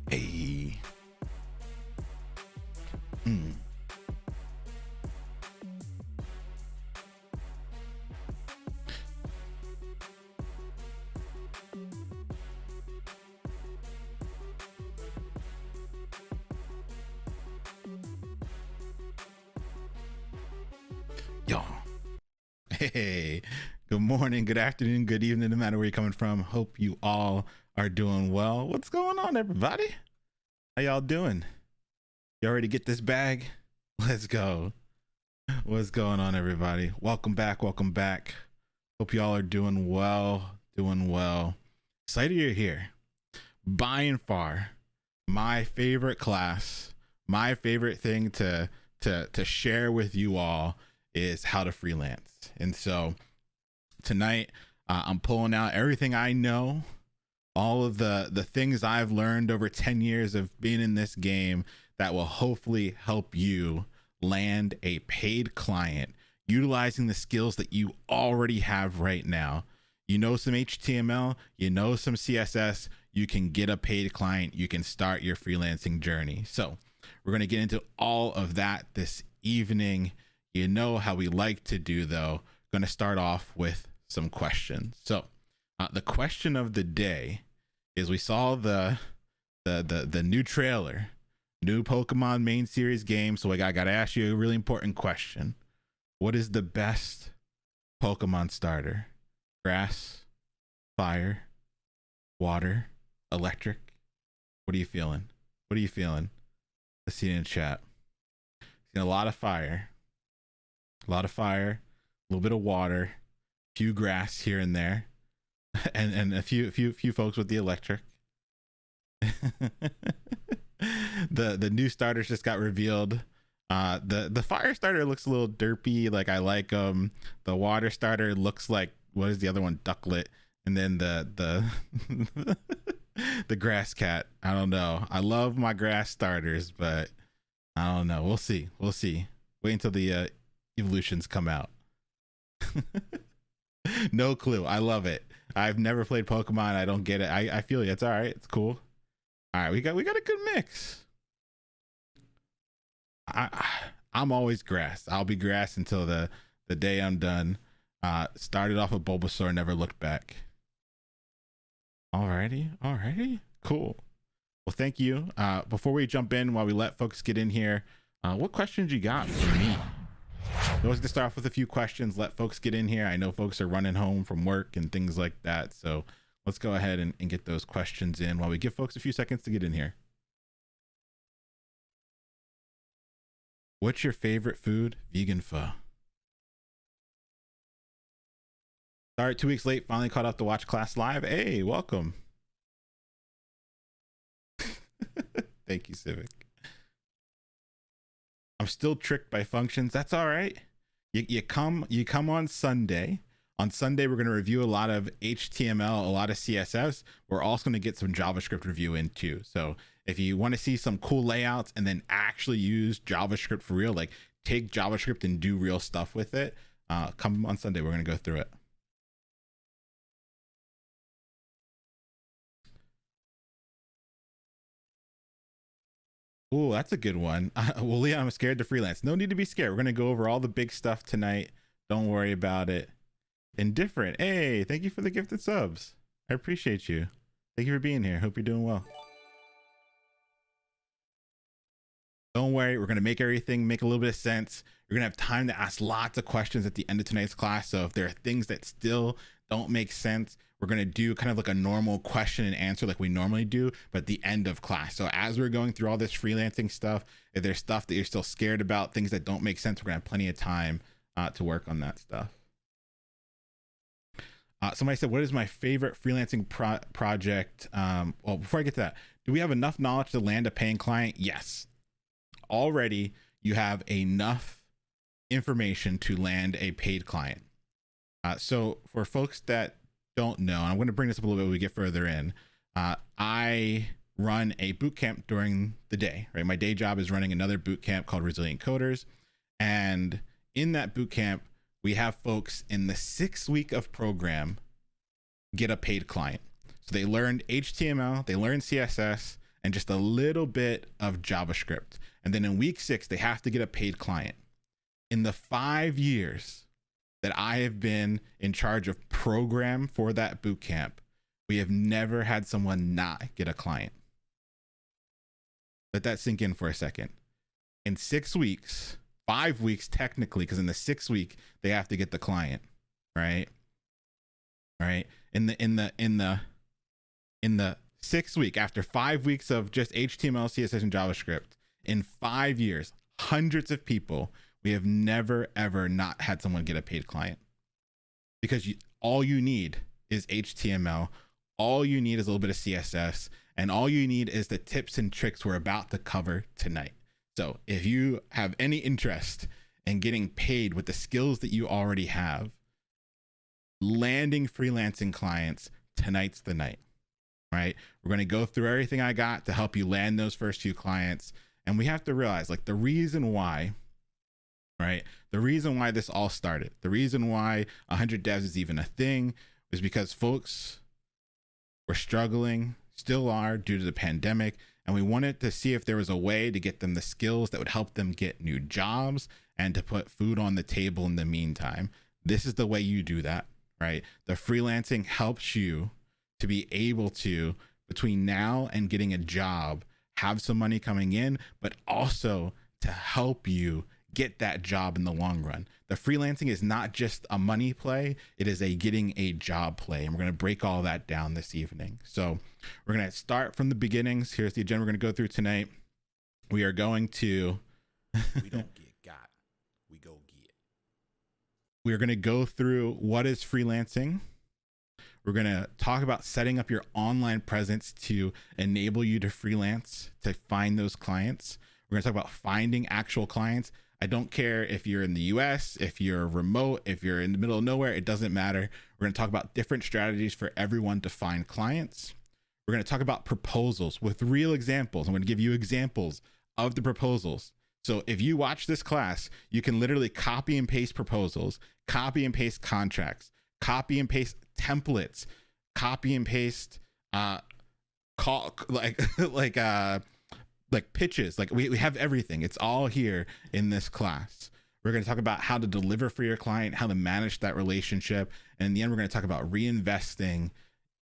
Hey. Mm. Yo. Hey. Good morning, good afternoon, good evening, no matter where you're coming from. Hope you all are doing well. What's going on, everybody? How y'all doing? You ready to get this bag? Let's go. What's going on, everybody? Welcome back. Welcome back. Hope y'all are doing well. Doing well. Excited you're here. By and far, my favorite class, my favorite thing to share with you all is how to freelance. And so tonight, I'm pulling out everything I know, all of the things I've learned over 10 years of being in this game that will hopefully help you land a paid client utilizing the skills that you already have right now. You know some HTML, you know some CSS, you can get a paid client, you can start your freelancing journey. So we're going to get into all of that this evening. You know how we like to do, though. Going to start off with some questions. So the question of the day is, we saw the new trailer, new Pokemon main series game. So I got to ask you a really important question. What is the best Pokemon starter? Grass, fire, water, electric? What are you feeling? What are you feeling? Let's see it in chat. Seen a lot of fire, a little bit of water, few grass here and there, and a few folks with the electric. The new starters just got revealed. The fire starter looks a little derpy. Like, I like the water starter looks like, what is the other one? Ducklet. And then the the grass cat. I don't know. I love my grass starters, but I don't know. We'll see. Wait until the evolutions come out. No clue. I love it. I've never played Pokemon. I don't get it. I feel you. It's all right. It's cool. All right, we got a good mix. I'm always grass. I'll be grass until the day I'm done. Started off with Bulbasaur, never looked back. Alrighty, cool. Well, thank you. Before we jump in, while we let folks get in here, what questions you got for me? I was going to start off with a few questions, let folks get in here. I know folks are running home from work and things like that, so let's go ahead and get those questions in while we give folks a few seconds to get in here. What's your favorite food? Vegan pho. Sorry, 2 weeks late. Finally caught up to watch class live. Hey, welcome. Thank you, Civic. I'm still tricked by functions. That's all right. You come on Sunday. On Sunday, we're going to review a lot of HTML, a lot of CSS. We're also going to get some JavaScript review in too. So if you want to see some cool layouts and then actually use JavaScript for real, like take JavaScript and do real stuff with it, come on Sunday. We're going to go through it. Oh, that's a good one. Well, Leon, I'm scared to freelance. No need to be scared. We're going to go over all the big stuff tonight. Don't worry about it. Indifferent. Hey, thank you for the gifted subs. I appreciate you. Thank you for being here. Hope you're doing well. Don't worry. We're going to make everything make a little bit of sense. You're going to have time to ask lots of questions at the end of tonight's class. So if there are things that still don't make sense, we're going to do kind of like a normal question and answer like we normally do, but at the end of class. So as we're going through all this freelancing stuff, if there's stuff that you're still scared about, things that don't make sense, we're going to have plenty of time to work on that stuff. Somebody said, what is my favorite freelancing project? Well, before I get to that, do we have enough knowledge to land a paying client? Yes. Already, you have enough information to land a paid client. So for folks that don't know, I'm going to bring this up a little bit when we get further in. I run a boot camp during the day, right? My day job is running another boot camp called Resilient Coders. And in that boot camp, we have folks in the 6th week of program get a paid client. So they learned HTML, they learned CSS, and just a little bit of JavaScript. And then in week 6, they have to get a paid client. In the 5 years that I have been in charge of program for that bootcamp, we have never had someone not get a client. Let that sink in for a second. In 6 weeks, 5 weeks technically, because in the 6th week they have to get the client, right? Right. In the 6th week, after 5 weeks of just HTML, CSS, and JavaScript, in 5 years, hundreds of people, we have never ever not had someone get a paid client, because all you need is HTML, all you need is a little bit of CSS, and all you need is the tips and tricks we're about to cover tonight. So if you have any interest in getting paid with the skills that you already have, landing freelancing clients, tonight's the night, right? We're going to go through everything I got to help you land those first few clients. And we have to realize, like, the reason why, right? The reason why this all started, the reason why 100 devs is even a thing, is because folks were struggling, still are, due to the pandemic. And we wanted to see if there was a way to get them the skills that would help them get new jobs and to put food on the table in the meantime. This is the way you do that, right? The freelancing helps you to be able to, between now and getting a job, have some money coming in, but also to help you get that job in the long run. The freelancing is not just a money play, it is a getting a job play. And we're going to break all that down this evening. So we're going to start from the beginnings. Here's the agenda we're going to go through tonight. We are going to we don't get got, we go get. We are going to go through what is freelancing. We're going to talk about setting up your online presence to enable you to freelance, to find those clients. We're going to talk about finding actual clients. I don't care if you're in the US, if you're remote, if you're in the middle of nowhere, it doesn't matter. We're going to talk about different strategies for everyone to find clients. We're going to talk about proposals with real examples. I'm going to give you examples of the proposals. So if you watch this class, you can literally copy and paste proposals, copy and paste contracts, copy and paste templates, copy and paste like pitches. Like we have everything. It's all here in this class. We're going to talk about how to deliver for your client, how to manage that relationship. And in the end, we're going to talk about reinvesting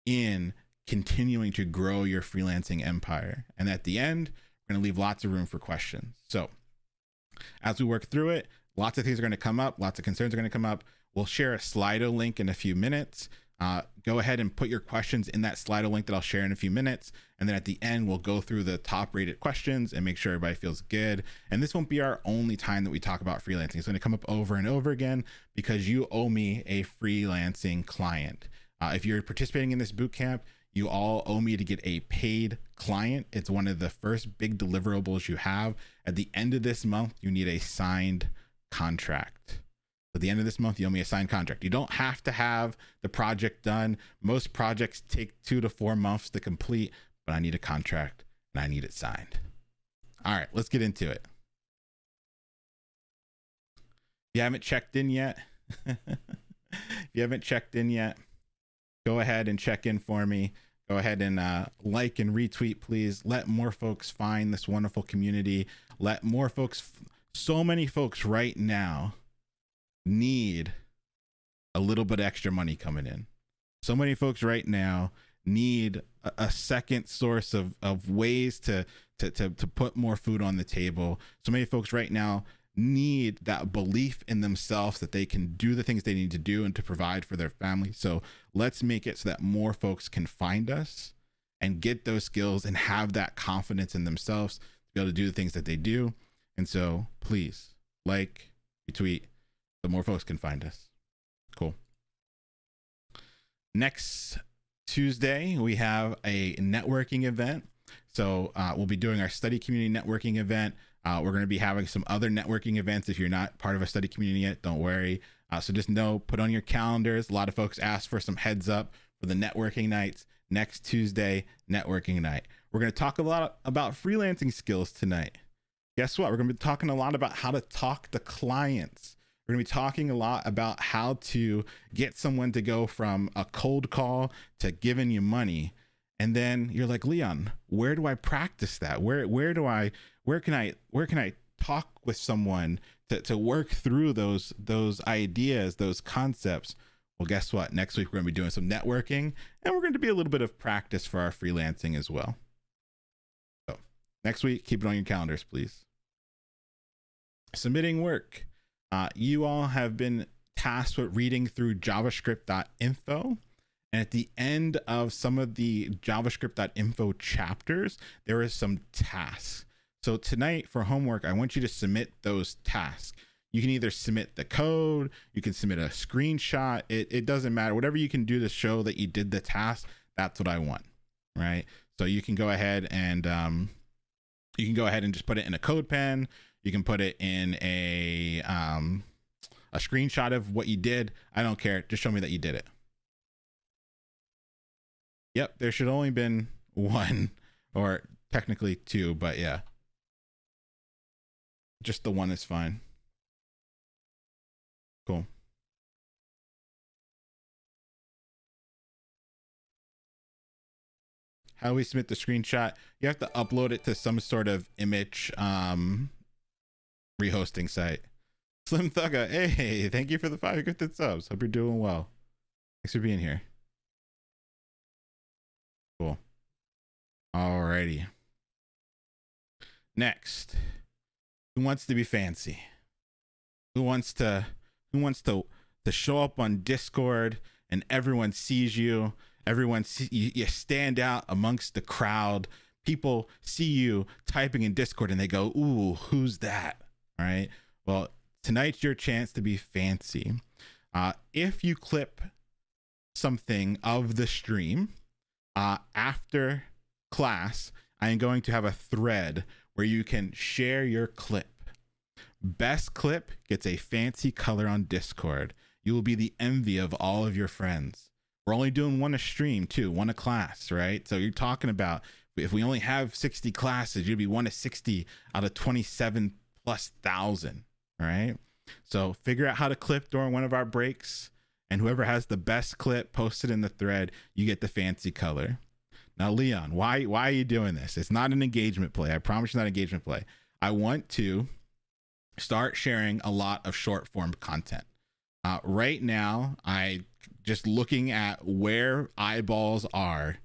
in continuing to grow your freelancing empire. And at the end, we're going to leave lots of room for questions. So as we work through it, lots of things are going to come up. Lots of concerns are going to come up. We'll share a Slido link in a few minutes. Go ahead and put your questions in that Slido link that I'll share in a few minutes. And then at the end, we'll go through the top rated questions and make sure everybody feels good. And this won't be our only time that we talk about freelancing. It's going to come up over and over again because you owe me a freelancing client. If you're participating in this bootcamp, you all owe me to get a paid client. It's one of the first big deliverables you have. At the end of this month, you need a signed contract. At the end of this month, you owe me a signed contract. You don't have to have the project done. Most projects take 2 to 4 months to complete, but I need a contract and I need it signed. All right, let's get into it. If you haven't checked in yet, go ahead and check in for me. Go ahead and like and retweet, please. Let more folks find this wonderful community. Let more folks, so many folks right now need a little bit extra money coming in. So many folks right now need a second source of ways to put more food on the table. So many folks right now need that belief in themselves that they can do the things they need to do and to provide for their family. So let's make it so that more folks can find us and get those skills and have that confidence in themselves to be able to do the things that they do. And so please like, retweet, so more folks can find us. Cool. Next Tuesday, we have a networking event. So we'll be doing our study community networking event. We're going to be having some other networking events. If you're not part of a study community yet, don't worry. So just know, put on your calendars. A lot of folks ask for some heads up for the networking nights. Next Tuesday, networking night. We're going to talk a lot about freelancing skills tonight. Guess what? We're going to be talking a lot about how to talk to clients. We're going to be talking a lot about how to get someone to go from a cold call to giving you money. And then you're like, Leon, where do I practice that? Where can I talk with someone to work through those ideas, those concepts? Well, guess what? Next week, we're going to be doing some networking, and we're going to be a little bit of practice for our freelancing as well. So next week, keep it on your calendars, please. Submitting work. You all have been tasked with reading through javascript.info. And at the end of some of the javascript.info chapters, there is some tasks. So tonight for homework, I want you to submit those tasks. You can either submit the code, you can submit a screenshot. It doesn't matter. Whatever you can do to show that you did the task, that's what I want, right? So you can go ahead and just put it in a code pen. You can put it in a screenshot of what you did. I don't care. Just show me that you did it. Yep, there should only been one, or technically two, but yeah. Just the one is fine. Cool. How do we submit the screenshot? You have to upload it to some sort of image rehosting site. Slim Thugga, hey, thank you for the 5 gifted subs. Hope you're doing well. Thanks for being here. Cool. Alrighty. Next, who wants to be fancy? Who wants to show up on Discord and everyone sees you? You stand out amongst the crowd. People see you typing in Discord and they go, "Ooh, who's that?" All right. Well, tonight's your chance to be fancy. If you clip something of the stream, after class, I am going to have a thread where you can share your clip. Best clip gets a fancy color on Discord. You will be the envy of all of your friends. We're only doing one a stream too, one a class, right? So you're talking about, if we only have 60 classes, you'd be one of 60 out of 27,000+, right? So figure out how to clip during one of our breaks, and whoever has the best clip posted in the thread, you get the fancy color. Now, Leon, why are you doing this? It's not an engagement play. I promise you, not an engagement play. I want to start sharing a lot of short form content. Right now, I just looking at where eyeballs are,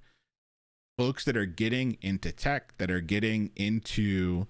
folks that are getting into tech, that are getting into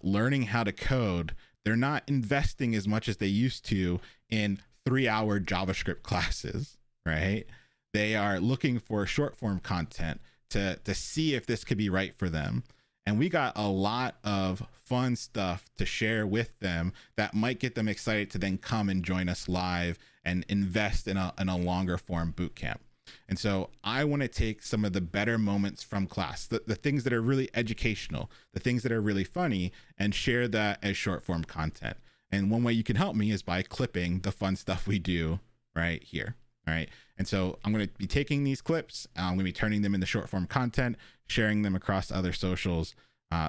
learning how to code, they're not investing as much as they used to in 3-hour JavaScript classes, right? They are looking for short form content to see if this could be right for them. And we got a lot of fun stuff to share with them that might get them excited to then come and join us live and invest in a longer form boot camp. And so I want to take some of the better moments from class, the things that are really educational, the things that are really funny, and share that as short form content. And one way you can help me is by clipping the fun stuff we do right here. All right. And so I'm going to be taking these clips, I'm going to be turning them into short form content, sharing them across other socials.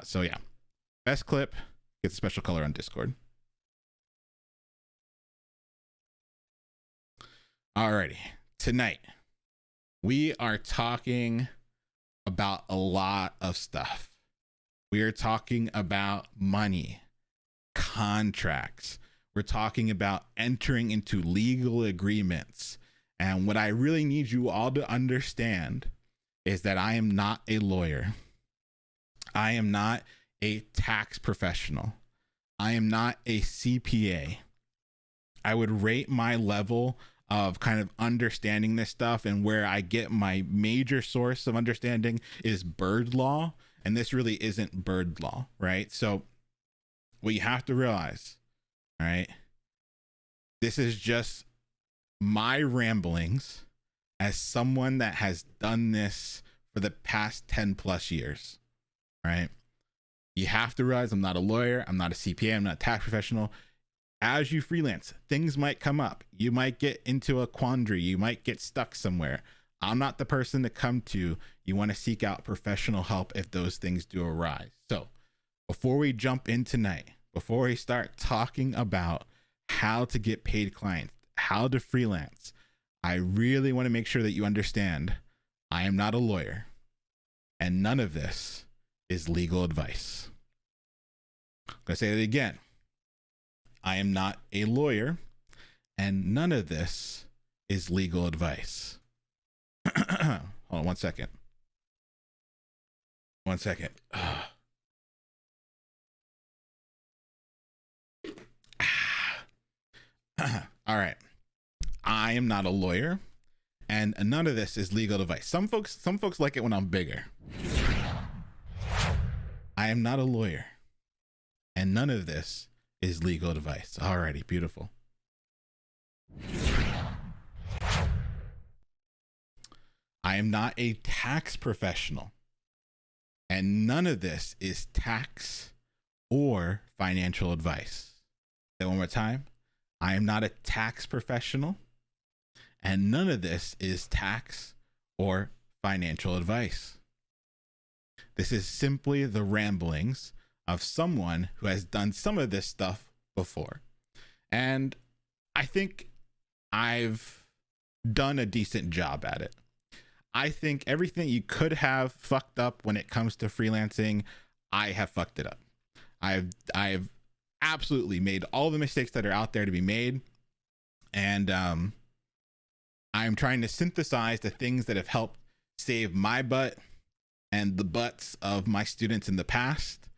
So yeah, best clip gets a special color on Discord. Alrighty, tonight we are talking about a lot of stuff. We are talking about money, contracts. We're talking about entering into legal agreements. And what I really need you all to understand is that I am not a lawyer. I am not a tax professional. I am not a CPA. I would rate my level of kind of understanding this stuff, and where I get my major source of understanding is bird law. And this really isn't bird law, right? So what you have to realize, all right, this is just my ramblings as someone that has done this for the past 10+ years, right? You have to realize I'm not a lawyer, I'm not a CPA, I'm not a tax professional. As you freelance, things might come up. You might get into a quandary, you might get stuck somewhere. I'm not the person to come to. You want to seek out professional help if those things do arise. So before we jump in tonight, before we start talking about how to get paid clients, how to freelance, I really want to make sure that you understand I am not a lawyer. and none of this is legal advice. I'm going to say it again. I am not a lawyer, and none of this is legal advice. Hold on 1 second. 1 second. All right. I am not a lawyer, and none of this is legal advice. Some folks like it when I'm bigger. I am not a lawyer, and none of this is legal advice. Alrighty, beautiful. I am not a tax professional, and none of this is tax or financial advice. Say it one more time. I am not a tax professional, and none of this is tax or financial advice. This is simply the ramblings of someone who has done some of this stuff before. And I think I've done a decent job at it. I think everything you could have fucked up when it comes to freelancing, I have fucked it up. I've absolutely made all the mistakes that are out there to be made. And I'm trying to synthesize the things that have helped save my butt and the butts of my students in the past.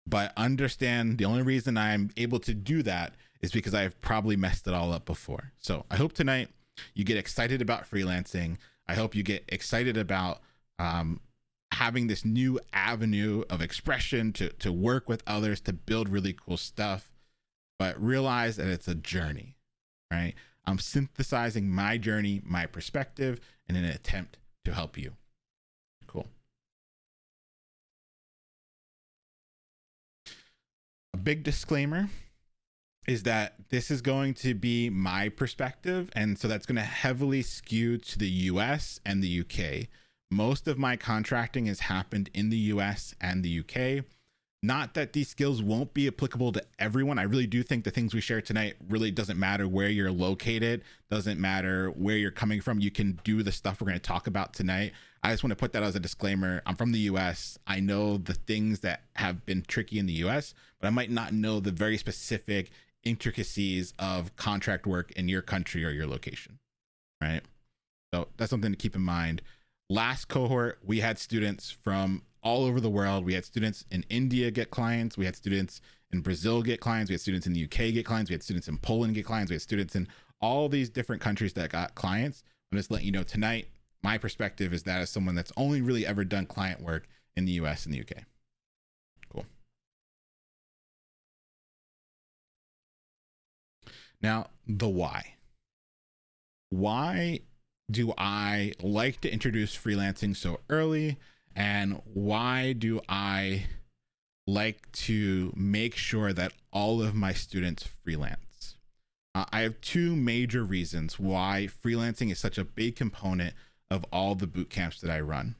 But understand the only reason I'm able to do that is because I've probably messed it all up before. So I hope tonight you get excited about freelancing. I hope you get excited about having this new avenue of expression to work with others, to build really cool stuff, but realize that it's a journey, right? I'm synthesizing my journey, my perspective, in an attempt to help you. Cool. A big disclaimer is that this is going to be my perspective, and so that's going to heavily skew to the US and the UK. Most of my contracting has happened in the US and the UK. Not that these skills won't be applicable to everyone. I really do think the things we share tonight really doesn't matter where you're located, doesn't matter where you're coming from. You can do the stuff we're going to talk about tonight. I just want to put that as a disclaimer. I'm from the US. I know the things that have been tricky in the US, but I might not know the very specific intricacies of contract work in your country or your location, right? So that's something to keep in mind. Last cohort, we had students from all over the world. We had students in India get clients. We had students in Brazil get clients. We had students in the UK get clients. We had students in Poland get clients. We had students in all these different countries that got clients. I'm just letting you know tonight, my perspective is that as someone that's only really ever done client work in the US and the UK. Cool. Now, the why. Why do I like to introduce freelancing so early? And why do I like to make sure that all of my students freelance? I have two major reasons why freelancing is such a big component of all the boot camps that I run.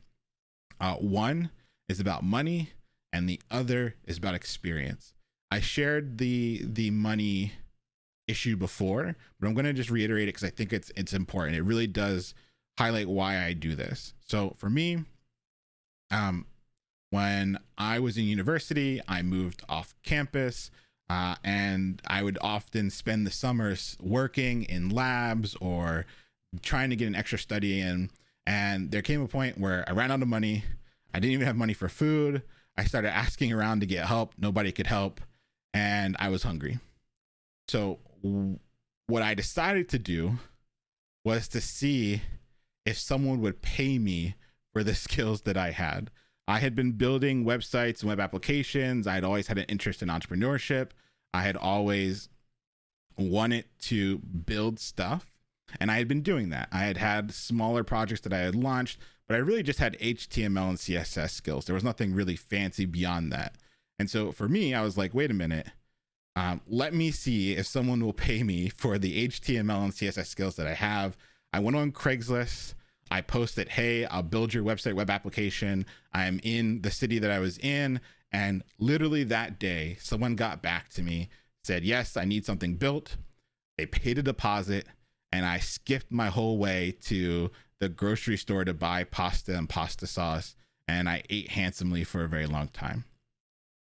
One is about money, and the other is about experience. I shared the money issue before, but I'm going to just reiterate it because I think it's important. It really does highlight why I do this. So for me, when I was in university, I moved off campus, and I would often spend the summers working in labs or trying to get an extra study in. And there came a point where I ran out of money. I didn't even have money for food. I started asking around to get help. Nobody could help. And I was hungry. So what I decided to do was to see if someone would pay me for the skills that I had. I had been building websites and web applications. I had always had an interest in entrepreneurship. I had always wanted to build stuff, and I had been doing that. I had had smaller projects that I had launched, but I really just had HTML and CSS skills. There was nothing really fancy beyond that. And so for me, I was like, wait a minute. Let me see if someone will pay me for the HTML and CSS skills that I have. I went on Craigslist. I posted, hey, I'll build your website, web application. I'm in the city that I was in. And literally that day, someone got back to me, said, yes, I need something built. They paid a deposit, and I skipped my whole way to the grocery store to buy pasta and pasta sauce and I ate handsomely for a very long time.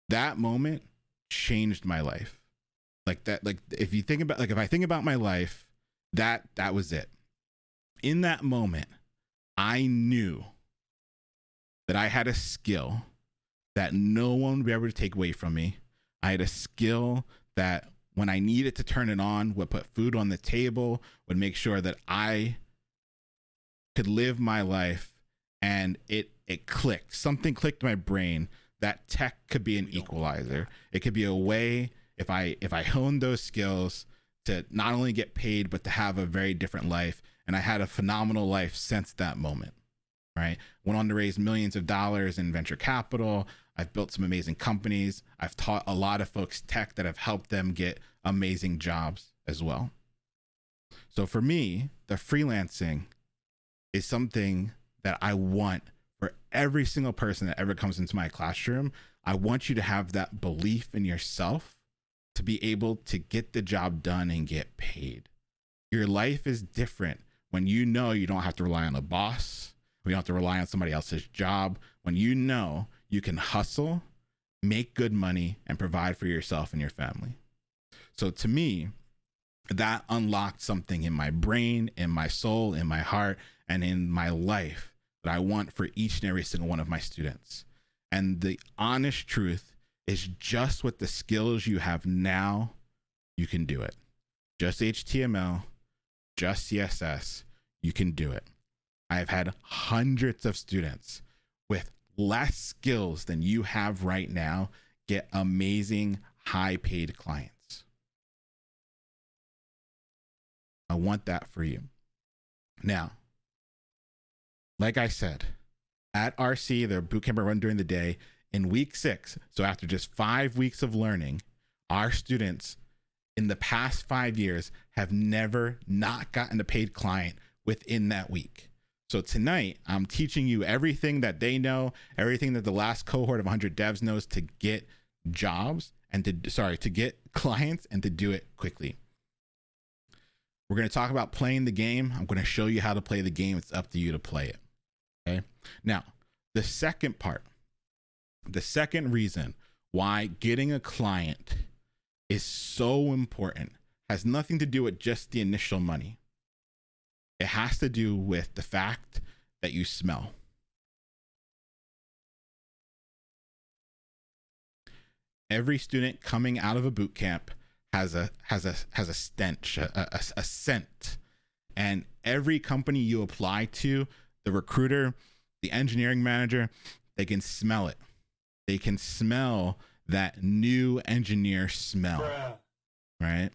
That moment changed my life. Like that, like if you think about, like if I think about my life, that was it. In that moment, I knew that I had a skill that no one would be able to take away from me. I had a skill that when I needed to turn it on, would put food on the table, would make sure that I could live my life, and it clicked. Something clicked in my brain that tech could be an equalizer. It could be a way, if I honed those skills, to not only get paid, but to have a very different life. And I had a phenomenal life since that moment, right? Went on to raise millions of dollars in venture capital. I've built some amazing companies. I've taught a lot of folks tech that have helped them get amazing jobs as well. So for me, the freelancing is something that I want for every single person that ever comes into my classroom. I want you to have that belief in yourself to be able to get the job done and get paid. Your life is different when you know you don't have to rely on a boss. We don't have to rely on somebody else's job. When you know you can hustle, make good money, and provide for yourself and your family. So to me, that unlocked something in my brain, in my soul, in my heart, and in my life that I want for each and every single one of my students. And the honest truth is, just with the skills you have now, you can do it. Just HTML, just CSS, you can do it. I've had hundreds of students with less skills than you have right now get amazing, high paid clients. I want that for you. Now, like I said, at RC, the bootcamp I run during the day, in week 6, so after just 5 weeks of learning, our students in the past 5 years have never not gotten a paid client within that week. So tonight, I'm teaching you everything that they know, everything that the last cohort of 100 devs knows to get jobs and to get clients and to do it quickly. We're going to talk about playing the game. I'm going to show you how to play the game. It's up to you to play it. Okay. Now, the second part, the second reason why getting a client is so important has nothing to do with just the initial money. It has to do with the fact that you smell. Every student coming out of a boot camp has a stench, a scent. And every company you apply to, the recruiter, the engineering manager, they can smell it. They can smell that new engineer smell, right?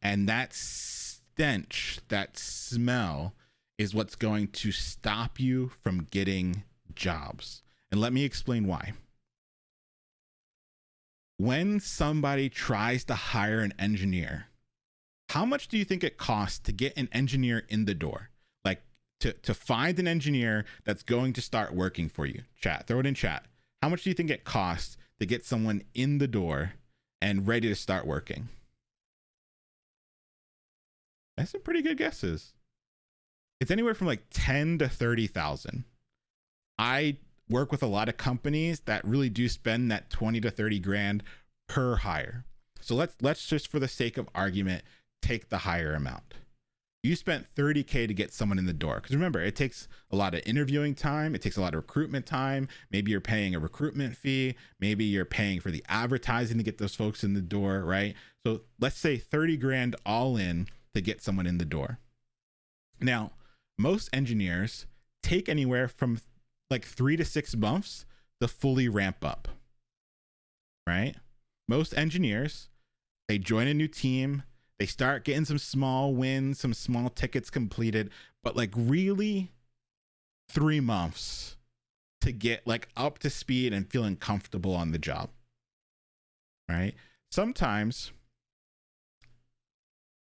And that stench, that smell, is what's going to stop you from getting jobs. And let me explain why. When somebody tries to hire an engineer, how much do you think it costs to get an engineer in the door? Like to find an engineer that's going to start working for you. Chat, throw it in chat. How much do you think it costs to get someone in the door and ready to start working? That's some pretty good guesses. It's anywhere from like 10 to 30,000. I work with a lot of companies that really do spend that 20 to 30 grand per hire. So let's just, for the sake of argument, take the higher amount. You spent 30K to get someone in the door. Because remember, it takes a lot of interviewing time. It takes a lot of recruitment time. Maybe you're paying a recruitment fee. Maybe you're paying for the advertising to get those folks in the door, right? So let's say 30 grand all in to get someone in the door. Now, most engineers take anywhere from like 3 to 6 months to fully ramp up, right? Most engineers, they join a new team, they start getting some small wins, some small tickets completed, but like really 3 months to get like up to speed and feeling comfortable on the job, right? Sometimes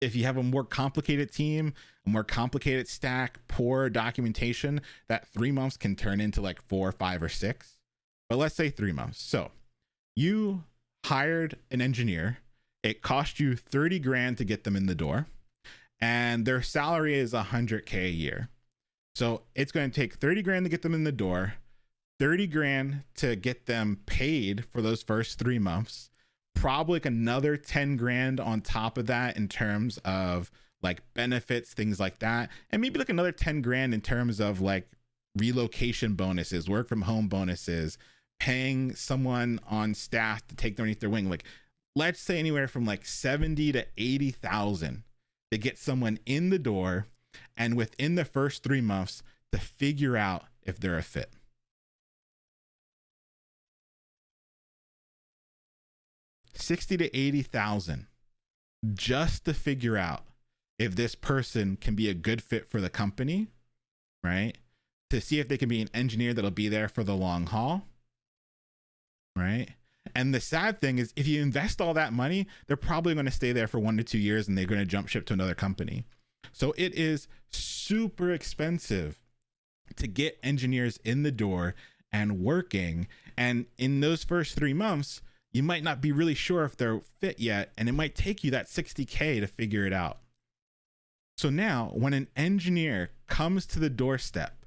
if you have a more complicated team, a more complicated stack, poor documentation, that 3 months can turn into like 4, 5, or 6. But let's say 3 months. So you hired an engineer. It cost you 30 grand to get them in the door, and their salary is 100K a year. So it's going to take 30 grand to get them in the door, 30 grand to get them paid for those first 3 months, probably like another 10 grand on top of that in terms of like benefits, things like that, and maybe like another 10 grand in terms of like relocation bonuses, work from home bonuses, paying someone on staff to take them underneath their wing. Like, let's say anywhere from like 70 to 80,000 to get someone in the door, and within the first 3 months to figure out if they're a fit. $60,000 to $80,000 just to figure out if this person can be a good fit for the company, right? To see if they can be an engineer that'll be there for the long haul, right? And the sad thing is, if you invest all that money, they're probably going to stay there for 1 to 2 years and they're going to jump ship to another company. So it is super expensive to get engineers in the door and working. And in those first 3 months, you might not be really sure if they're fit yet, and it might take you that $60K to figure it out. So now when an engineer comes to the doorstep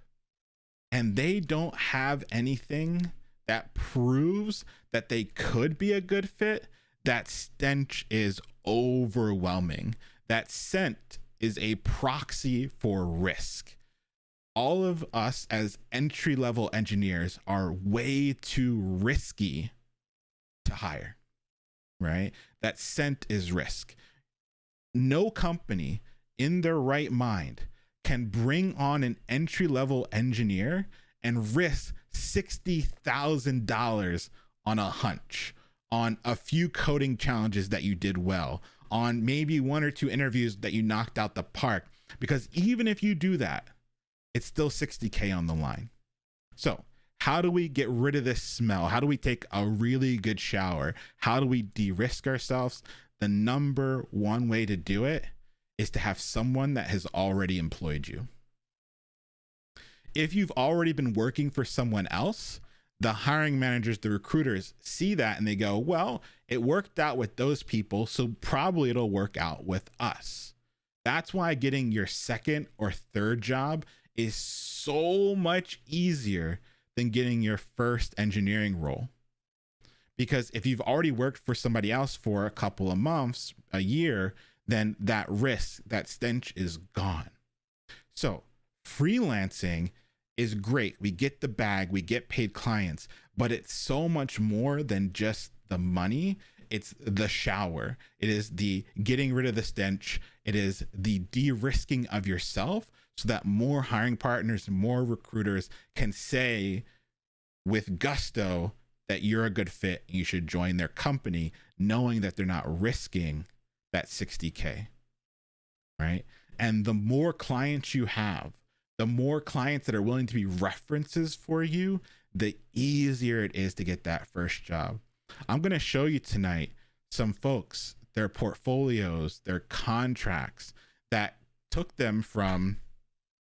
and they don't have anything that proves that they could be a good fit, that stench is overwhelming. That scent is a proxy for risk. All of us as entry-level engineers are way too risky to hire, right? That scent is risk. No company in their right mind can bring on an entry-level engineer and risk $60,000 on a hunch, on a few coding challenges that you did well, on maybe 1 or 2 interviews that you knocked out the park. Because even if you do that, it's still $60K on the line. So how do we get rid of this smell? How do we take a really good shower? How do we de-risk ourselves? The number one way to do it is to have someone that has already employed you. If you've already been working for someone else, the hiring managers, the recruiters see that and they go, well, it worked out with those people, so probably it'll work out with us. That's why getting your second or third job is so much easier than getting your first engineering role. Because if you've already worked for somebody else for a couple of months, a year, then that risk, that stench is gone. So freelancing is great. We get the bag, we get paid clients, but it's so much more than just the money. It's the shower. It is the getting rid of the stench. It is the de-risking of yourself so that more hiring partners, more recruiters can say with gusto that you're a good fit and you should join their company, knowing that they're not risking that $60K, right? And the more clients you have, the more clients that are willing to be references for you, the easier it is to get that first job. I'm going to show you tonight some folks, their portfolios, their contracts that took them from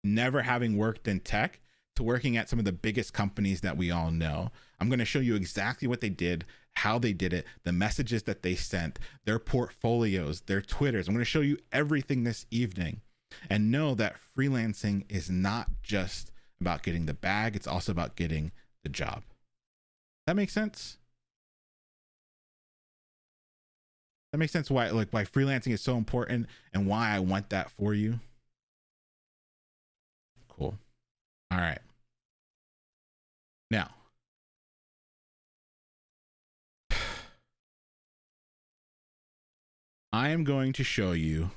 never having worked in tech to working at some of the biggest companies that we all know. I'm going to show you exactly what they did, how they did it, the messages that they sent, their portfolios, their Twitters. I'm going to show you everything this evening. And know that freelancing is not just about getting the bag, it's also about getting the job. That makes sense? That makes sense why freelancing is so important and why I want that for you. Cool. All right. Now, I am going to show you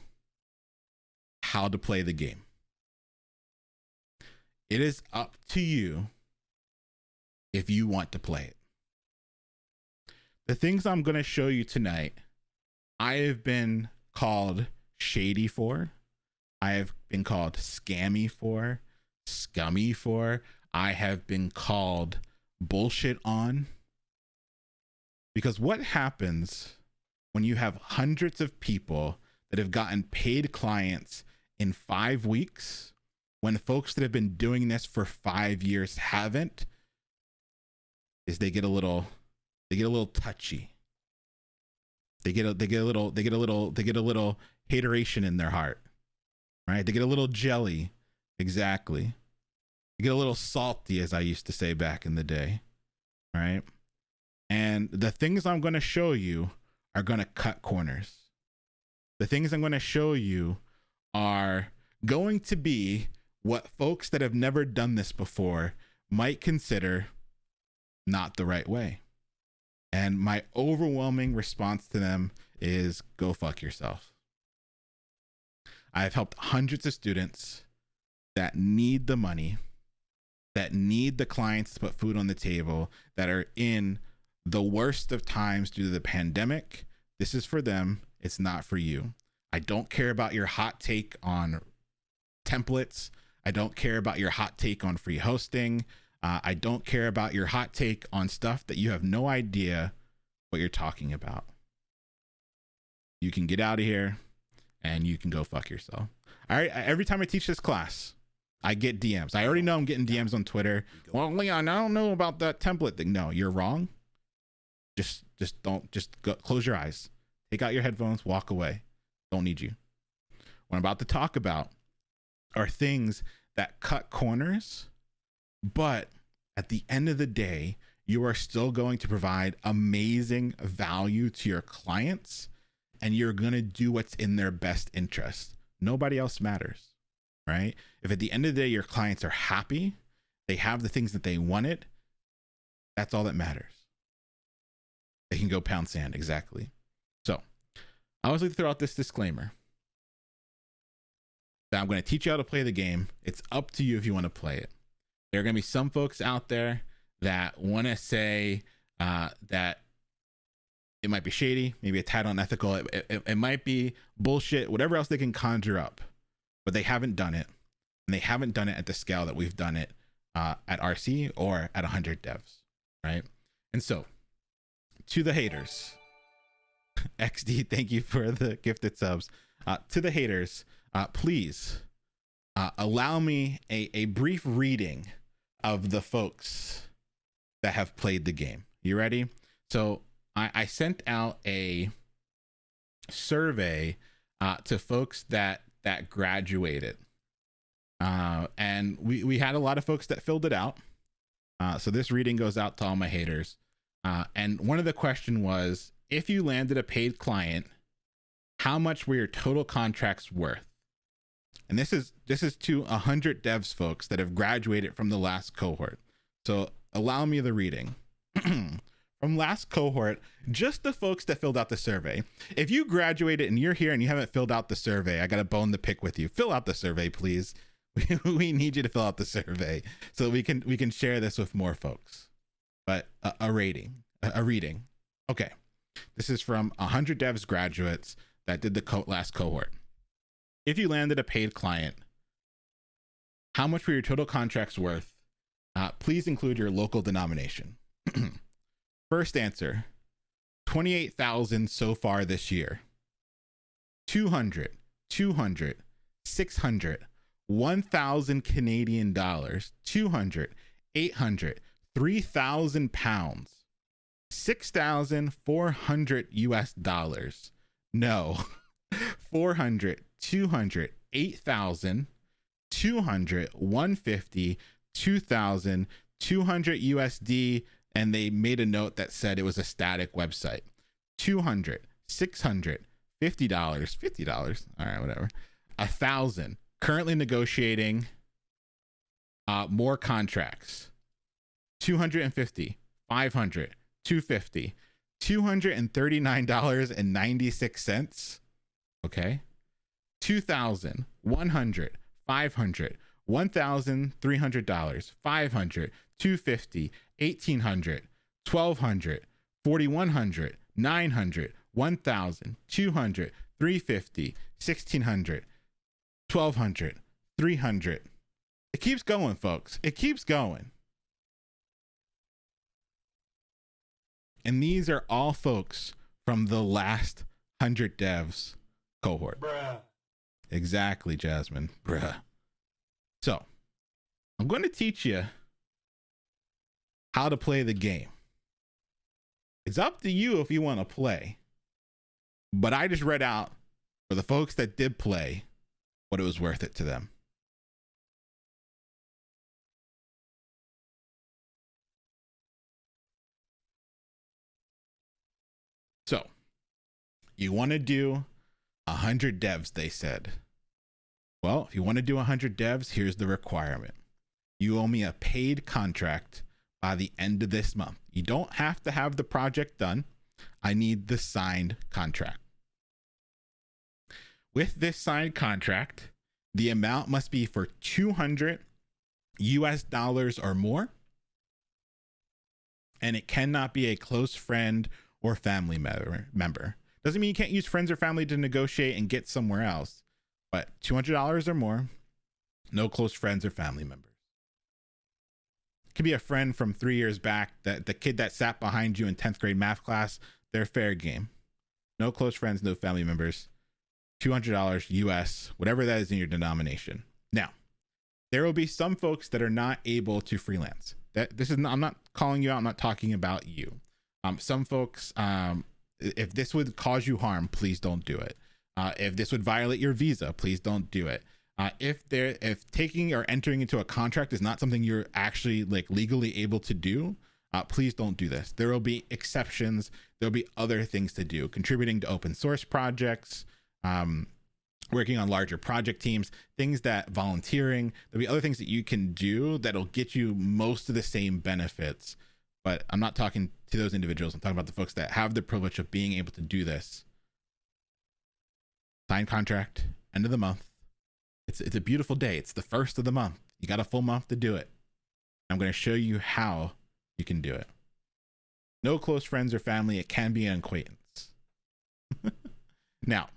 how to play the game. It is up to you if you want to play it. The things I'm going to show you tonight, I have been called shady for. I have been called scammy for, scummy for. I have been called bullshit on. Because what happens when you have hundreds of people that have gotten paid clients in 5 weeks, when folks that have been doing this for 5 years haven't, is they get a little touchy. They get a little hateration in their heart, right? They get a little jelly. Exactly. You get a little salty, as I used to say back in the day, right? And the things I'm going to show you are going to cut corners. The things I'm going to show you are going to be what folks that have never done this before might consider not the right way. And my overwhelming response to them is go fuck yourself. I've helped hundreds of students that need the money, that need the clients to put food on the table, that are in the worst of times due to the pandemic. This is for them. It's not for you. I don't care about your hot take on templates. I don't care about your hot take on free hosting. I don't care about your hot take on stuff that you have no idea what you're talking about. You can get out of here and you can go fuck yourself. All right. Every time I teach this class, I get DMs. I already know I'm getting DMs on Twitter. Well, Leon, I don't know about that template thing. No, you're wrong. Just go, close your eyes, take out your headphones, walk away. Don't need you. What I'm about to talk about are things that cut corners, but at the end of the day, you are still going to provide amazing value to your clients, and you're going to do what's in their best interest. Nobody else matters, right? If at the end of the day, your clients are happy, they have the things that they wanted, that's all that matters. They can go pound sand. Exactly. So I always like to throw out this disclaimer that I'm going to teach you how to play the game. It's up to you if you want to play it. There are going to be some folks out there that want to say that it might be shady, maybe a tad unethical. It might be bullshit, whatever else they can conjure up, but they haven't done it. And they haven't done it at the scale that we've done it at RC or at 100 devs, right? And so, to the haters, XD, thank you for the gifted subs. To the haters, please allow me a brief reading of the folks that have played the game. You ready? So I sent out a survey to folks that graduated, and we had a lot of folks that filled it out. So this reading goes out to all my haters. And one of the question was, if you landed a paid client, how much were your total contracts worth? And this is to 100 devs folks that have graduated from the last cohort. So allow me the reading. From last cohort, just the folks that filled out the survey. If you graduated and you're here and you haven't filled out the survey, I got a bone to pick with you. Fill out the survey, please. We need you to fill out the survey so we can share this with more folks. But a reading. Okay. This is from 100 devs graduates that did the last cohort. If you landed a paid client, how much were your total contracts worth? Please include your local denomination. First answer, 28,000 so far this year. 200, 600, 1,000 Canadian dollars, 200, 800, 3,000 pounds, 6,400 US dollars. No, 400, 200, 8,000, 200, 150, 2,000, 200 USD. And they made a note that said it was a static website. 200, 600, $50. All right, whatever. 1,000. Currently negotiating more contracts. 250, 500, 250, $239.96. Okay. 2,000, 100, 500, $1,300, 500, 250, 1,800, 1,200, 4,100, 900, 1,000, 200, 350, 1,600, 1,200, 300. It keeps going, folks. It keeps going. And these are all folks from the last 100 devs cohort. Bruh. Exactly, Jasmine. Bruh. So, I'm going to teach you how to play the game. It's up to you if you want to play. But I just read out for the folks that did play what it was worth it to them. You want to do 100 devs, they said. Well, if you want to do 100 devs, here's the requirement. You owe me a paid contract by the end of this month. You don't have to have the project done. I need the signed contract. With this signed contract, the amount must be for $200 US or more. And it cannot be a close friend or family member. Doesn't mean you can't use friends or family to negotiate and get somewhere else, but $200 or more, no close friends or family members. It could be a friend from 3 years back, that the kid that sat behind you in 10th grade math class, they're fair game. No close friends, no family members, $200 US, whatever that is in your denomination. Now, there will be some folks that are not able to freelance. I'm not calling you out. I'm not talking about you. Some folks, if this would cause you harm, please don't do it. If this would violate your visa, please don't do it. If taking or entering into a contract is not something you're actually like legally able to do, please don't do this. There will be exceptions. There'll be other things to do, contributing to open source projects, working on larger project teams, things that volunteering. There'll be other things that you can do that'll get you most of the same benefits. But I'm not talking to those individuals. I'm talking about the folks that have the privilege of being able to do this. Signed contract, end of the month. It's a beautiful day. It's the first of the month. You got a full month to do it. I'm going to show you how you can do it. No close friends or family. It can be an acquaintance. Now,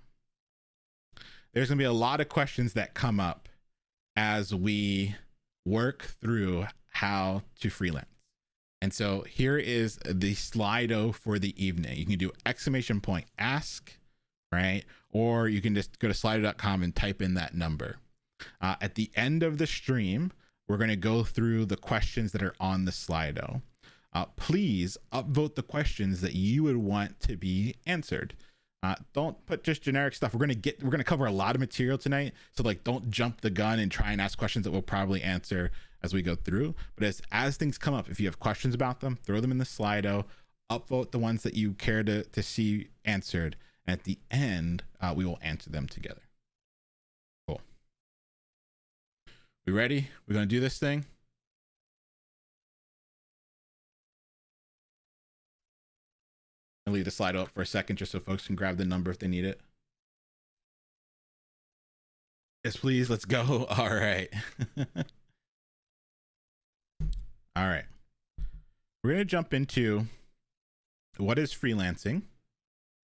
there's going to be a lot of questions that come up as we work through how to freelance. And so here is the Slido for the evening. You can do !ask, right? Or you can just go to slido.com and type in that number. At the end of the stream, we're going to go through the questions that are on the Slido. Please upvote the questions that you would want to be answered. Don't put just generic stuff. We're going to cover a lot of material tonight. So like, don't jump the gun and try and ask questions that we'll probably answer as we go through. But as things come up, if you have questions about them, throw them in the Slido, upvote the ones that you care to see answered. And at the end, we will answer them together. Cool. We ready? We're going to do this thing. I'll leave the Slido up for a second just so folks can grab the number if they need it. Yes, please. Let's go. All right. All right. We're going to jump into what is freelancing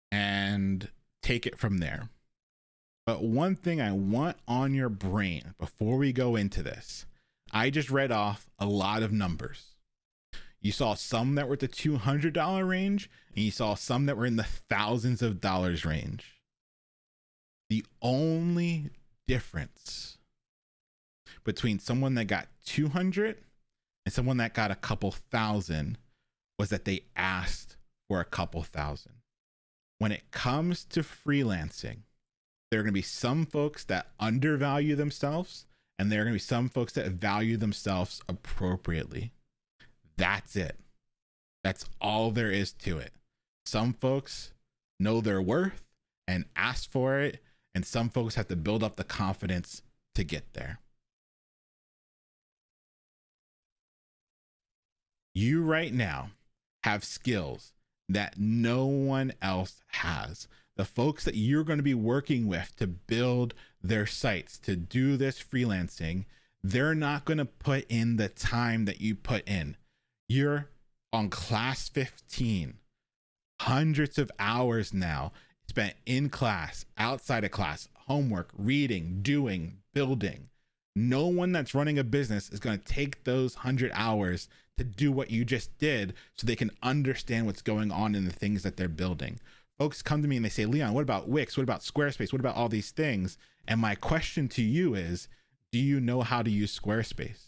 and take it from there. But one thing I want on your brain before we go into this, I just read off a lot of numbers. You saw some that were at the $200 range, and you saw some that were in the thousands of dollars range. The only difference between someone that got 200 and someone that got a couple thousand was that they asked for a couple thousand. When it comes to freelancing, there are going to be some folks that undervalue themselves, and there are going to be some folks that value themselves appropriately. That's it. That's all there is to it. Some folks know their worth and ask for it, and some folks have to build up the confidence to get there. You right now have skills that no one else has. The folks that you're going to be working with to build their sites, to do this freelancing, they're not going to put in the time that you put in. You're on class 15, hundreds of hours now spent in class, outside of class, homework, reading, doing, building. No one that's running a business is going to take those 100 hours to do what you just did so they can understand what's going on in the things that they're building. Folks come to me and they say, Leon, what about Wix? What about Squarespace? What about all these things? And my question to you is, do you know how to use Squarespace?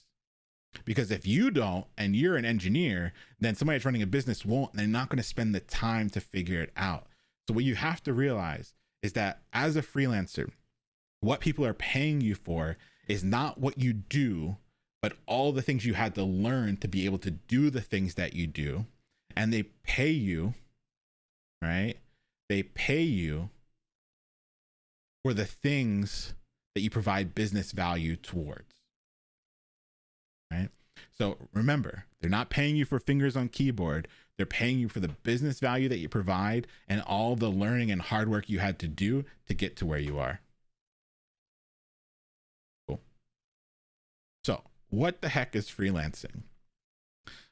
Because if you don't, and you're an engineer, then somebody that's running a business won't, and they're not going to spend the time to figure it out. So what you have to realize is that as a freelancer, what people are paying you for is not what you do, but all the things you had to learn to be able to do the things that you do. And they pay you, right, They pay you for the things that you provide business value towards, right? So remember, they're not paying you for fingers on keyboard. They're paying you for the business value that you provide and all the learning and hard work you had to do to get to where you are. Cool. So what the heck is freelancing?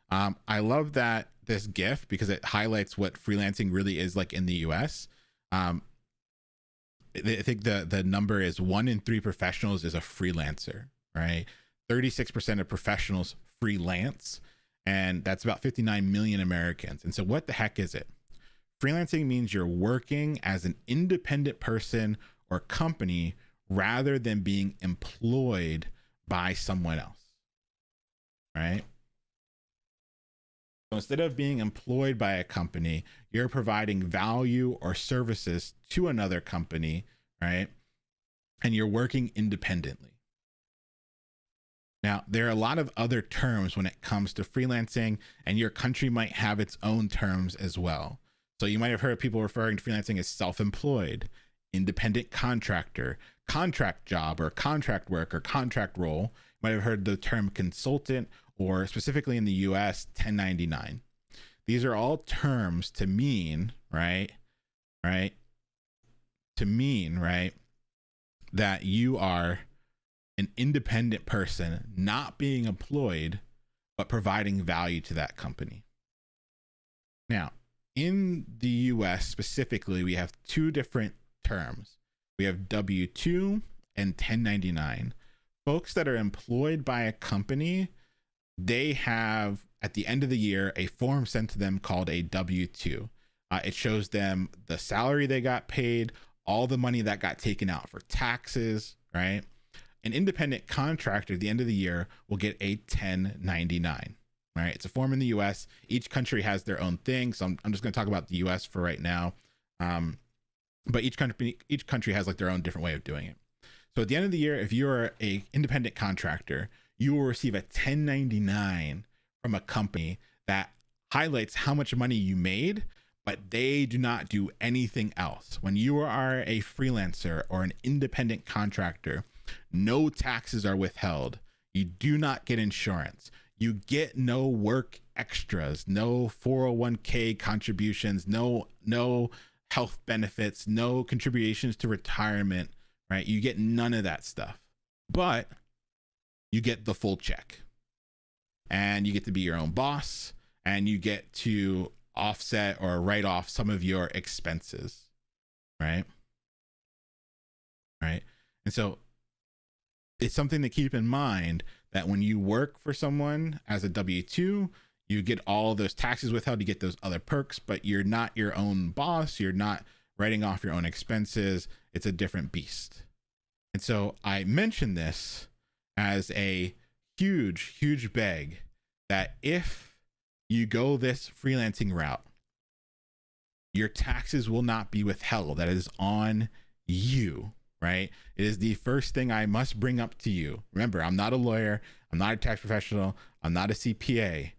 I love that this GIF because it highlights what freelancing really is like in the US. I think the number is 1 in 3 professionals is a freelancer, right? 36% of professionals freelance, and that's about 59 million Americans. And so what the heck is it? Freelancing means you're working as an independent person or company rather than being employed by someone else, right? So instead of being employed by a company, you're providing value or services to another company, right? And you're working independently. Now, there are a lot of other terms when it comes to freelancing, and your country might have its own terms as well. So you might have heard people referring to freelancing as self-employed, independent contractor, contract job or contract work or contract role. You might have heard the term consultant, or specifically in the US, 1099. These are all terms to mean, right? To mean, right, that you are an independent person, not being employed, but providing value to that company. Now, in the US specifically, we have 2 different terms. We have W-2 and 1099. Folks that are employed by a company, they have, at the end of the year, a form sent to them called a W-2. It shows them the salary they got paid, all the money that got taken out for taxes, right? An independent contractor at the end of the year will get a 1099, right? It's a form in the US. Each country has their own thing. So I'm just going to talk about the US for right now. But each country has like their own different way of doing it. So at the end of the year, if you're a independent contractor, you will receive a 1099 from a company that highlights how much money you made, but they do not do anything else. When you are a freelancer or an independent contractor, no taxes are withheld. You do not get insurance. You get no work extras, no 401k contributions, no health benefits, no contributions to retirement, right? You get none of that stuff, but you get the full check, and you get to be your own boss, and you get to offset or write off some of your expenses, right? And so it's something to keep in mind that when you work for someone as a W-2, you get all those taxes withheld, you get those other perks, but you're not your own boss. You're not writing off your own expenses. It's a different beast. And so I mentioned this as a huge beg that if you go this freelancing route, your taxes will not be withheld. That is on you, right? It is the first thing I must bring up to you. Remember, I'm not a lawyer. I'm not a tax professional. I'm not a CPA,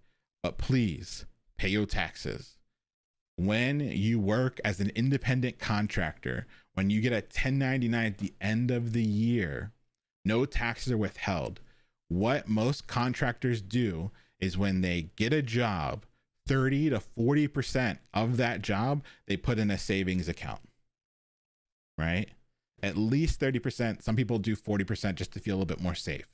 but please pay your taxes. When you work as an independent contractor, when you get a 1099 at the end of the year, no taxes are withheld. What most contractors do is when they get a job, 30 to 40% of that job, they put in a savings account, right? At least 30%. Some people do 40% just to feel a little bit more safe,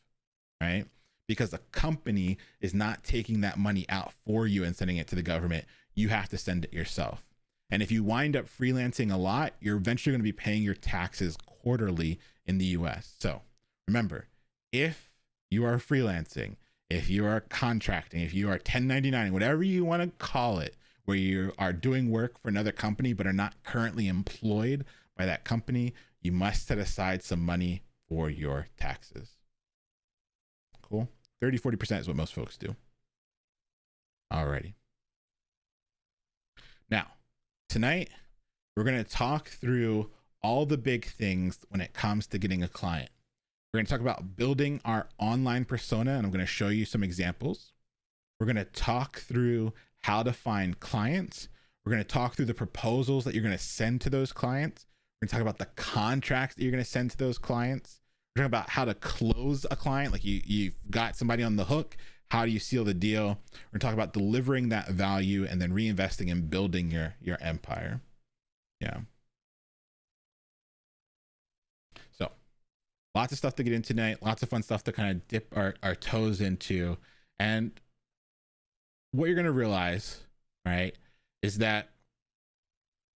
right? Because the company is not taking that money out for you and sending it to the government. You have to send it yourself. And if you wind up freelancing a lot, you're eventually going to be paying your taxes quarterly in the US. So remember, if you are freelancing, if you are contracting, if you are 1099, whatever you want to call it, where you are doing work for another company but are not currently employed by that company, you must set aside some money for your taxes. Cool. 30-40% is what most folks do. Alrighty. Now, tonight, we're going to talk through all the big things when it comes to getting a client. We're going to talk about building our online persona, and I'm going to show you some examples. We're going to talk through how to find clients. We're going to talk through the proposals that you're going to send to those clients. We're going to talk about the contracts that you're going to send to those clients. We're talking about how to close a client. Like you've got somebody on the hook. How do you seal the deal? We're going to talk about delivering that value and then reinvesting and building your empire. Yeah. So lots of stuff to get into tonight. Lots of fun stuff to kind of dip our toes into. And what you're going to realize, right, is that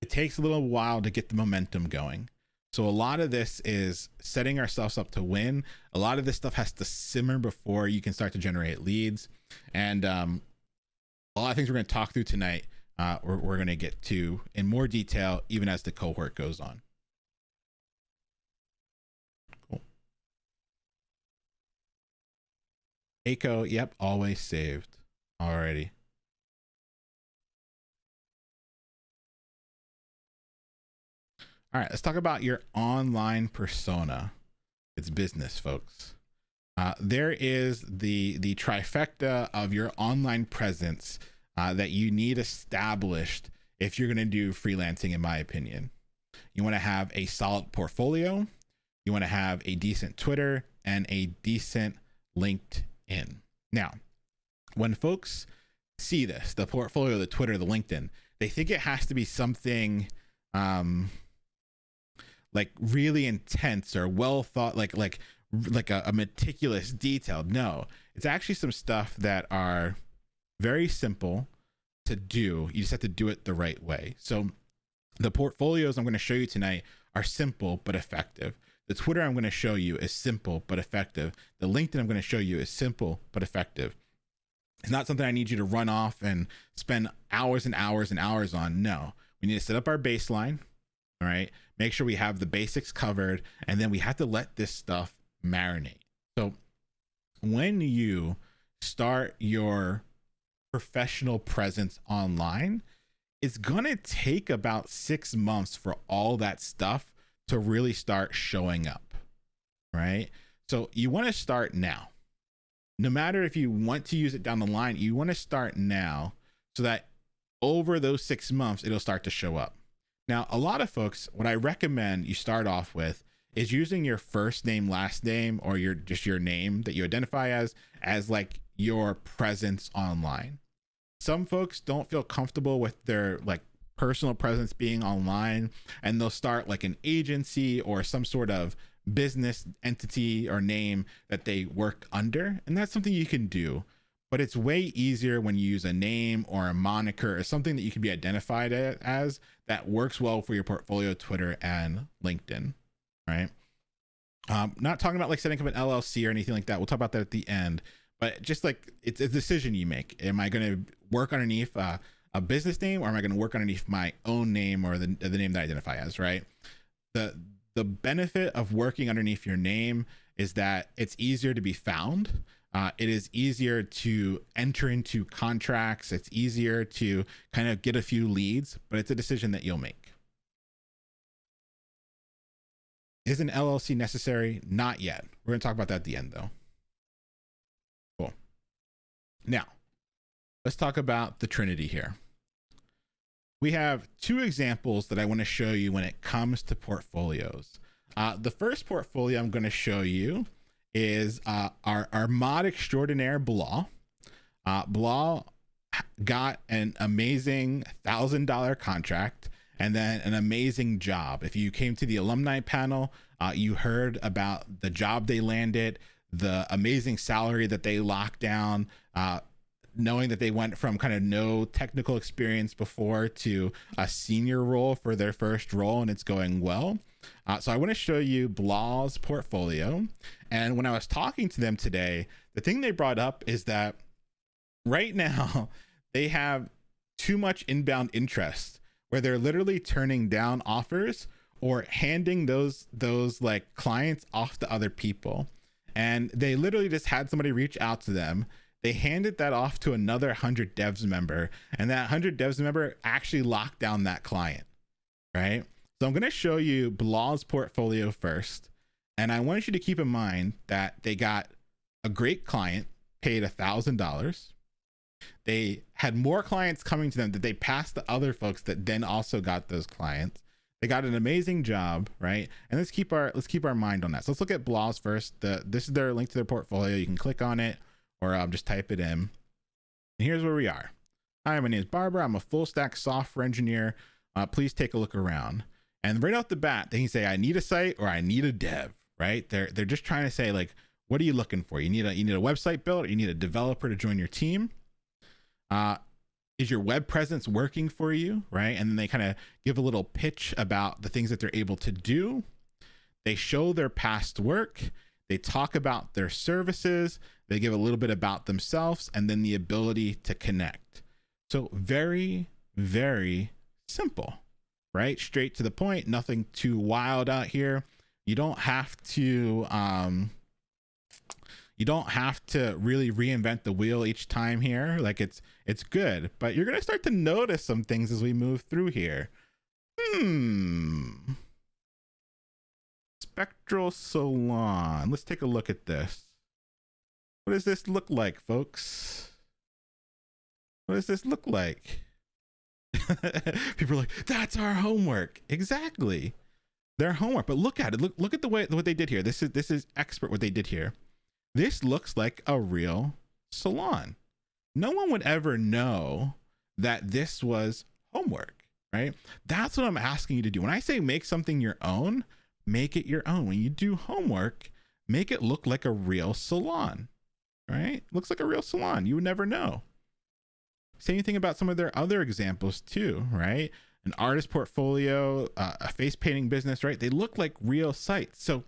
it takes a little while to get the momentum going. So a lot of this is setting ourselves up to win. A lot of this stuff has to simmer before you can start to generate leads. And a lot of things we're going to talk through tonight, we're going to get to in more detail, even as the cohort goes on. Cool. Aiko, yep, always saved. Alrighty. All right, let's talk about your online persona. It's business, folks. There is the trifecta of your online presence that you need established if you're going to do freelancing, in my opinion. You want to have a solid portfolio. You want to have a decent Twitter and a decent LinkedIn. Now, when folks see this, the portfolio, the Twitter, the LinkedIn, they think it has to be something like really intense or well thought, like a meticulous detailed. No, it's actually some stuff that are very simple to do. You just have to do it the right way. So the portfolios I'm going to show you tonight are simple but effective. The Twitter I'm going to show you is simple but effective. The LinkedIn I'm going to show you is simple but effective. It's not something I need you to run off and spend hours and hours and hours on. No, we need to set up our baseline. All right, make sure we have the basics covered, and then we have to let this stuff marinate. So when you start your professional presence online, it's gonna take about 6 months for all that stuff to really start showing up, right? So you want to start now. No matter if you want to use it down the line, you want to start now so that over those 6 months, it'll start to show up. Now, a lot of folks, what I recommend you start off with is using your first name, last name, or just your name that you identify as like your presence online. Some folks don't feel comfortable with their like personal presence being online, and they'll start like an agency or some sort of business entity or name that they work under. And that's something you can do. But it's way easier when you use a name or a moniker or something that you can be identified as that works well for your portfolio, Twitter, and LinkedIn, right? Not talking about like setting up an LLC or anything like that. We'll talk about that at the end. But just like it's a decision you make. Am I going to work underneath a business name, or am I going to work underneath my own name or the name that I identify as, right? The benefit of working underneath your name is that it's easier to be found. It is easier to enter into contracts. It's easier to kind of get a few leads, but it's a decision that you'll make. Is an LLC necessary? Not yet. We're going to talk about that at the end, though. Cool. Now, let's talk about the Trinity here. We have 2 examples that I want to show you when it comes to portfolios. The first portfolio I'm going to show you is our mod extraordinaire Blah. Blah got an amazing $1,000 contract and then an amazing job. If you came to the alumni panel, you heard about the job they landed, the amazing salary that they locked down, knowing that they went from kind of no technical experience before to a senior role for their first role, and it's going well. So I want to show you Blah's portfolio. And when I was talking to them today, the thing they brought up is that right now they have too much inbound interest where they're literally turning down offers or handing those like clients off to other people. And they literally just had somebody reach out to them. They handed that off to another 100 devs member, and that 100 devs member actually locked down that client, right? So I'm going to show you Blah's portfolio first. And I want you to keep in mind that they got a great client, paid $1,000. They had more clients coming to them that they passed the other folks that then also got those clients. They got an amazing job, right? And let's keep our mind on that. So let's look at Bloz first. This is their link to their portfolio. You can click on it or just type it in. And here's where we are. Hi, my name is Barbara. I'm a full stack software engineer. Please take a look around. And right off the bat, they can say, I need a site or I need a dev, right? They're just trying to say, like, what are you looking for? You need a website built, or you need a developer to join your team. Is your web presence working for you, right? And then they kind of give a little pitch about the things that they're able to do. They show their past work. They talk about their services. They give a little bit about themselves, and then the ability to connect. So very, very simple, right? Straight to the point, nothing too wild out here. You don't have to really reinvent the wheel each time here. Like it's good, but you're going to start to notice some things as we move through here. Spectral Salon. Let's take a look at this. What does this look like, folks? What does this look like? People are like, that's our homework. Exactly. Their homework. But look at it. Look at the way what they did here. This is expert what they did here. This looks like a real salon. No one would ever know that this was homework, right? That's what I'm asking you to do. When I say make something your own, make it your own. When you do homework, make it look like a real salon, right? Looks like a real salon. You would never know. Same thing about some of their other examples too, right? An artist portfolio, a face painting business, right? They look like real sites. So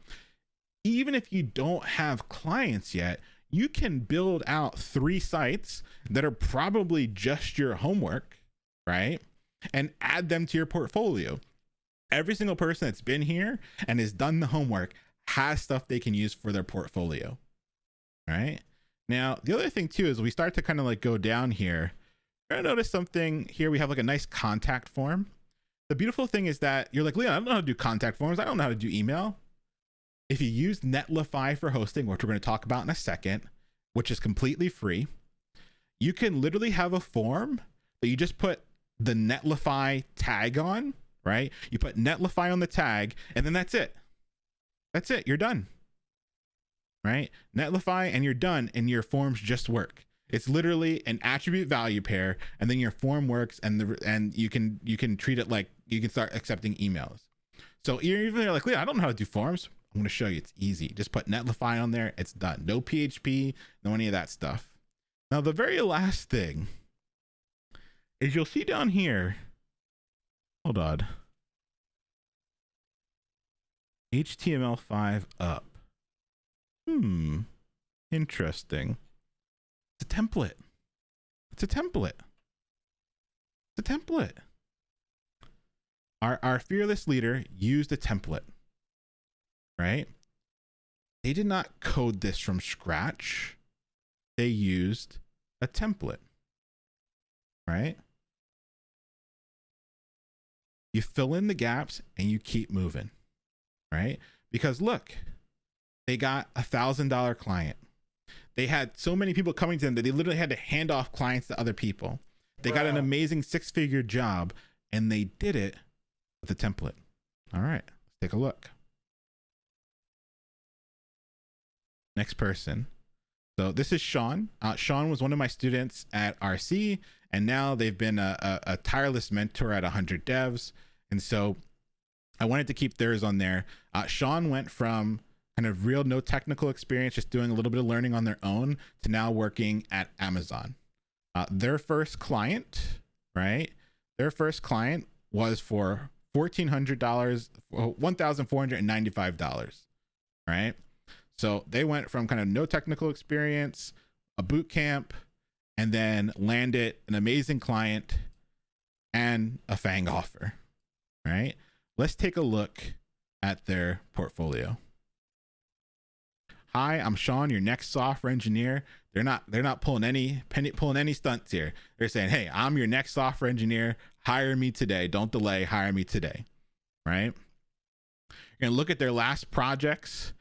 even if you don't have clients yet, you can build out 3 sites that are probably just your homework, right? And add them to your portfolio. Every single person that's been here and has done the homework has stuff they can use for their portfolio, right? Now, the other thing too is we start to kind of like go down here. You're gonna notice something here. We have like a nice contact form. The beautiful thing is that you're like, Leon, I don't know how to do contact forms. I don't know how to do email. If you use Netlify for hosting, which we're going to talk about in a second, which is completely free, you can literally have a form that you just put the Netlify tag on, right? You put Netlify on the tag, and then that's it. That's it. You're done, right? Netlify, and you're done, and your forms just work. It's literally an attribute value pair, and then your form works, and you can treat it like you can start accepting emails. So you're like, I don't know how to do forms. I'm going to show you. It's easy. Just put Netlify on there. It's done. No PHP, no any of that stuff. Now, the very last thing is you'll see down here. Hold on. HTML5 up. Interesting. It's a template. It's a template. It's a template. Our fearless leader used a template, right? They did not code this from scratch. They used a template, right? You fill in the gaps and you keep moving, right? Because look, they got $1,000 client. They had so many people coming to them that they literally had to hand off clients to other people. They got an amazing 6-figure job, and they did it with a template. All right, let's take a look. Next person. So this is Sean. Sean was one of my students at RC, and now they've been a tireless mentor at 100 devs. And so I wanted to keep theirs on there. Sean went from kind of real no technical experience, just doing a little bit of learning on their own, to now working at Amazon. Their first client, right? Their first client was for $1,495, right? So they went from kind of no technical experience, a boot camp, and then landed an amazing client and a FANG offer, right? Let's take a look at their portfolio. Hi, I'm Sean, your next software engineer. They're not pulling any stunts here. They're saying, hey, I'm your next software engineer. Hire me today. Don't delay. Hire me today. Right? You're going to look at their last projects,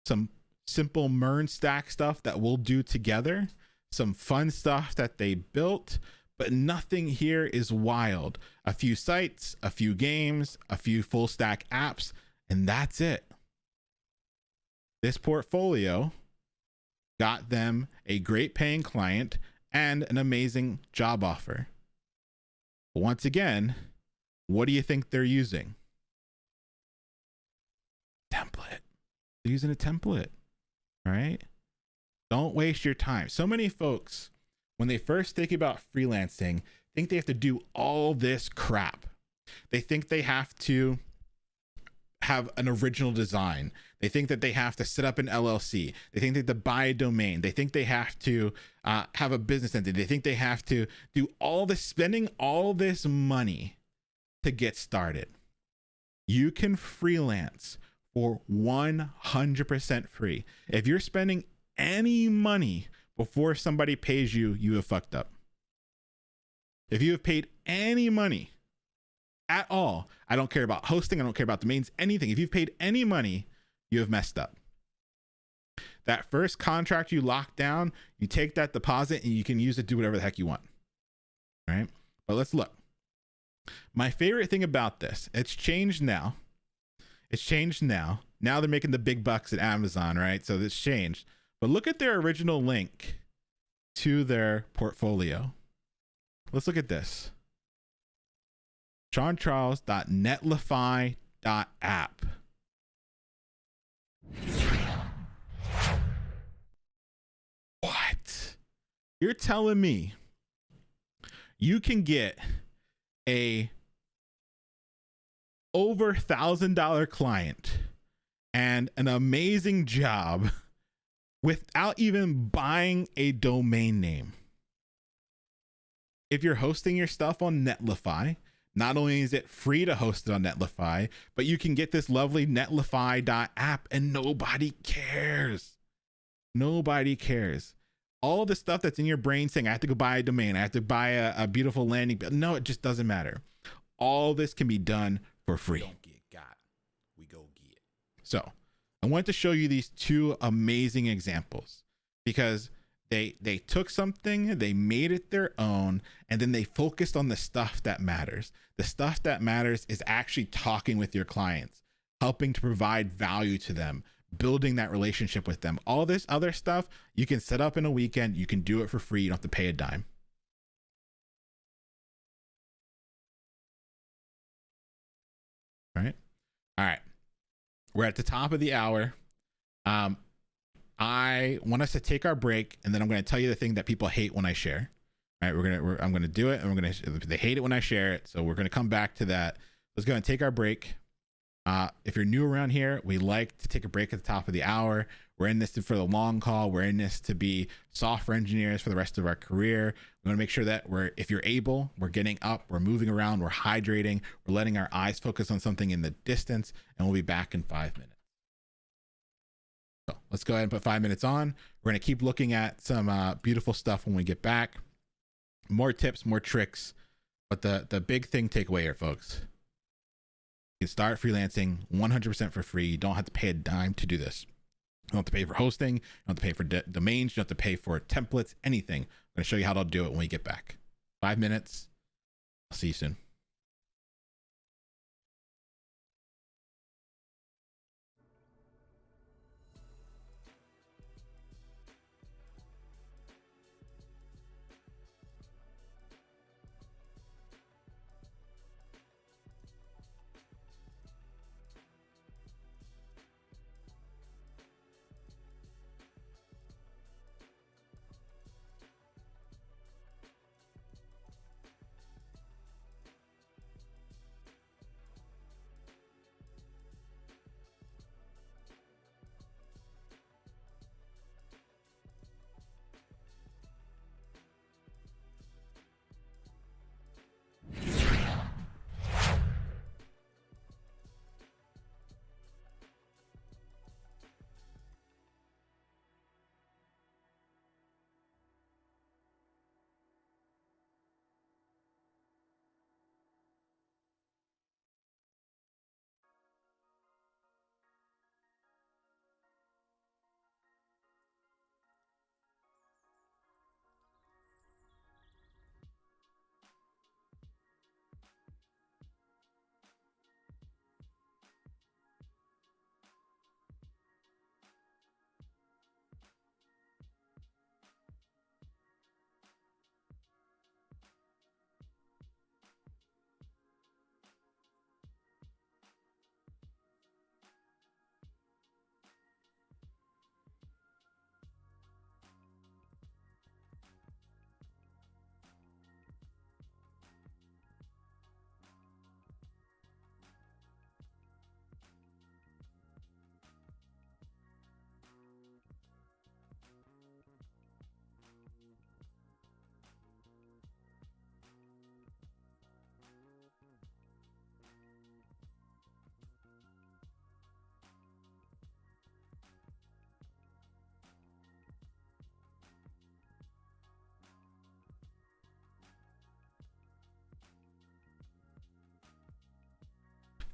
some simple MERN stack stuff that we'll do together. some fun stuff that they built, but nothing here is wild. A few sites, a few games, a few full stack apps, and that's it. This portfolio got them a great paying client and an amazing job offer. Once again, what do you think they're using? Template. They're using a template, right? Don't waste your time. So many folks, when they first think about freelancing, think they have to do all this crap. They think they have to have an original design. They think that they have to set up an LLC. They think they have to buy a domain. They think they have to have a business entity. They think they have to do all this, spending all this money to get started. You can freelance for 100% free. If you're spending any money before somebody pays you, you have fucked up. If you have paid any money at all, I don't care about hosting, I don't care about domains, anything. If you've paid any money, you have messed up. That first contract you lock down, you take that deposit and you can use it to do whatever the heck you want. All right? But let's look. My favorite thing about this, it's changed now. It's changed now. Now they're making the big bucks at Amazon, right? So it's changed. But look at their original link to their portfolio. Let's look at this. seancharles.netlify.app. What? You're telling me you can get a over $1,000 client and an amazing job without even buying a domain name? If you're hosting your stuff on Netlify, not only is it free to host it on Netlify, but you can get this lovely netlify.app and nobody cares. Nobody cares. All the stuff that's in your brain saying, I have to go buy a domain, I have to buy a beautiful landing page. No, it just doesn't matter. All this can be done for free. Don't get got. We go get. So I want to show you these two amazing examples because they took something, they made it their own, and then they focused on the stuff that matters. The stuff that matters is actually talking with your clients, helping to provide value to them, building that relationship with them. All this other stuff you can set up in a weekend. You can do it for free. You don't have to pay a dime. All right. We're at the top of the hour. I want us to take our break, and then I'm going to tell you the thing that people hate when I share. All right, I'm going to do it, and they hate it when I share it, so we're going to come back to that. Let's go and take our break. If you're new around here, we like to take a break at the top of the hour. We're in this for the long haul. We're in this to be software engineers for the rest of our career. We want to make sure that if you're able, we're getting up, we're moving around, we're hydrating, we're letting our eyes focus on something in the distance, and we'll be back in 5 minutes. So let's go ahead and put 5 minutes on. We're going to keep looking at some beautiful stuff when we get back. More tips, more tricks. But the big thing takeaway here, folks, you can start freelancing 100% for free. You don't have to pay a dime to do this. You don't have to pay for hosting. You don't have to pay for domains. You don't have to pay for templates, anything. I'm going to show you how to do it when we get back. 5 minutes. I'll see you soon.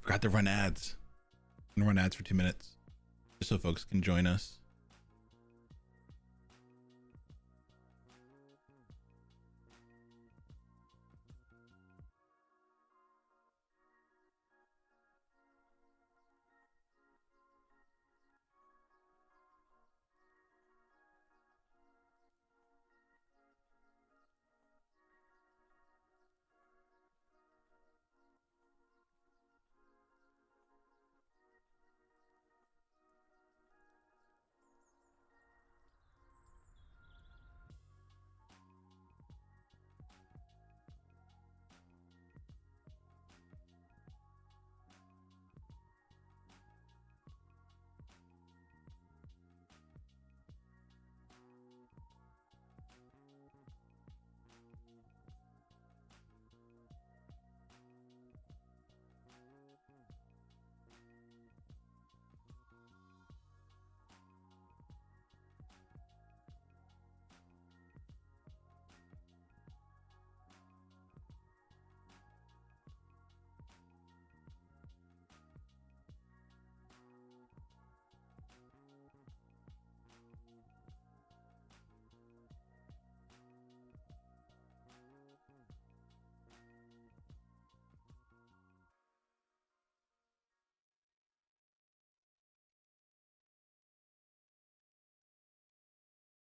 Forgot to run ads. I'm gonna run ads for 2 minutes just so folks can join us.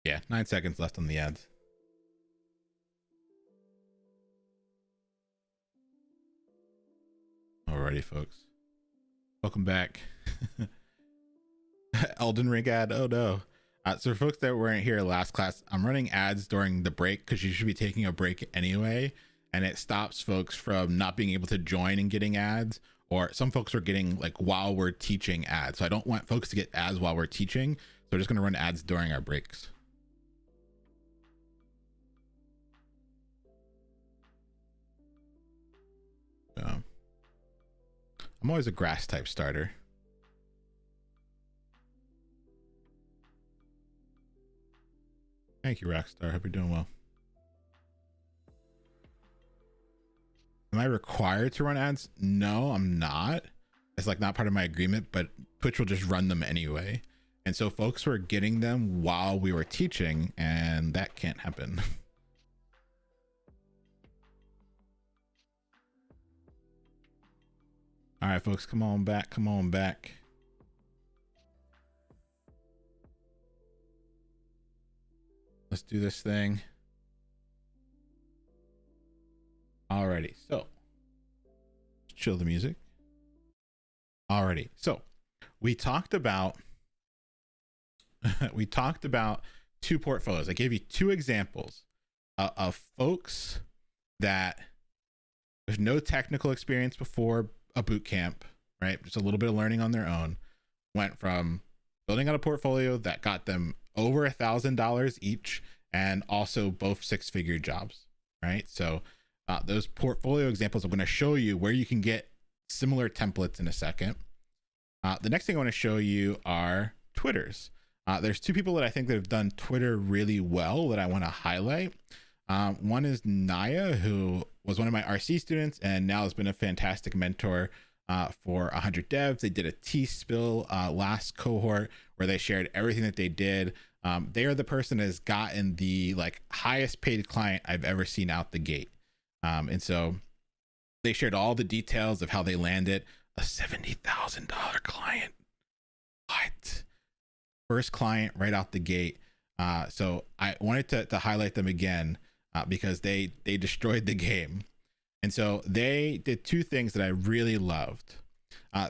Yeah, 9 seconds left on the ads. Alrighty, folks. Welcome back. Elden Ring ad. Oh no. So for folks that weren't here last class, I'm running ads during the break because you should be taking a break anyway, and it stops folks from not being able to join and getting ads, or some folks are getting like while we're teaching ads. So I don't want folks to get ads while we're teaching. So we're just going to run ads during our breaks. So I'm always a grass type starter. Thank you, Rockstar. Hope you're doing well. Am I required to run ads? No, I'm not. It's like not part of my agreement, but Twitch will just run them anyway. And so folks were getting them while we were teaching, and that can't happen. All right, folks, come on back. Come on back. Let's do this thing. Alrighty, so chill the music. Alrighty, so we talked about two portfolios. I gave you two examples of folks that there's no technical experience before a boot camp, right? Just a little bit of learning on their own. Went from building out a portfolio that got them over $1,000 each, and also both 6-figure jobs, right? So those portfolio examples, I'm going to show you where you can get similar templates in a second. The next thing I want to show you are Twitters. There's two people that I think that have done Twitter really well that I want to highlight. One is Naya, who was one of my RC students and now has been a fantastic mentor for 100 devs. They did a T-spill last cohort where they shared everything that they did. They are the person that has gotten the like highest paid client I've ever seen out the gate. And so they shared all the details of how they landed a $70,000 client. What? First client right out the gate. So I wanted to highlight them again because they destroyed the game. And so they did two things that I really loved.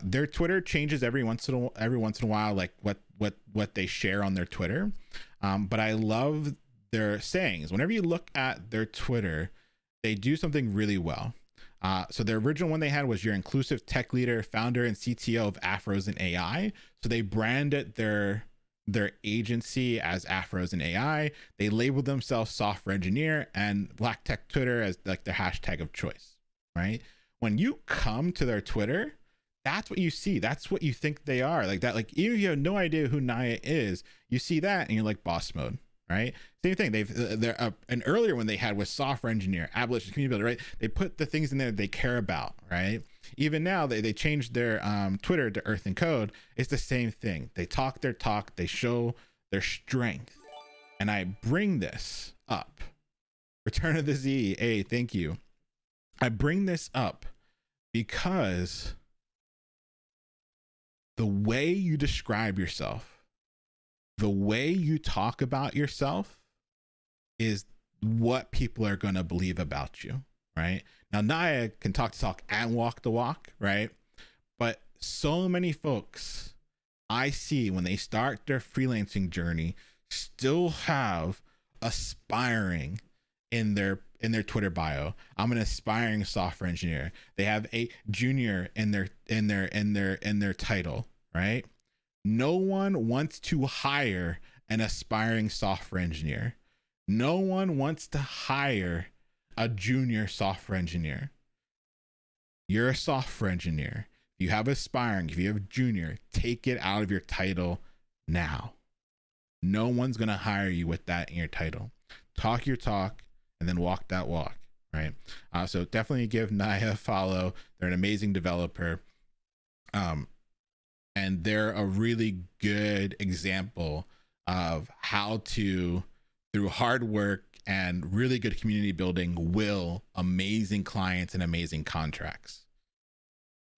Their Twitter changes every once in a while, like what they share on their Twitter. But I love their sayings. Whenever you look at their Twitter, they do something really well. So the original one they had was your inclusive tech leader, founder, and CTO of Afros and AI. So they branded their agency as Afros and AI. They labeled themselves software engineer and Black Tech Twitter as like their hashtag of choice, right? When you come to their Twitter, that's what you see. That's what you think they are. Like that, like even if you have no idea who Naya is, you see that and you're like boss mode, right? Same thing. They're and earlier when they had with software engineer, abolition, community builder, right? They put the things in there they care about, right? Even now they changed their Twitter to Earth and Code. It's the same thing. They talk their talk, they show their strength. And I bring this up. Return of the Z, hey, thank you. I bring this up because the way you describe yourself, the way you talk about yourself is what people are going to believe about you, right? Now, Naya can talk the talk and walk the walk, right? But so many folks I see when they start their freelancing journey still have aspiring in their Twitter bio. I'm an aspiring software engineer. They have a junior in their title, right? No one wants to hire an aspiring software engineer. No one wants to hire a junior software engineer. You're a software engineer. If you have aspiring, if you have junior, take it out of your title now. No one's going to hire you with that in your title. Talk your talk and then walk that walk, right? So definitely give Naya a follow. They're an amazing developer. And they're a really good example of how to, through hard work and really good community building, will amazing clients and amazing contracts.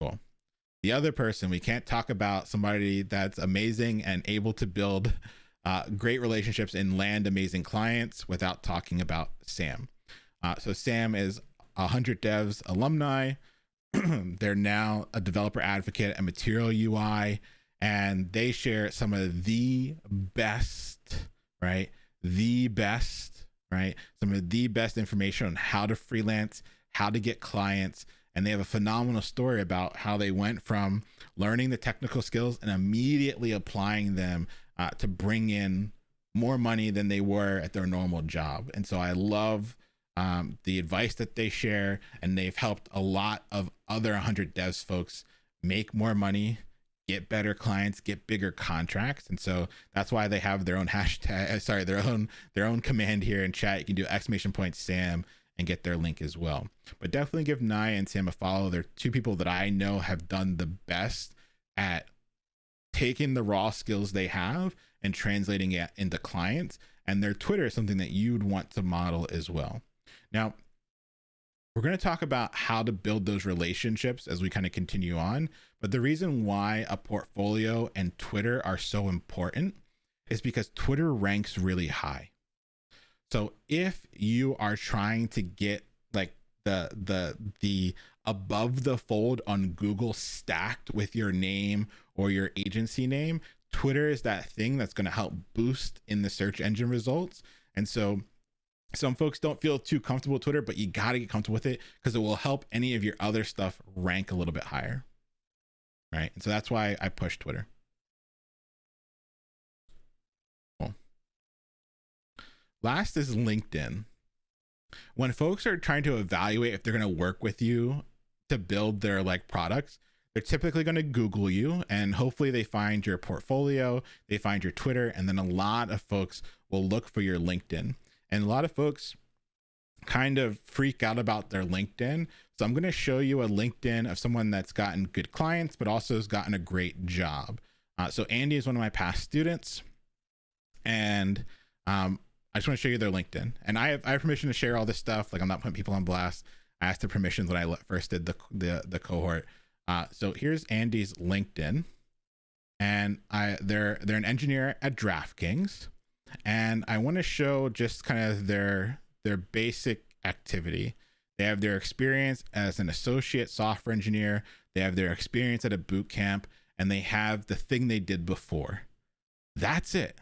Cool. The other person, we can't talk about somebody that's amazing and able to build great relationships and land amazing clients without talking about Sam. So Sam is 100 Devs alumni. They're now a developer advocate at Material UI, and they share some of the best, right? Some of the best information on how to freelance, how to get clients. And they have a phenomenal story about how they went from learning the technical skills and immediately applying them to bring in more money than they were at their normal job. And so I love the advice that they share, and they've helped a lot of other 100 Devs folks make more money, get better clients, get bigger contracts. And so that's why they have their own hashtag, their own command here in chat. You can do !Sam and get their link as well. But definitely give Naya and Sam a follow. They're two people that I know have done the best at taking the raw skills they have and translating it into clients. And their Twitter is something that you'd want to model as well. Now, we're going to talk about how to build those relationships as we kind of continue on. But the reason why a portfolio and Twitter are so important is because Twitter ranks really high. So if you are trying to get like the above the fold on Google stacked with your name or your agency name, Twitter is that thing that's going to help boost in the search engine results. And so some folks don't feel too comfortable with Twitter, but you got to get comfortable with it because it will help any of your other stuff rank a little bit higher. Right. And so that's why I push Twitter. Cool. Last is LinkedIn. When folks are trying to evaluate if they're going to work with you to build their like products, they're typically going to Google you, and hopefully they find your portfolio, they find your Twitter, and then a lot of folks will look for your LinkedIn. And a lot of folks kind of freak out about their LinkedIn. So I'm going to show you a LinkedIn of someone that's gotten good clients, but also has gotten a great job. So Andy is one of my past students, and I just want to show you their LinkedIn. And I have permission to share all this stuff. Like, I'm not putting people on blast. I asked the permissions when I first did the cohort. So here's Andy's LinkedIn, and they're an engineer at DraftKings. And I want to show just kind of their basic activity. They have their experience as an associate software engineer. They have their experience at a boot camp, and they have the thing they did before. That's it.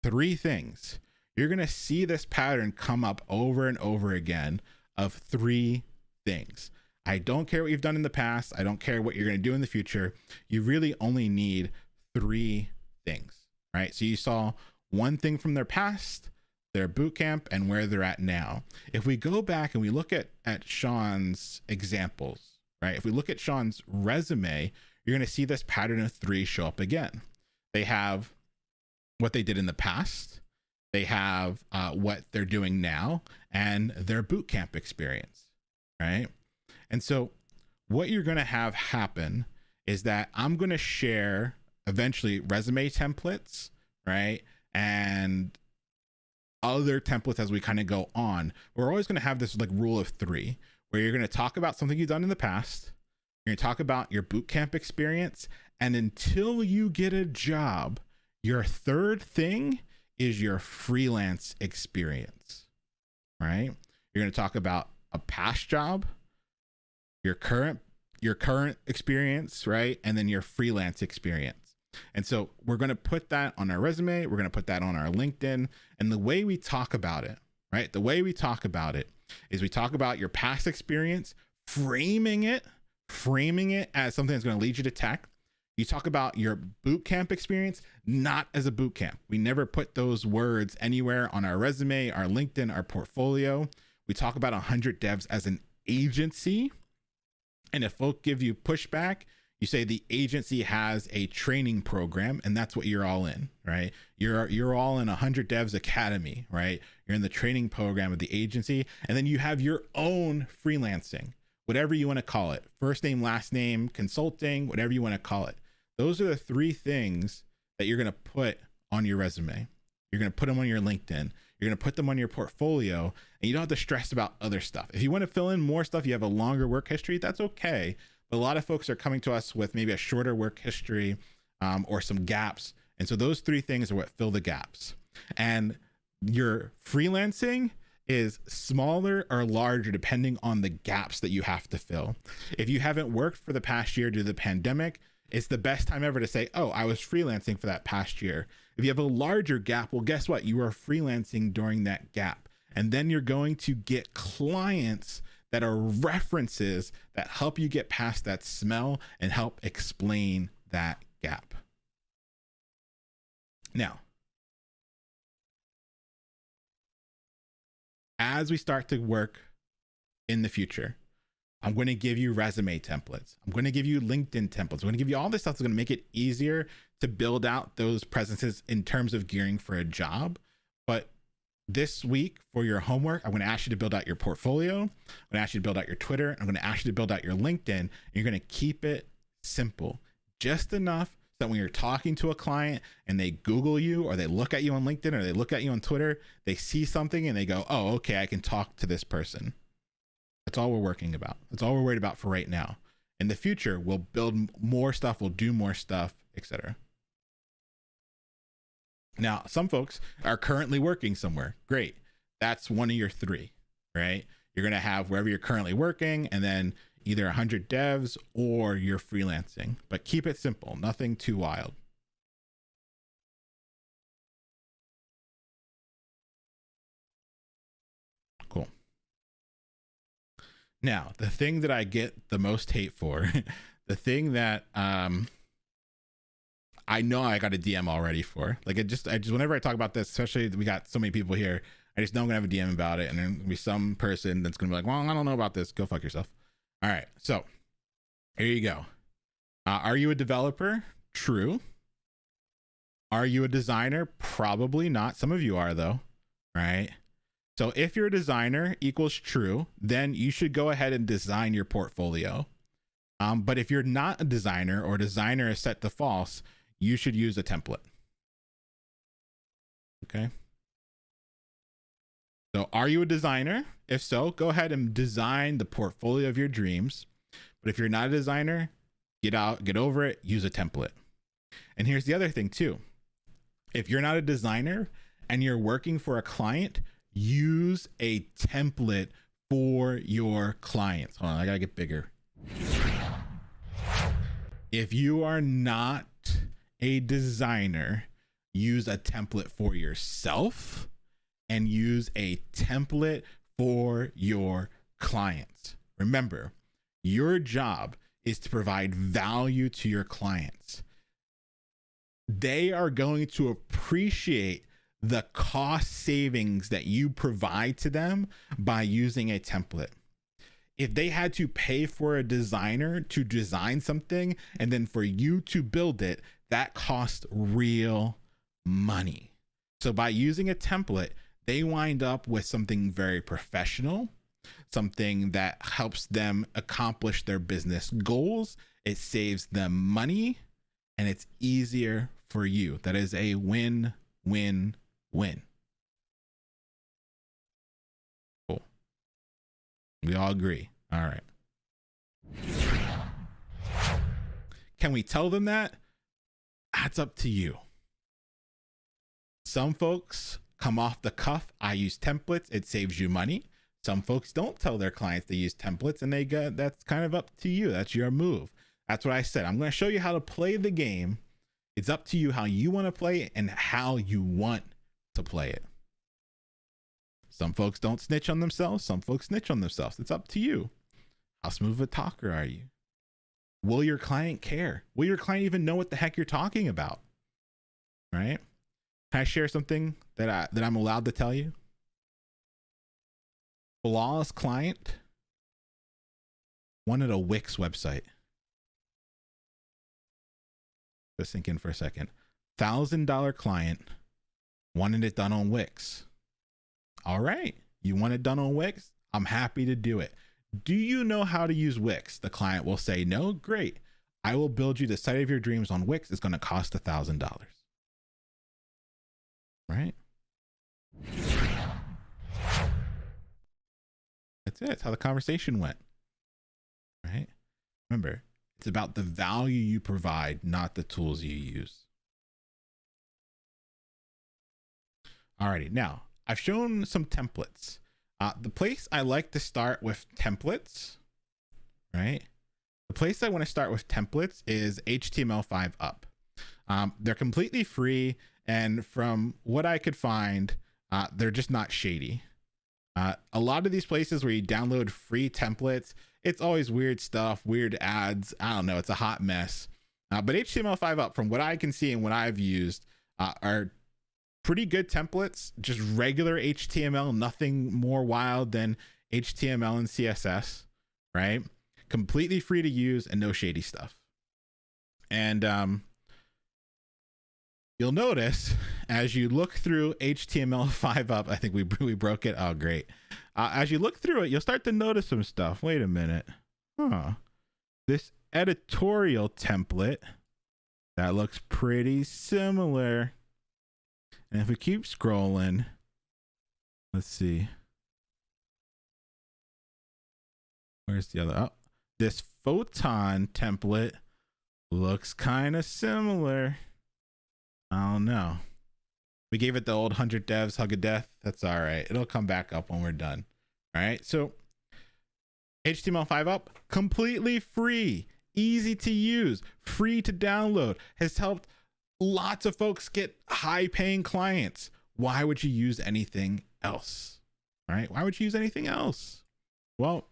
3 things. You're going to see this pattern come up over and over again of 3 things. I don't care what you've done in the past. I don't care what you're going to do in the future. You really only need 3 things, right? So you saw 1 thing from their past, their boot camp, and where they're at now. If we go back and we look at Sean's examples, right? If we look at Sean's resume, you're going to see this pattern of 3 show up again. They have what they did in the past. they have what they're doing now, and their bootcamp experience, right? And so what you're going to have happen is that I'm going to share eventually resume templates, right? And other templates as we kind of go on. We're always going to have this like rule of three, where you're going to talk about something you've done in the past. You're going to talk about your bootcamp experience. And until you get a job, your third thing is your freelance experience, right? You're going to talk about a past job, your current experience, right? And then your freelance experience. And so we're going to put that on our resume. We're going to put that on our LinkedIn. And the way we talk about it, right? The way we talk about it is we talk about your past experience, framing it as something that's going to lead you to tech. You talk about your bootcamp experience, not as a bootcamp. We never put those words anywhere on our resume, our LinkedIn, our portfolio. We talk about 100 Devs as an agency. And if folk give you pushback, you say the agency has a training program, and that's what you're all in, right? You're all in 100 Devs Academy, right? You're in the training program of the agency, and then you have your own freelancing, whatever you want to call it, first name, last name, consulting, whatever you want to call it. Those are the three things that you're going to put on your resume. You're going to put them on your LinkedIn. You're going to put them on your portfolio, and you don't have to stress about other stuff. If you want to fill in more stuff, you have a longer work history, that's okay. But a lot of folks are coming to us with maybe a shorter work history or some gaps. And so those three things are what fill the gaps. And your freelancing is smaller or larger depending on the gaps that you have to fill. If you haven't worked for the past year due to the pandemic, it's the best time ever to say, oh, I was freelancing for that past year. If you have a larger gap, well, guess what? You are freelancing during that gap. And then you're going to get clients that are references that help you get past that smell and help explain that gap. Now, as we start to work in the future, I'm going to give you resume templates. I'm going to give you LinkedIn templates. I'm going to give you all this stuff that's going to make it easier to build out those presences in terms of gearing for a job. But this week for your homework, I'm going to ask you to build out your portfolio. I'm going to ask you to build out your Twitter. I'm going to ask you to build out your LinkedIn. And you're going to keep it simple, just enough so that when you're talking to a client and they Google you, or they look at you on LinkedIn, or they look at you on Twitter, they see something and they go, oh, okay, I can talk to this person. That's all we're working about. That's all we're worried about for right now. In the future, we'll build more stuff, we'll do more stuff, etc. Now, some folks are currently working somewhere. Great. That's one of your three, right? You're going to have wherever you're currently working, and then either 100 devs or you're freelancing. But keep it simple, nothing too wild. Cool. Now, the thing that I get the most hate for, the thing that I know I got a DM already for, like, I just whenever I talk about this, especially we got so many people here, I just know I'm gonna have a DM about it, and there's gonna be some person that's gonna be like, well, I don't know about this. Go fuck yourself. All right, so here you go. Are you a developer? True. Are you a designer? Probably not. Some of you are though, right? So if you're a designer equals true, then you should go ahead and design your portfolio. But if you're not a designer, or designer is set to false, you should use a template. Okay. So are you a designer? If so, go ahead and design the portfolio of your dreams. But if you're not a designer, get over it, use a template. And here's the other thing too. If you're not a designer and you're working for a client, use a template for your clients. Hold on, I gotta get bigger. If you are not a designer, use a template for yourself and use a template for your clients. Remember, your job is to provide value to your clients. They are going to appreciate the cost savings that you provide to them by using a template. If they had to pay for a designer to design something and then for you to build it, that costs real money. So by using a template, they wind up with something very professional, something that helps them accomplish their business goals. It saves them money, and it's easier for you. That is a win, win, win. Cool. We all agree. All right. Can we tell them that? That's up to you. Some folks come off the cuff. I use templates. It saves you money. Some folks don't tell their clients they use templates, and that's kind of up to you. That's your move. That's what I said. I'm going to show you how to play the game. It's up to you how you want to play it and how you want to play it. Some folks don't snitch on themselves. Some folks snitch on themselves. It's up to you. How smooth of a talker are you? Will your client care? Will your client even know what the heck you're talking about? Right? Can I share something that I'm allowed to tell you? Flawless client wanted a Wix website. Let's sink in for a second. $1,000 client wanted it done on Wix. All right. You want it done on Wix? I'm happy to do it. Do you know how to use Wix? The client will say, no, great. I will build you the site of your dreams on Wix. It's going to cost $1,000. Right? That's it. That's how the conversation went. Right? Remember, it's about the value you provide, not the tools you use. Alrighty. Now, I've shown some templates. The place I like to start with templates, right? The place I want to start with templates is HTML5 Up. They're completely free, and from what I could find, they're just not shady. A lot of these places where you download free templates, it's always weird stuff, weird ads. I don't know. It's a hot mess. But HTML5 Up, from what I can see and what I've used, are pretty good templates, just regular HTML, nothing more wild than HTML and CSS, right? Completely free to use and no shady stuff. And you'll notice as you look through HTML5 Up, I think we broke it. Oh, great. As you look through it, you'll start to notice some stuff. Wait a minute. This editorial template, that looks pretty similar. And if we keep scrolling, let's see. Where's the other? Oh, this photon template looks kind of similar. I don't know. We gave it the old 100 devs hug of death. That's all right. It'll come back up when we're done. All right. So HTML5 Up, completely free, easy to use, free to download, has helped lots of folks get high paying clients. Why would you use anything else? Right? Why would you use anything else? Well,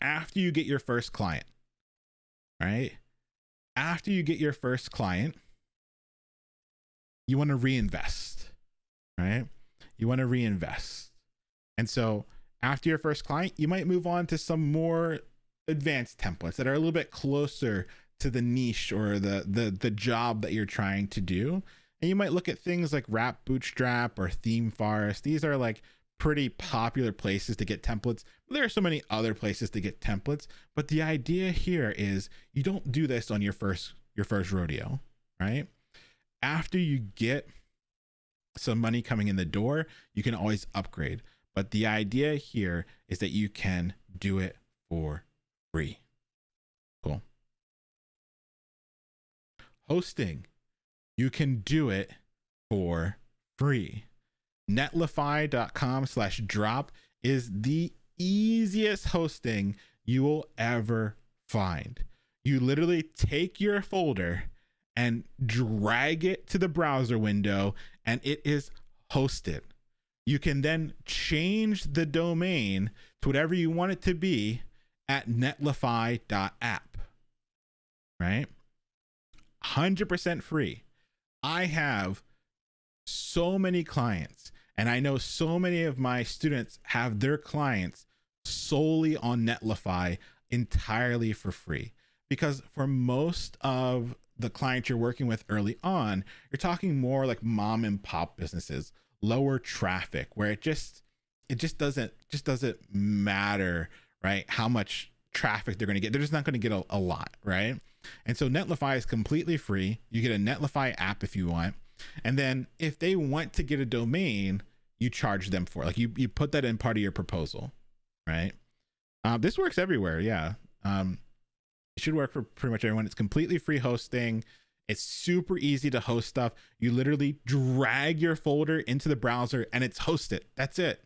after you get your first client, right? After you get your first client, you want to reinvest, right? You want to reinvest. And so after your first client, you might move on to some more advanced templates that are a little bit closer to the niche or the job that you're trying to do. And you might look at things like Wrap Bootstrap or Theme Forest. These are like pretty popular places to get templates. There are so many other places to get templates, but the idea here is you don't do this on your first rodeo, right? After you get some money coming in the door, you can always upgrade. But the idea here is that you can do it for free. Cool. Hosting, you can do it for free. Netlify.com/drop is the easiest hosting you will ever find. You literally take your folder and drag it to the browser window, and it is hosted. You can then change the domain to whatever you want it to be at netlify.app, right? 100% free. I have so many clients, and I know so many of my students have their clients solely on Netlify entirely for free, because for most of the clients you're working with early on, you're talking more like mom and pop businesses, lower traffic, where it just doesn't matter, right? How much traffic they're going to get. They're just not going to get a lot, right? And so Netlify is completely free. You get a Netlify app if you want. And then if they want to get a domain, you charge them for it. Like you put that in part of your proposal, right? This works everywhere. Yeah. It should work for pretty much everyone. It's completely free hosting. It's super easy to host stuff. You literally drag your folder into the browser and it's hosted. That's it.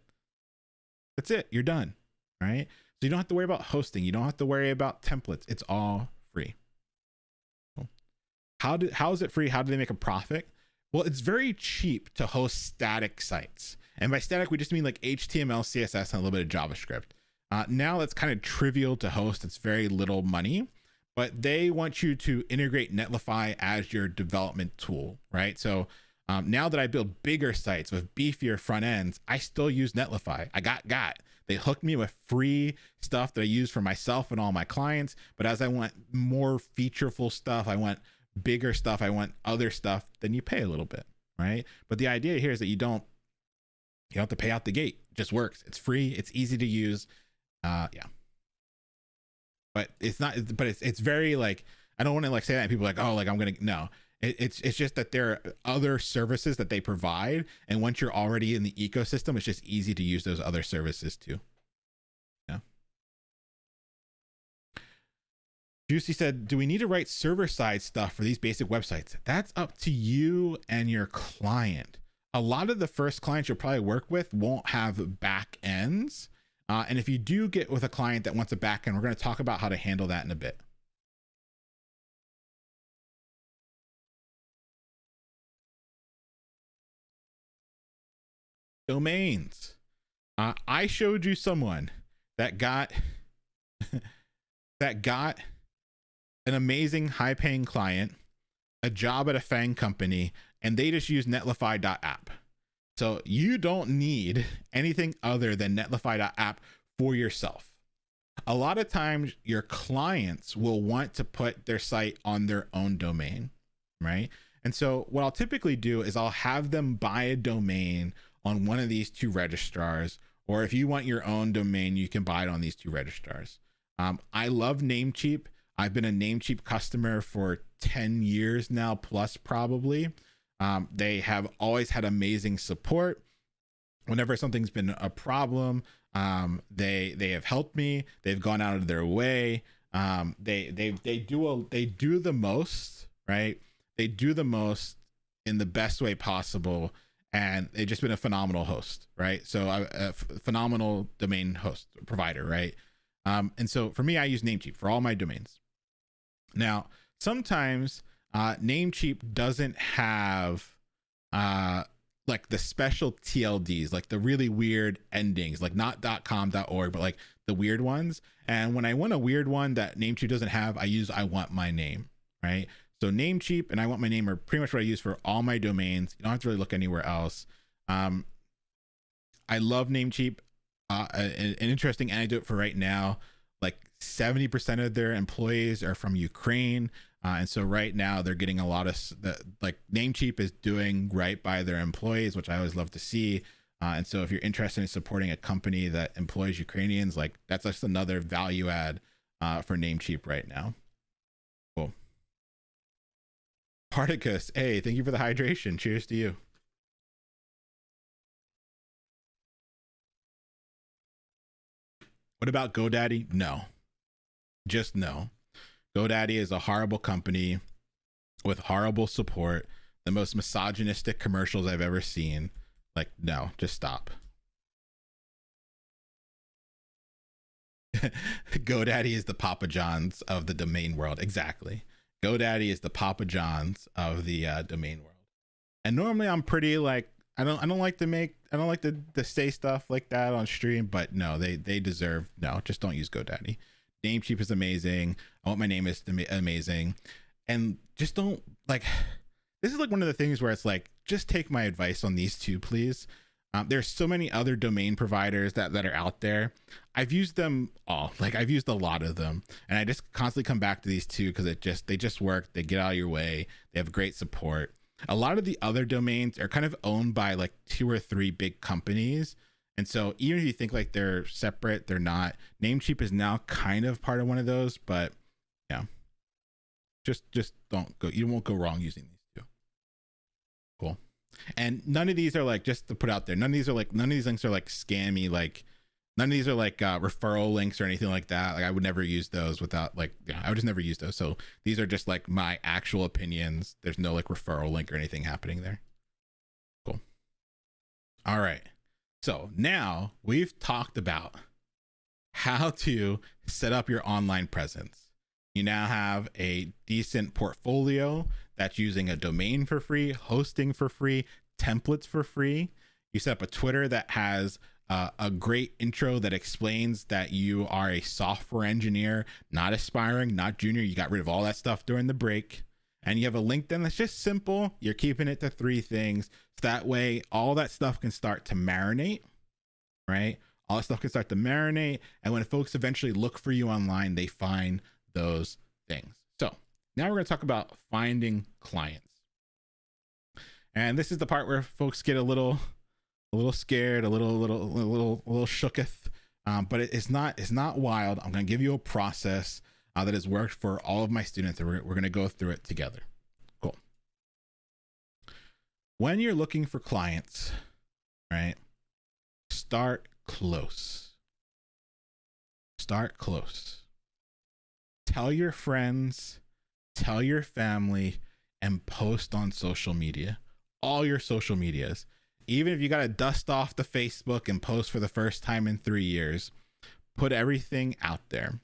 You're done. Right? So you don't have to worry about hosting. You don't have to worry about templates. It's all free. Cool. How is it free? How do they make a profit? Well, it's very cheap to host static sites. And by static, we just mean like HTML, CSS, and a little bit of JavaScript. Now that's kind of trivial to host. It's very little money, but they want you to integrate Netlify as your development tool, right? So now that I build bigger sites with beefier front ends, I still use Netlify. I got. They hooked me with free stuff that I use for myself and all my clients. But as I want more featureful stuff, I want bigger stuff, I want other stuff, then you pay a little bit, right? But the idea here is that you don't have to pay out the gate. It just works. It's free. It's easy to use. Yeah. But it's not, but it's very like, I don't want to like say that and people are like, oh, like I'm going to, no, it's just that there are other services that they provide. And once you're already in the ecosystem, it's just easy to use those other services too. Yeah. Juicy said, do we need to write server side stuff for these basic websites? That's up to you and your client. A lot of the first clients you'll probably work with won't have back ends. And if you do get with a client that wants a back end, we're going to talk about how to handle that in a bit. Domains. I showed you someone that got an amazing high paying client, a job at a FANG company, and they just use netlify.app. So you don't need anything other than netlify.app for yourself. A lot of times your clients will want to put their site on their own domain, right? And so what I'll typically do is I'll have them buy a domain on one of these two registrars, or if you want your own domain, you can buy it on these two registrars. I love Namecheap. I've been a Namecheap customer for 10 years now, plus probably. They have always had amazing support. Whenever something's been a problem, they have helped me. They've gone out of their way. They do the most, right? They do the most in the best way possible, and they've just been a phenomenal host, right? So a phenomenal domain host provider, right? And so for me, I use Namecheap for all my domains. Now, sometimes Namecheap doesn't have like the special TLDs, like the really weird endings, like not .com, .org, but like the weird ones. And when I want a weird one that Namecheap doesn't have, I use I want my name, right? So Namecheap and I want my name are pretty much what I use for all my domains. You don't have to really look anywhere else. I love Namecheap. An interesting anecdote for right now, like 70% of their employees are from Ukraine. And so right now they're getting a lot of like Namecheap is doing right by their employees, which I always love to see. And so if you're interested in supporting a company that employs Ukrainians, like that's just another value add for Namecheap right now. Cool. Particus, hey, thank you for the hydration. Cheers to you. What about GoDaddy? No. Just no. GoDaddy is a horrible company with horrible support, the most misogynistic commercials I've ever seen. Like, no, just stop. GoDaddy is the Papa John's of the domain world. Exactly. GoDaddy is the Papa John's of the domain world. And normally I'm pretty like, I don't like to say stuff like that on stream, but no, they deserve, no, just don't use GoDaddy. Namecheap is amazing. I want my name is amazing. And just don't like, this is like one of the things where it's like, just take my advice on these two, please. There's so many other domain providers that are out there. I've used them all. Like, I've used a lot of them, and I just constantly come back to these two because they just work. They get out of your way. They have great support. A lot of the other domains are kind of owned by like 2 or 3 big companies. And so even if you think like they're separate, they're not. Namecheap is now kind of part of one of those, but yeah, just don't go. You won't go wrong using these two. Cool. And none of these are like, just to put out there, none of these links are like scammy. Like, none of these are like referral links or anything like that. Like, I would never use those without I would just never use those. So these are just like my actual opinions. There's no like referral link or anything happening there. Cool. All right. So now we've talked about how to set up your online presence. You now have a decent portfolio that's using a domain for free, hosting for free, templates for free. You set up a Twitter that has a great intro that explains that you are a software engineer, not aspiring, not junior. You got rid of all that stuff during the break. And you have a LinkedIn that's just simple. You're keeping it to 3 things. So that way, all that stuff can start to marinate, right? All that stuff can start to marinate. And when folks eventually look for you online, they find those things. So now we're going to talk about finding clients. And this is the part where folks get a little scared, a little shooketh. But it's not wild. I'm going to give you a process that has worked for all of my students, and we're going to go through it together. Cool. When you're looking for clients, right? Start close. Start close. Tell your friends, tell your family, and post on social media. All your social medias. Even if you got to dust off the Facebook and post for the first time in 3 years, put everything out there.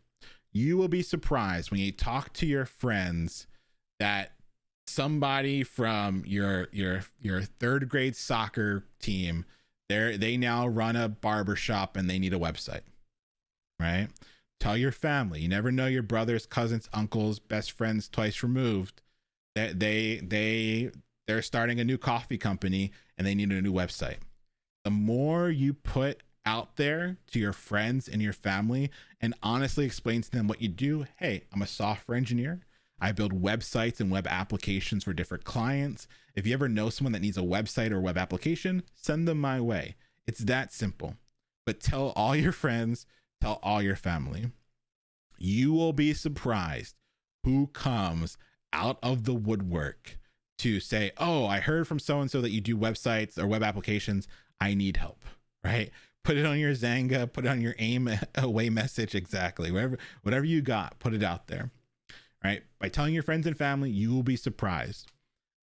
You will be surprised when you talk to your friends that somebody from your 3rd grade soccer team, they now run a barbershop and they need a website, right? Tell your family. You never know your brothers, cousins, uncles, best friends twice removed. They're starting a new coffee company and they need a new website. The more you put out there to your friends and your family and honestly explain to them what you do. Hey, I'm a software engineer. I build websites and web applications for different clients. If you ever know someone that needs a website or web application, send them my way. It's that simple. But tell all your friends, tell all your family. You will be surprised who comes out of the woodwork to say, oh, I heard from so-and-so that you do websites or web applications. I need help, right? Put it on your Zanga, put it on your aim away message. Exactly. Whatever you got, put it out there. Right. By telling your friends and family, you will be surprised.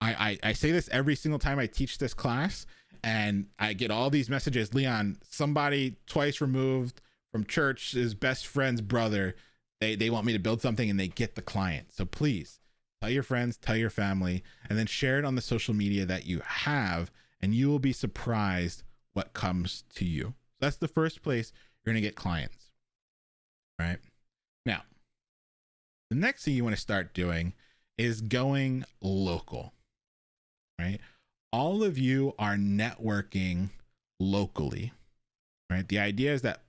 I say this every single time I teach this class, and I get all these messages. Leon, somebody twice removed from church's best friend's brother, they want me to build something and they get the client. So please tell your friends, tell your family, and then share it on the social media that you have, and you will be surprised what comes to you. That's the first place you're going to get clients, right? Now, the next thing you want to start doing is going local, right? All of you are networking locally, right? The idea is that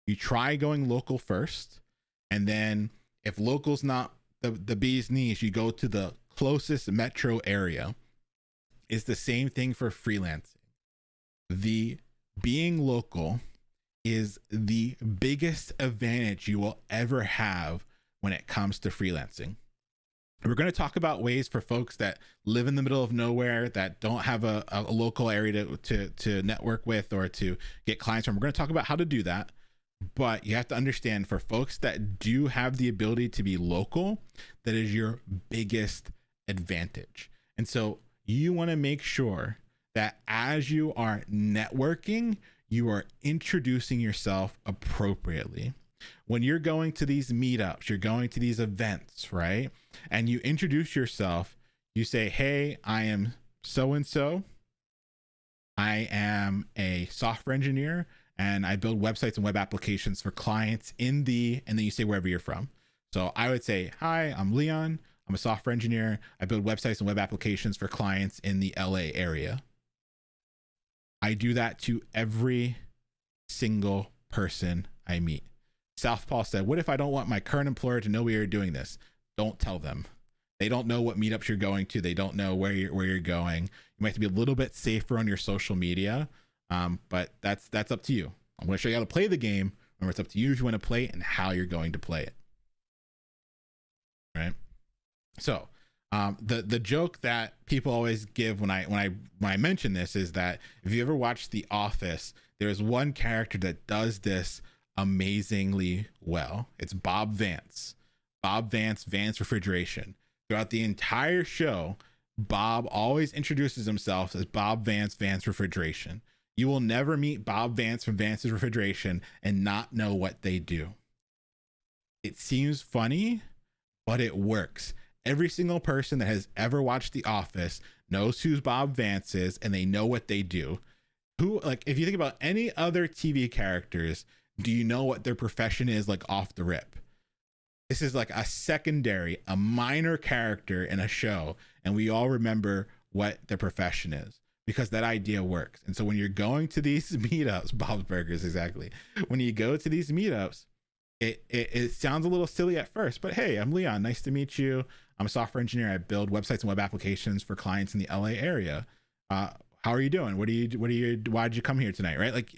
you try going local first, and then if local's not the bee's knees, you go to the closest metro area. It's the same thing for freelancing. The being local is the biggest advantage you will ever have when it comes to freelancing. We're going to talk about ways for folks that live in the middle of nowhere, that don't have a local area to network with or to get clients from. We're going to talk about how to do that. But you have to understand, for folks that do have the ability to be local, that is your biggest advantage. And so you want to make sure that as you are networking, you are introducing yourself appropriately. When you're going to these meetups, you're going to these events, right? And you introduce yourself, you say, hey, I am so-and-so. I am a software engineer and I build websites and web applications for clients and then you say wherever you're from. So I would say, hi, I'm Leon. I'm a software engineer. I build websites and web applications for clients in the LA area. I do that to every single person I meet. Southpaw said, what if I don't want my current employer to know we are doing this? Don't tell them. They don't know what meetups you're going to. They don't know where you're going. You might have to be a little bit safer on your social media, but that's up to you. I'm going to show you how to play the game. Remember, it's up to you if you want to play it and how you're going to play it. Right? So the joke that people always give when I mention this is that if you ever watch The Office, there's one character that does this amazingly well. It's Bob Vance. Bob Vance, Vance Refrigeration. Throughout the entire show, Bob always introduces himself as Bob Vance, Vance Refrigeration. You will never meet Bob Vance from Vance's Refrigeration and not know what they do. It seems funny, but it works. Every single person that has ever watched The Office knows who Bob Vance is, and they know what they do. Like, if you think about any other TV characters, do you know what their profession is, like, off the rip? This is like a secondary, a minor character in a show, and we all remember what their profession is because that idea works. And so when you're going to these meetups, Bob's Burgers, exactly. When you go to these meetups, it sounds a little silly at first, but hey, I'm Leon. Nice to meet you. I'm a software engineer. I build websites and web applications for clients in the LA area. How are you doing? Why'd you come here tonight? Right? Like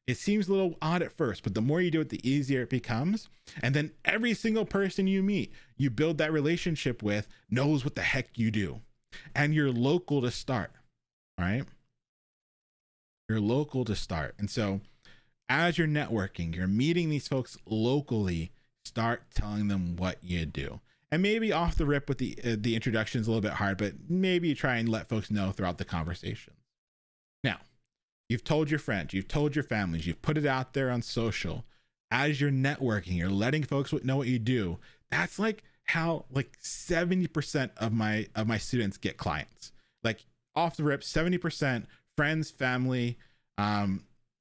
it seems a little odd at first, but the more you do it, the easier it becomes. And then every single person you meet, you build that relationship with, knows what the heck you do. And you're local to start, right? You're local to start. And so as you're networking, you're meeting these folks locally, start telling them what you do. And maybe off the rip with the introduction is a little bit hard, but maybe you try and let folks know throughout the conversation. Now, you've told your friends, you've told your families, you've put it out there on social. As you're networking, you're letting folks know what you do. That's like how like 70% of my students get clients. Like off the rip, 70% friends, family,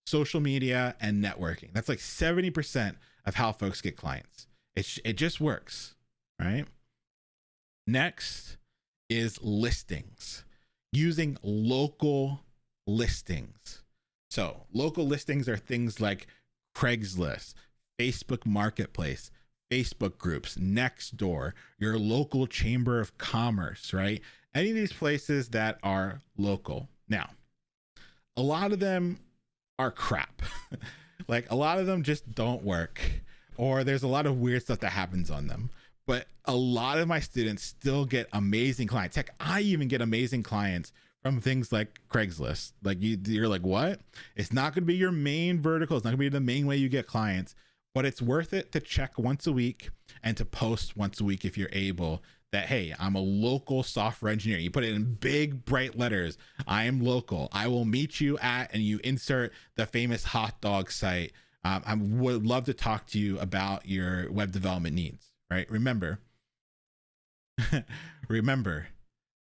social media, and networking. That's like 70% of how folks get clients. It just works, right? Next is listings. Using local listings. So local listings are things like Craigslist, Facebook Marketplace, Facebook groups, Nextdoor, your local chamber of commerce, right? Any of these places that are local. Now, a lot of them are crap. Like a lot of them just don't work, or there's a lot of weird stuff that happens on them. But a lot of my students still get amazing clients. Heck, I even get amazing clients from things like Craigslist. Like you're like, what? It's not going to be your main vertical. It's not going to be the main way you get clients, but it's worth it to check once a week and to post once a week if you're able that, hey, I'm a local software engineer. You put it in big, bright letters. I am local. I will meet you at, and you insert the famous hot dog site. I would love to talk to you about your web development needs, right? Remember,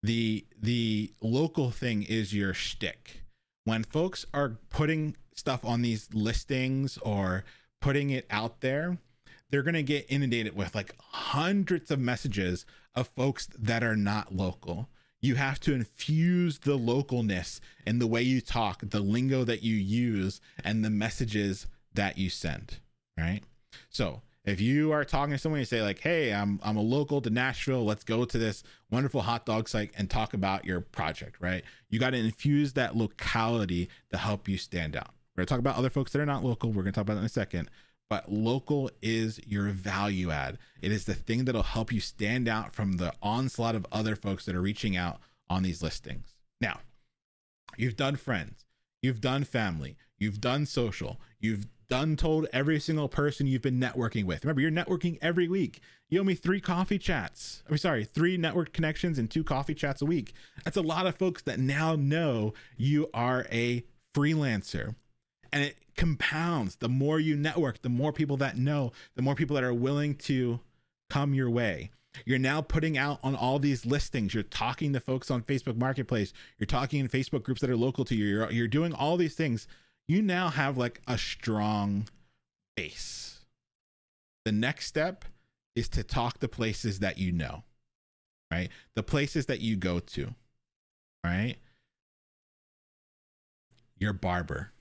the local thing is your shtick. When folks are putting stuff on these listings or putting it out there, they're going to get inundated with like hundreds of messages of folks that are not local. You have to infuse the localness in the way you talk, the lingo that you use, and the messages that you send, right? So if you are talking to someone, you say like, hey, I'm a local to Nashville. Let's go to this wonderful hot dog site and talk about your project, right? You got to infuse that locality to help you stand out. We're going to talk about other folks that are not local. We're going to talk about that in a second. But local is your value add. It is the thing that'll help you stand out from the onslaught of other folks that are reaching out on these listings. Now, you've done friends, you've done family, you've done social, you've told every single person you've been networking with. Remember, you're networking every week. You owe me 3 network connections and 2 coffee chats a week. That's a lot of folks that now know you are a freelancer. And it compounds. The more you network, the more people that know, the more people that are willing to come your way. You're now putting out on all these listings. You're talking to folks on Facebook Marketplace. You're talking in Facebook groups that are local to you. You're doing all these things. You now have like a strong base. The next step is to talk to places that you know, right? The places that you go to, right? your barber,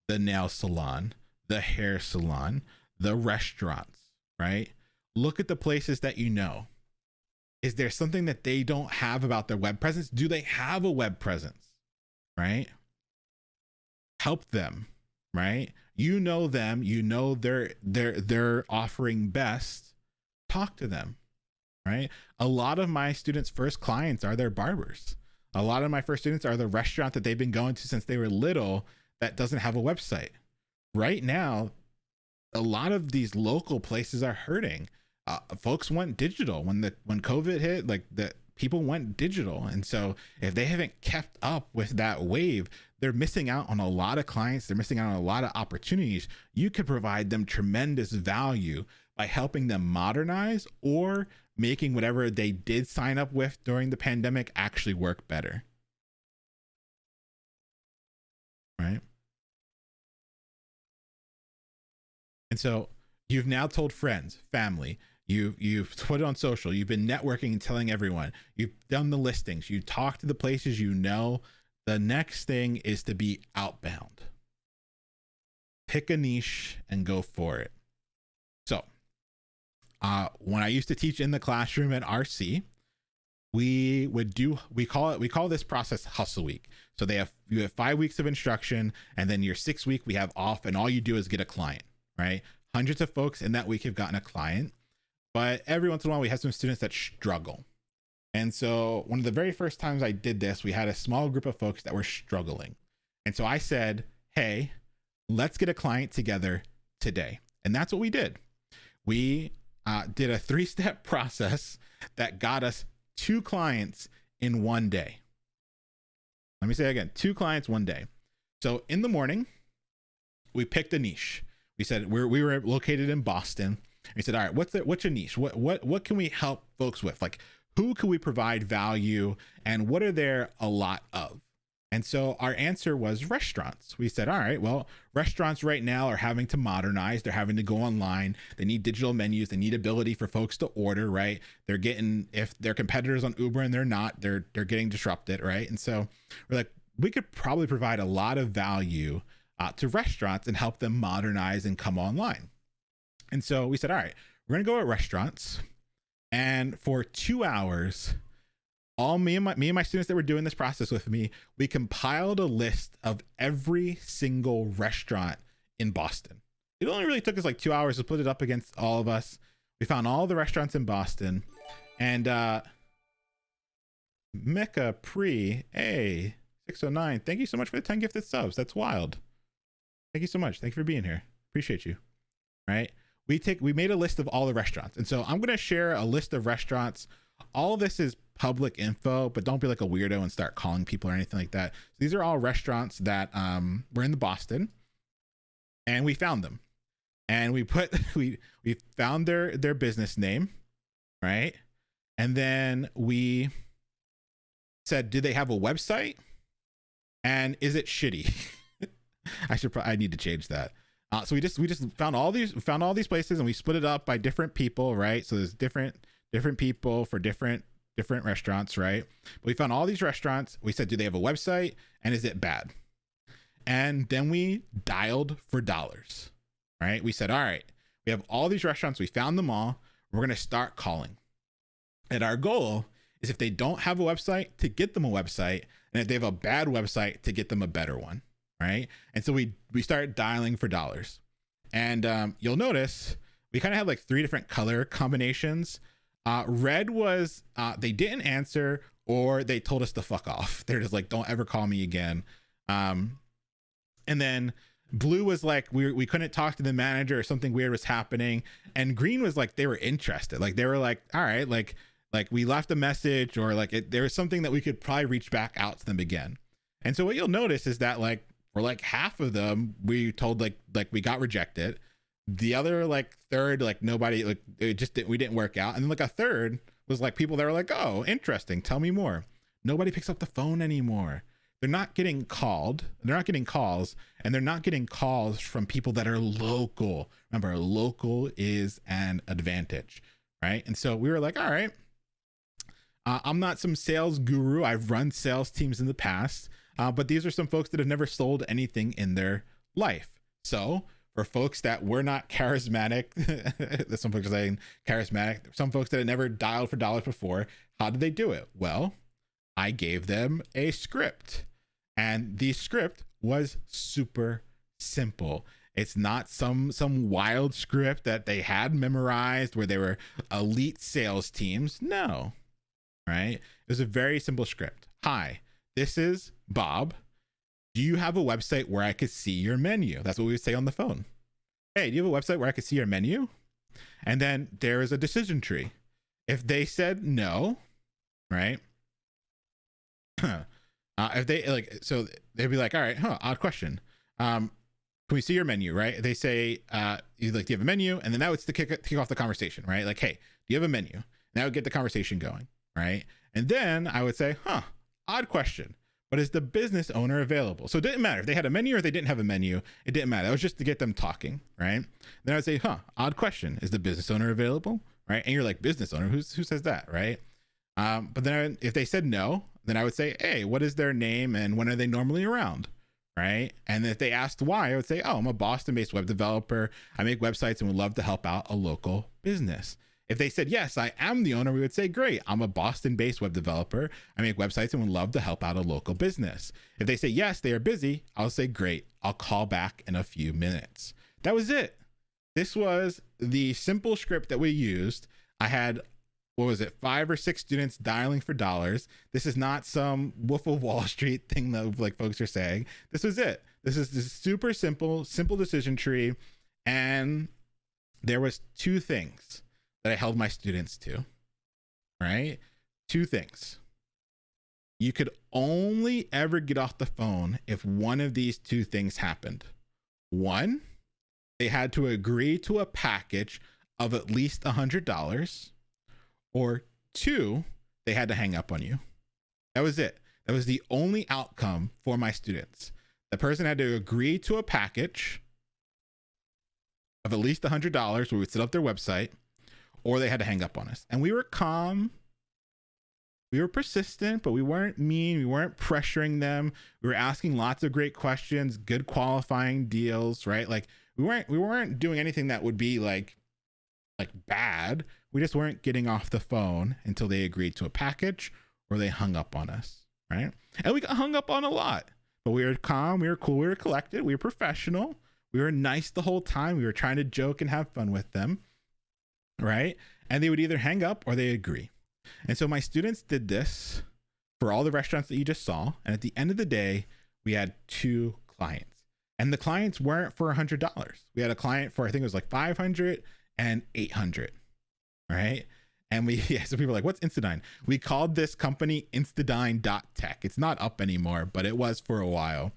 the nail salon, the hair salon, the restaurants, right? Look at the places that you know. Is there something that they don't have about their web presence? Do they have a web presence, right? Help them, right? You know them, you know they're offering best. Talk to them, right? A lot of my students' first clients are their barbers. A lot of my first students are the restaurant that they've been going to since they were little that doesn't have a website. Right now, a lot of these local places are hurting. Folks went digital when COVID hit. Like, the people went digital, and so if they haven't kept up with that wave, they're missing out on a lot of clients. They're missing out on a lot of opportunities. You could provide them tremendous value by helping them modernize or making whatever they did sign up with during the pandemic actually work better, right? And so you've now told friends, family, you've put it on social, you've been networking and telling everyone, you've done the listings, you talk to the places you know. The next thing is to be outbound. Pick a niche and go for it. So when I used to teach in the classroom at RC, we call this process Hustle Week. So you have 5 weeks of instruction, and then your 6th week we have off, and all you do is get a client, right? Hundreds of folks in that week have gotten a client, but every once in a while we have some students that struggle. And so one of the very first times I did this, we had a small group of folks that were struggling. And so I said, hey, let's get a client together today. And that's what we did. We did a 3-step process that got us 2 clients in one day. Let me say it again, 2 clients one day. So in the morning, we picked a niche. We said we were located in Boston. We said, all right, what's your niche? What can we help folks with? Like, who can we provide value, and what are there a lot of? And so our answer was restaurants. We said, all right, well, restaurants right now are having to modernize. They're having to go online. They need digital menus. They need ability for folks to order, right? They're getting, if they're competitors on Uber and they're not, they're getting disrupted, right? And so we're like, we could probably provide a lot of value to restaurants and help them modernize and come online. And so we said, all right, we're going to go at restaurants. And for 2 hours, all me and my students that were doing this process with me, we compiled a list of every single restaurant in Boston. It only really took us like 2 hours to put it up against all of us. We found all the restaurants in Boston, and Mecca Pre A 609. Thank you so much for the 10 gifted subs. That's wild. Thank you so much. Thank you for being here. Appreciate you. Right? We made a list of all the restaurants, and so I'm going to share a list of restaurants. All of this is public info, but don't be like a weirdo and start calling people or anything like that. So these are all restaurants that were in the Boston, and we found them, and we found their business name, right? And then we said, do they have a website, and is it shitty? I need to change that. So we just found all these places, and we split it up by different people, right? So there's different people for different restaurants, right? But we found all these restaurants. We said, do they have a website, and is it bad? And then we dialed for dollars, right? We said, all right, we have all these restaurants. We found them all. We're going to start calling. And our goal is, if they don't have a website, to get them a website. And if they have a bad website, to get them a better one, right? And so we started dialing for dollars. And you'll notice we kind of had like 3 different color combinations. Red was they didn't answer, or they told us to fuck off. They're just like, don't ever call me again. And then blue was like, we couldn't talk to the manager, or something weird was happening. And green was like, they were interested. Like, they were like, all right, like we left a message, or like there was something that we could probably reach back out to them again. And so what you'll notice is that like for like half of them, we told like we got rejected. The other like third, like nobody, like we didn't work out. And then like a third was like people that were like, oh, interesting, tell me more. Nobody picks up the phone anymore. They're not getting called. They're not getting calls, and they're not getting calls from people that are local. Remember, local is an advantage, right? And so we were like, all right, I'm not some sales guru. I've run sales teams in the past. But these are some folks that have never sold anything in their life. So for folks that were not charismatic, some folks are saying charismatic, some folks that had never dialed for dollars before, how did they do it? Well, I gave them a script, and the script was super simple. It's not some wild script that they had memorized where they were elite sales teams. No, right? It was a very simple script. Hi, this is Bob. Do you have a website where I could see your menu? That's what we would say on the phone. Hey, do you have a website where I could see your menu? And then there is a decision tree. If they said no, right? If they like, so they'd be like, all right, odd question. Can we see your menu, right? They say, do you have a menu? And then that would kick off the conversation, right? Like, hey, do you have a menu? And that would get the conversation going, right? And then I would say, odd question, but is the business owner available? So it didn't matter if they had a menu or they didn't have a menu. It didn't matter. That was just to get them talking, right? Then I would say, odd question, is the business owner available? Right? And you're like, business owner, who says that, right? But then if they said no, then I would say, hey, what is their name and when are they normally around? Right? And if they asked why, I would say, I'm a Boston-based web developer. I make websites and would love to help out a local business. If they said, yes, I am the owner, we would say, great, I'm a Boston-based web developer. I make websites and would love to help out a local business. If they say, yes, they are busy, I'll say, great, I'll call back in a few minutes. That was it. This was the simple script that we used. I had, 5 or 6 students dialing for dollars. This is not some Wolf of Wall Street thing that like folks are saying. This was it. This is this super simple decision tree. And there was 2 things that I held my students to, right? 2 things. You could only ever get off the phone if one of these 2 things happened. 1, they had to agree to a package of at least $100, or 2, they had to hang up on you. That was it. That was the only outcome for my students. The person had to agree to a package of at least $100 where we would set up their website, or they had to hang up on us. And we were calm. We were persistent, but we weren't mean. We weren't pressuring them. We were asking lots of great questions, good qualifying deals, right? Like we weren't doing anything that would be like bad. We just weren't getting off the phone until they agreed to a package or they hung up on us, right? And we got hung up on a lot, but we were calm, we were cool, we were collected, we were professional, we were nice the whole time. We were trying to joke and have fun with them, right? And they would either hang up or they agree. And so my students did this for all the restaurants that you just saw. And at the end of the day, we had 2 clients, and the clients weren't for $100. We had a client for, I think it was like 500 and 800, right? And so people were like, what's Instadyne? We called this company Instadyne.tech. It's not up anymore, but it was for a while.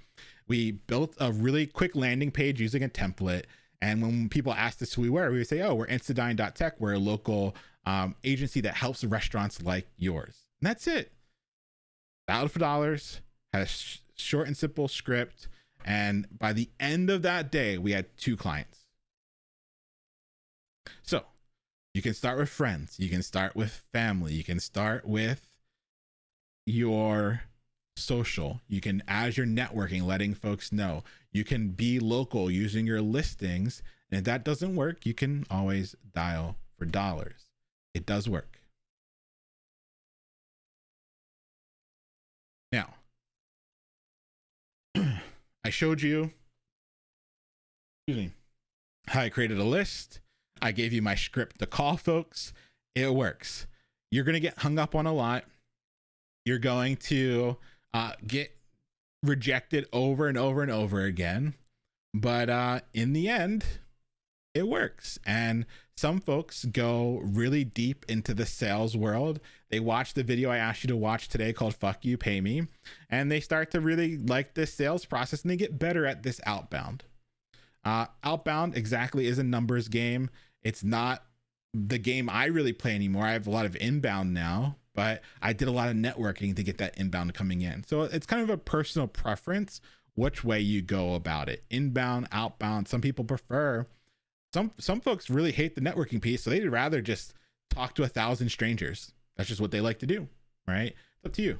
We built a really quick landing page using a template. And when people asked us who we were, we would say, we're Instadyne.tech. We're a local agency that helps restaurants like yours. And that's it. Dialed for dollars, had a short and simple script. And by the end of that day, we had 2 clients. So you can start with friends. You can start with family. You can start with your social. You can, as you're networking, letting folks know. You can be local using your listings. And if that doesn't work, you can always dial for dollars. It does work. Now, I showed you, how I created a list. I gave you my script to call folks. It works. You're going to get hung up on a lot. You're going to get rejected over and over and over again. But in the end, it works. And some folks go really deep into the sales world. They watch the video I asked you to watch today called Fuck You, Pay Me. And they start to really like this sales process, and they get better at this outbound. Outbound exactly is a numbers game. It's not the game I really play anymore. I have a lot of inbound now, but I did a lot of networking to get that inbound coming in. So it's kind of a personal preference which way you go about it. Inbound, outbound. Some people prefer, some folks really hate the networking piece, so they'd rather just talk to 1,000 strangers. That's just what they like to do, right? It's up to you.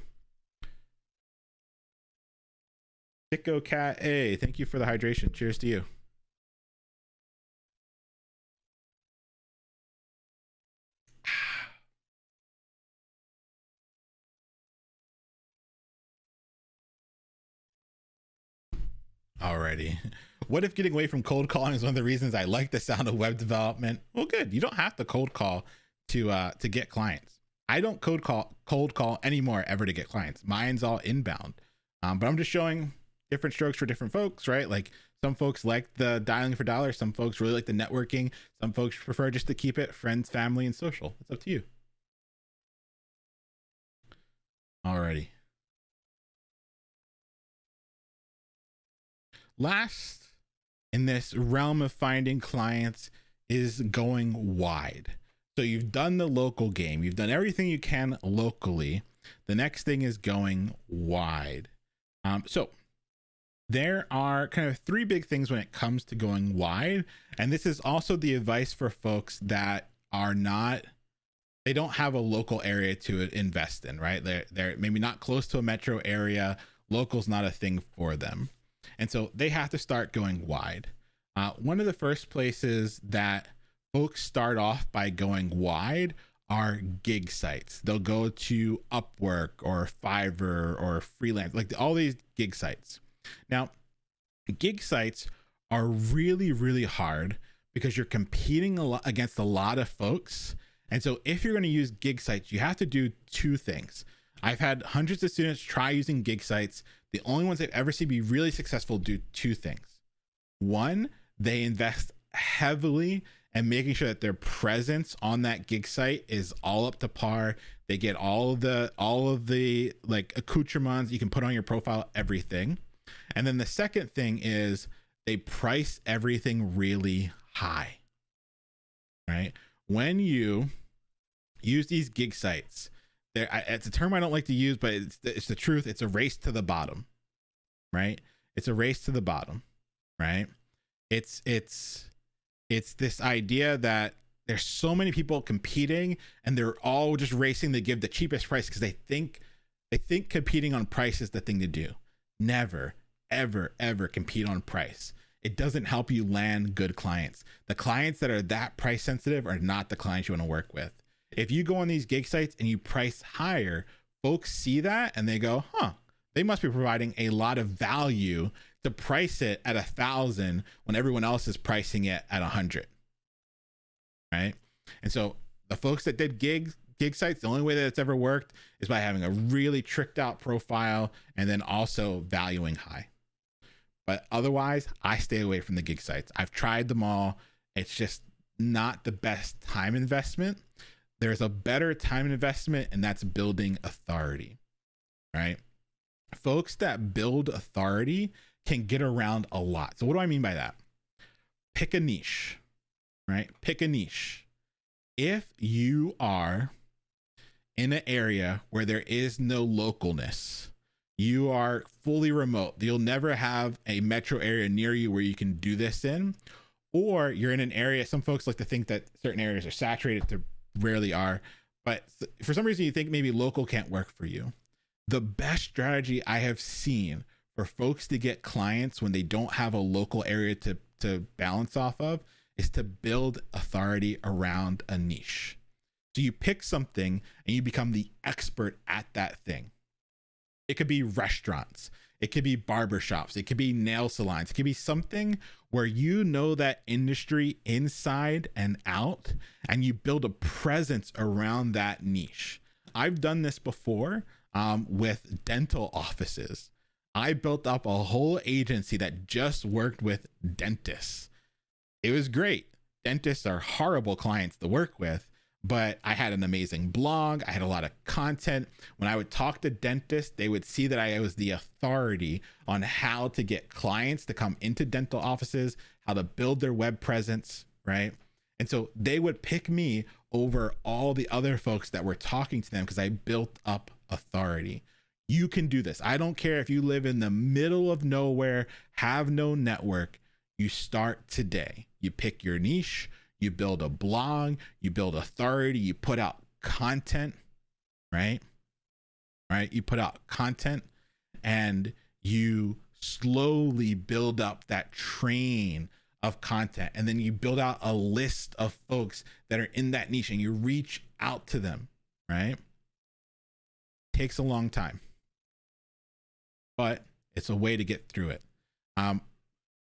Tico Cat A, thank you for the hydration. Cheers to you. Alrighty. What if getting away from cold calling is one of the reasons I like the sound of web development? Well, good. You don't have to cold call to get clients. I don't cold call anymore ever to get clients. Mine's all inbound. But I'm just showing different strokes for different folks, right? Like some folks like the dialing for dollars. Some folks really like the networking. Some folks prefer just to keep it friends, family, and social. It's up to you. Alrighty. Last in this realm of finding clients is going wide. So you've done the local game, you've done everything you can locally. The next thing is going wide. So there are kind of three big things when it comes to going wide. And this is also the advice for folks that are not, they don't have a local area to invest in, right? They're maybe not close to a metro area. Local's not a thing for them. And so they have to start going wide. One of the first places that folks start off by going wide are gig sites. They'll go to Upwork or Fiverr or Freelance, like all these gig sites. Now, gig sites are really, really hard because you're competing against a lot of folks. And so if you're going to use gig sites, you have to do two things. I've had hundreds of students try using gig sites. The only ones I've ever seen be really successful do two things. One, they invest heavily in making sure that their presence on that gig site is all up to par. They get all of the like accoutrements you can put on your profile, everything. And then the second thing is they price everything really high, right? When you use these gig sites, it's a term I don't like to use, but it's the truth. It's a race to the bottom, right? It's a race to the bottom, right? It's this idea that there's so many people competing and they're all just racing to give the cheapest price because they think competing on price is the thing to do. Never, ever, ever compete on price. It doesn't help you land good clients. The clients that are that price sensitive are not the clients you want to work with. If you go on these gig sites and you price higher, folks see that and they go, they must be providing a lot of value to price it at 1,000 when everyone else is pricing it at 100. Right? And so the folks that did gig sites, the only way that it's ever worked is by having a really tricked out profile and then also valuing high. But otherwise, I stay away from the gig sites. I've tried them all. It's just not the best time investment. There's a better time investment, and that's building authority, right? Folks that build authority can get around a lot. So what do I mean by that? Pick a niche, right? Pick a niche. If you are in an area where there is no localness, you are fully remote, you'll never have a metro area near you where you can do this in, or you're in an area, some folks like to think that certain areas are saturated, they rarely are, but for some reason you think maybe local can't work for you. The best strategy I have seen for folks to get clients when they don't have a local area to balance off of is to build authority around a niche. So you pick something and you become the expert at that thing. It could be restaurants, it could be barbershops, it could be nail salons, it could be something where you know that industry inside and out, and you build a presence around that niche. I've done this before with dental offices. I built up a whole agency that just worked with dentists. It was great. Dentists are horrible clients to work with, but I had an amazing blog. I had a lot of content. When I would talk to dentists, they would see that I was the authority on how to get clients to come into dental offices, how to build their web presence, right? And so they would pick me over all the other folks that were talking to them because I built up authority. You can do this. I don't care if you live in the middle of nowhere, have no network. You start today. You pick your niche, you build a blog, you build authority, you put out content, right? You put out content and you slowly build up that train of content, and then you build out a list of folks that are in that niche and you reach out to them, right? Takes a long time, but it's a way to get through it.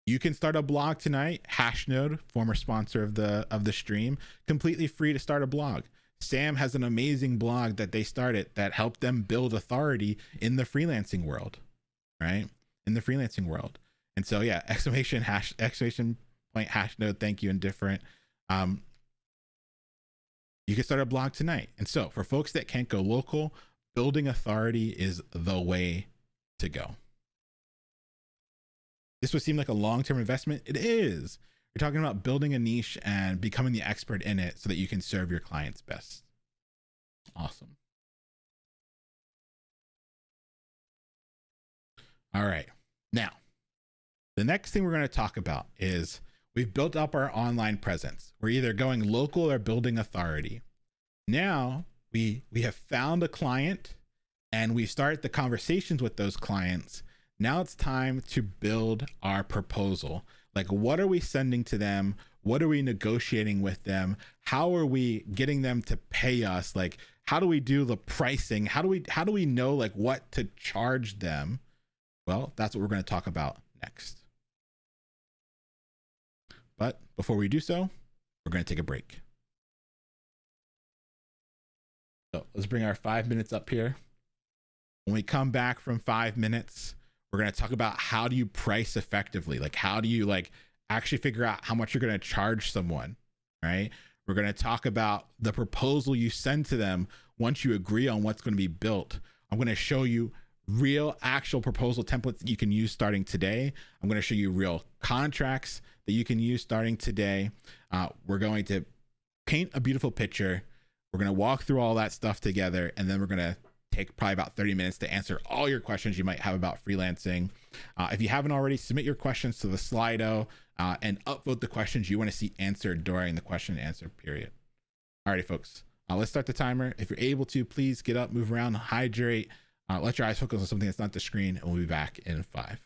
You can start a blog tonight. Hashnode, former sponsor of the stream, completely free to start a blog. Sam has an amazing blog that they started that helped them build authority in the freelancing world, right? In the freelancing world. And so, yeah, exclamation point Hashnode, thank you, indifferent. You can start a blog tonight. And so for folks that can't go local, building authority is the way to go. This would seem like a long-term investment. It is. You're talking about building a niche and becoming the expert in it so that you can serve your clients best. Awesome. All right. Now, the next thing we're going to talk about is we've built up our online presence. We're either going local or building authority. Now we have found a client and we start the conversations with those clients. Now it's time to build our proposal. Like, what are we sending to them? What are we negotiating with them? How are we getting them to pay us? Like, how do we do the pricing? How do we know like what to charge them? Well, that's what we're going to talk about next. But before we do so, we're going to take a break. So let's bring our 5 minutes up here. When we come back from 5 minutes, we're going to talk about how do you price effectively? Like, how do you like actually figure out how much you're going to charge someone, right? We're going to talk about the proposal you send to them once you agree on what's going to be built. I'm going to show you real actual proposal templates that you can use starting today. I'm going to show you real contracts that you can use starting today. We're going to paint a beautiful picture. We're going to walk through all that stuff together, and then we're going to take probably about 30 minutes to answer all your questions you might have about freelancing. If you haven't already, submit your questions to the Slido and upvote the questions you want to see answered during the question and answer period. Alrighty, folks, let's start the timer. If you're able to, please get up, move around, hydrate, let your eyes focus on something that's not the screen, and we'll be back in 5.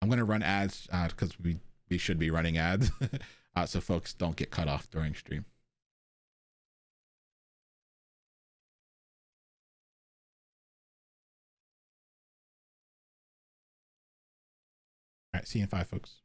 I'm going to run ads because we should be running ads so folks don't get cut off during stream. All right, see you in 5, folks.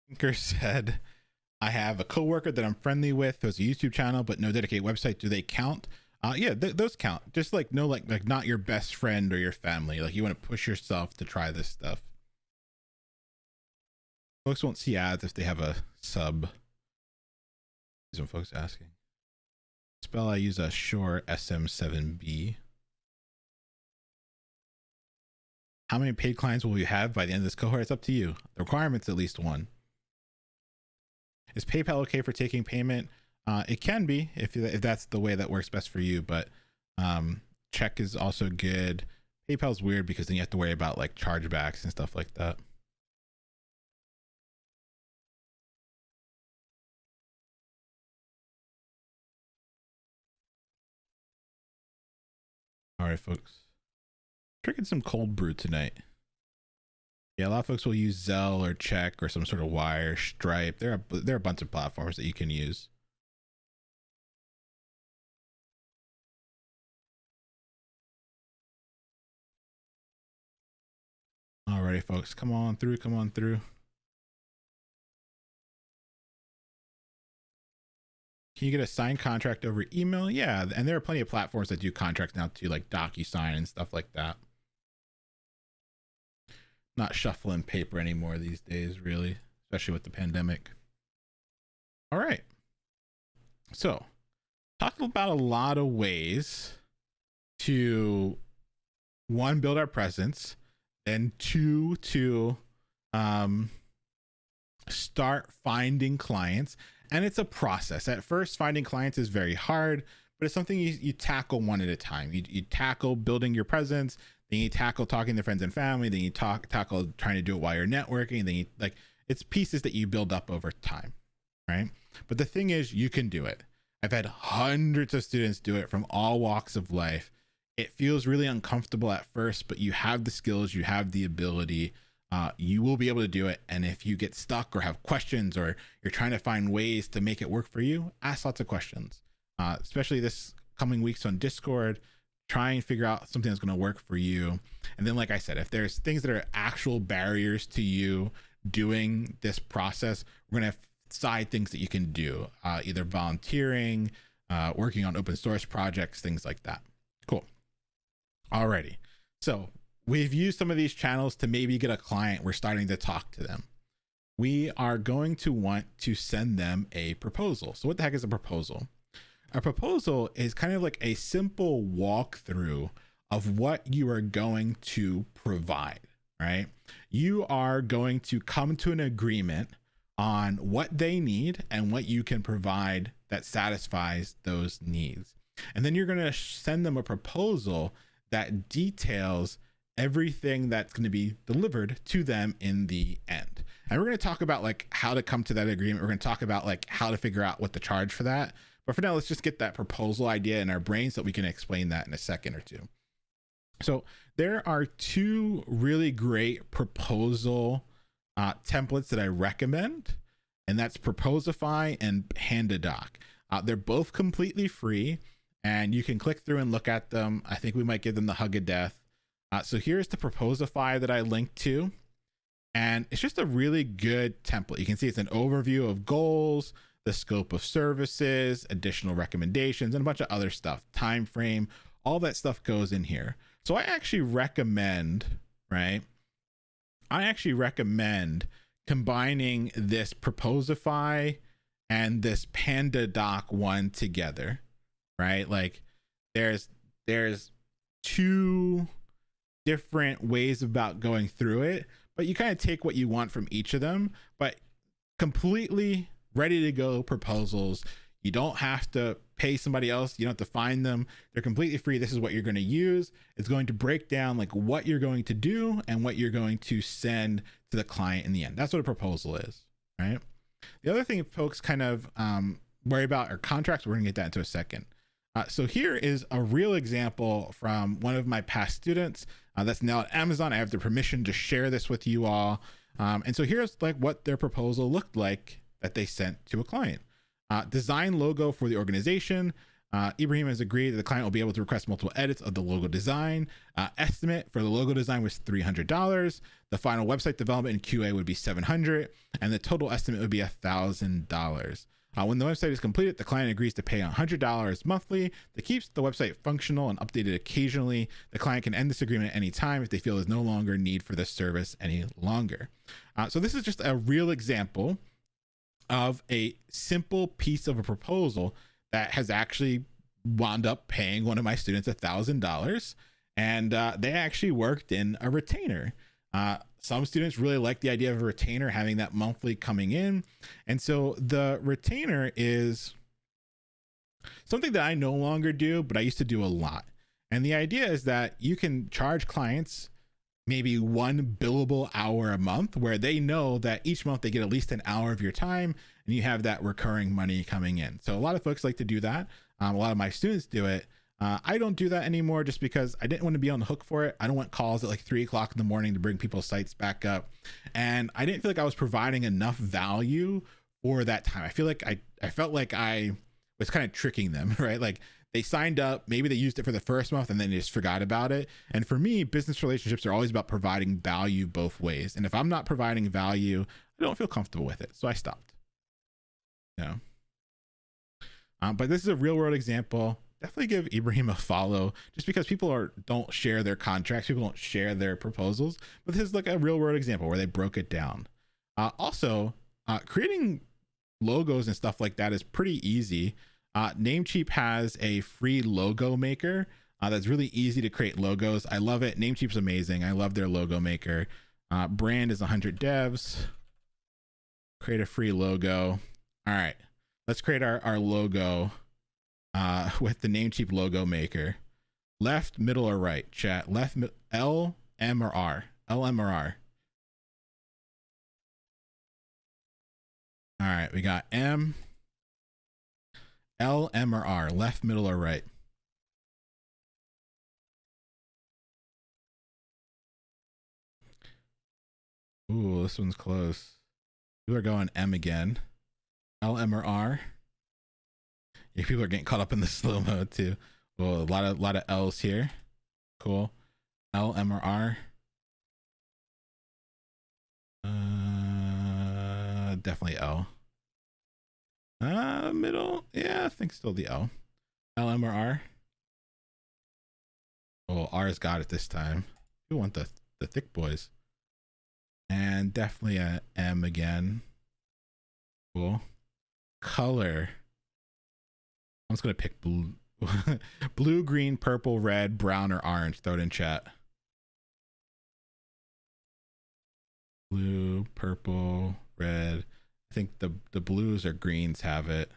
Tinker said, I have a coworker that I'm friendly with who has a YouTube channel but no dedicated website. Do they count? Yeah, those count. Just like no, like not your best friend or your family. Like you want to push yourself to try this stuff. Folks won't see ads if they have a sub. Some folks asking. Spell, I use a Shure SM7B. How many paid clients will you have by the end of this cohort? It's up to you. The requirement's at least one. Is PayPal okay for taking payment? It can be if that's the way that works best for you, but check is also good. PayPal's weird because then you have to worry about like chargebacks and stuff like that. All right, folks. Drinking some cold brew tonight. Yeah, a lot of folks will use Zelle or Check or some sort of Wire, Stripe. There are a bunch of platforms that you can use. Alrighty, folks, come on through. Come on through. Can you get a signed contract over email? Yeah, and there are plenty of platforms that do contracts now too, like DocuSign and stuff like that. Not shuffling paper anymore these days, really, especially with the pandemic. All right. So, talked about a lot of ways to, one, build our presence, and two, to start finding clients. And it's a process. At first, finding clients is very hard, but it's something you tackle one at a time. You tackle building your presence, then you tackle talking to friends and family, then you tackle trying to do it while you're networking, then you it's pieces that you build up over time, right? But the thing is, you can do it. I've had hundreds of students do it from all walks of life. It feels really uncomfortable at first, but you have the skills, you have the ability. You will be able to do it. And if you get stuck or have questions or you're trying to find ways to make it work for you, ask lots of questions, especially this coming weeks on Discord. Try and figure out something that's going to work for you. And then, like I said, if there's things that are actual barriers to you doing this process, we're going to have side things that you can do, either volunteering, working on open source projects, things like that. Cool. Alrighty. So we've used some of these channels to maybe get a client. We're starting to talk to them. We are going to want to send them a proposal. So what the heck is a proposal? A proposal is kind of like a simple walkthrough of what you are going to provide, right? You are going to come to an agreement on what they need and what you can provide that satisfies those needs. And then you're going to send them a proposal that details everything that's going to be delivered to them in the end. And we're going to talk about like how to come to that agreement. We're going to talk about like how to figure out what to charge for that. But for now, let's just get that proposal idea in our brain so that we can explain that in a second or two. So there are two really great proposal templates that I recommend, and that's Proposify and PandaDoc. They're both completely free, and you can click through and look at them. I think we might give them the hug of death. So here's the Proposify that I linked to, and it's just a really good template. You can see it's an overview of goals, the scope of services, additional recommendations, and a bunch of other stuff, time frame, all that stuff goes in here. So I actually recommend, right? I actually recommend combining this Proposify and this PandaDoc one together, right? Like there's two different ways about going through it, but you kind of take what you want from each of them, but completely ready to go proposals. You don't have to pay somebody else. You don't have to find them. They're completely free. This is what you're going to use. It's going to break down like what you're going to do and what you're going to send to the client in the end. That's what a proposal is, right? The other thing folks kind of worry about are contracts. We're going to get that into a second. So here is a real example from one of my past students that's now at Amazon. I have the permission to share this with you all. And so here's like what their proposal looked like that they sent to a client. Design logo for the organization. Ibrahim has agreed that the client will be able to request multiple edits of the logo design. Estimate for the logo design was $300. The final website development and QA would be $700, and the total estimate would be $1,000. When the website is completed, the client agrees to pay $100 monthly that keeps the website functional and updated occasionally. The client can end this agreement at any time if they feel there's no longer need for this service any longer. So this is just a real example of a simple piece of a proposal that has actually wound up paying one of my students $1,000, and they actually worked in a retainer. Some students really like the idea of a retainer, having that monthly coming in. And so the retainer is something that I no longer do, but I used to do a lot. And the idea is that you can charge clients maybe one billable hour a month, where they know that each month they get at least an hour of your time, and you have that recurring money coming in. So a lot of folks like to do that. A lot of my students do it. I don't do that anymore just because I didn't want to be on the hook for it. I don't want calls at like 3 o'clock in the morning to bring people's sites back up. And I didn't feel like I was providing enough value for that time. I feel like I felt like I was kind of tricking them, right? Like they signed up, maybe they used it for the first month and then they just forgot about it. And for me, business relationships are always about providing value both ways. And if I'm not providing value, I don't feel comfortable with it. So I stopped. But this is a real world example. Definitely give Ibrahim a follow, just because people don't share their contracts, people don't share their proposals, but this is like a real world example where they broke it down. Also, creating logos and stuff like that is pretty easy. Namecheap has a free logo maker that's really easy to create logos. I love it. Namecheap's amazing. I love their logo maker. Brand is 100 devs. Create a free logo. All right, let's create our logo with the Namecheap logo maker. Left, middle, or right, chat? Left, L, M, or R? L, M, or R? All right, we got M, L, M, or R? Left, middle, or right? Ooh, this one's close. People are going M again. L, M, or R? Yeah, people are getting caught up in the slow mode too. Well, a lot of L's here. Cool. L, M, or R? Definitely L. Middle. Yeah, I think still the L. L, M, or R? Oh, R's got it this time. We want the thick boys. And definitely a M again. Cool. Color. I'm just gonna pick blue. Blue, green, purple, red, brown, or orange. Throw it in chat. Blue, purple, red. I think the blues or greens have it.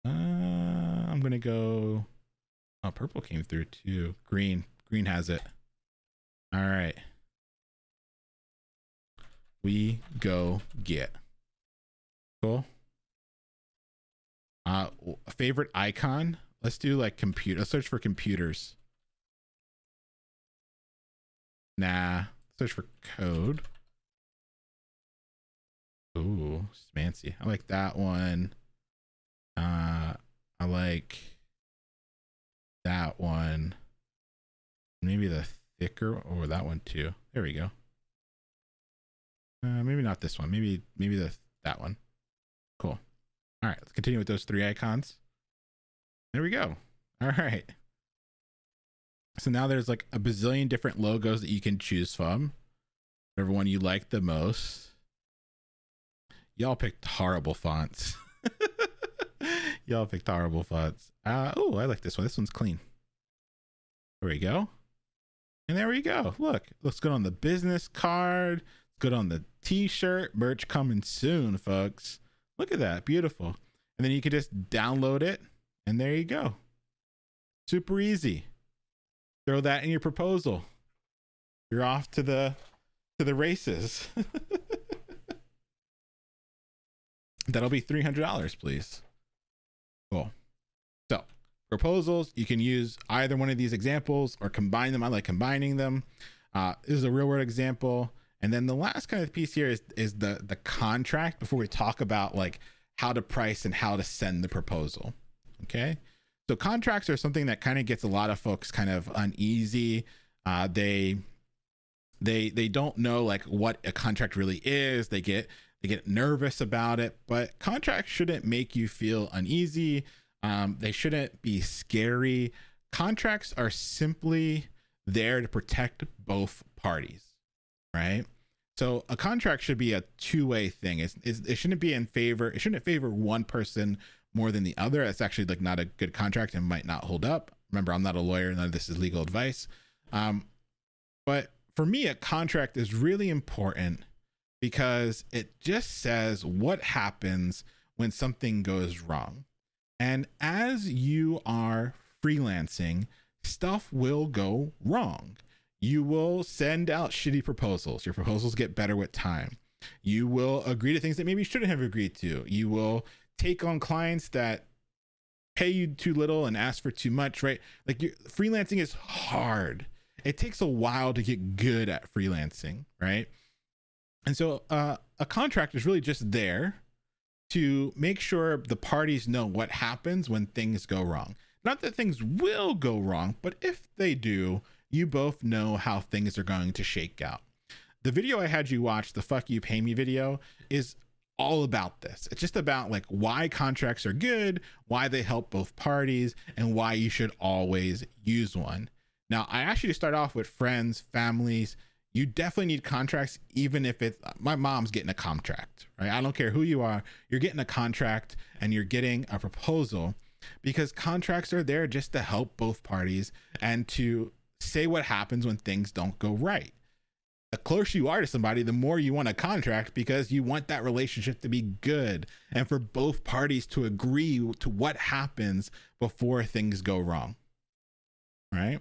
I'm gonna go. Oh, purple came through too. Green has it. All right. We go get. Cool. Favorite icon. Let's do like computer. Let's search for computers. Nah. Search for code. Ooh, fancy. I like that one. I like that one. Maybe the thicker, or that one too. There we go. Maybe not this one. Maybe that one. Cool. All right, let's continue with those 3 icons. There we go. All right. So now there's like a bazillion different logos that you can choose from. Whatever one you like the most. Y'all picked horrible fonts. Y'all picked horrible fonts. Oh, I like this one. This one's clean. There we go. And there we go. Look, looks good on the business card. Good on the t-shirt. Merch coming soon, folks. Look at that. Beautiful. And then you can just download it, and there you go. Super easy. Throw that in your proposal. You're off to the races. That'll be $300, please. Cool. So proposals, you can use either one of these examples or combine them. I like combining them. This is a real world example. And then the last kind of piece here is the contract, before we talk about like how to price and how to send the proposal. Okay. So contracts are something that kind of gets a lot of folks kind of uneasy. They don't know like what a contract really is. They get nervous about it, but contracts shouldn't make you feel uneasy. They shouldn't be scary. Contracts are simply there to protect both parties, right? So a contract should be a two-way thing. It shouldn't be in favor. It shouldn't favor one person more than the other. That's actually like not a good contract and might not hold up. Remember, I'm not a lawyer. None of this is legal advice. But for me, a contract is really important because it just says what happens when something goes wrong. And as you are freelancing, stuff will go wrong. You will send out shitty proposals. Your proposals get better with time. You will agree to things that maybe you shouldn't have agreed to. You will take on clients that pay you too little and ask for too much, right? Like freelancing is hard. It takes a while to get good at freelancing, right? And so a contract is really just there to make sure the parties know what happens when things go wrong. Not that things will go wrong, but if they do, you both know how things are going to shake out. The video I had you watch, the Fuck You Pay Me video, is all about this. It's just about like why contracts are good, why they help both parties, and why you should always use one. Now, I asked you to start off with friends, families. You definitely need contracts, even if it's my mom's getting a contract, right? I don't care who you are, you're getting a contract and you're getting a proposal, because contracts are there just to help both parties and to say what happens when things don't go right. The closer you are to somebody, the more you want a contract, because you want that relationship to be good and for both parties to agree to what happens before things go wrong, right?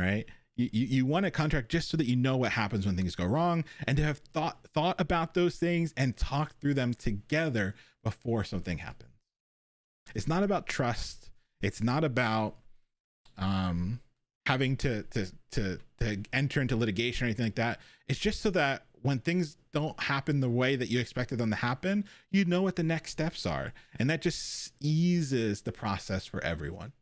Right? You want a contract just so that you know what happens when things go wrong, and to have thought about those things and talk through them together before something happens. It's not about trust. It's not about having to enter into litigation or anything like that. It's just so that when things don't happen the way that you expected them to happen, you know what the next steps are, and that just eases the process for everyone.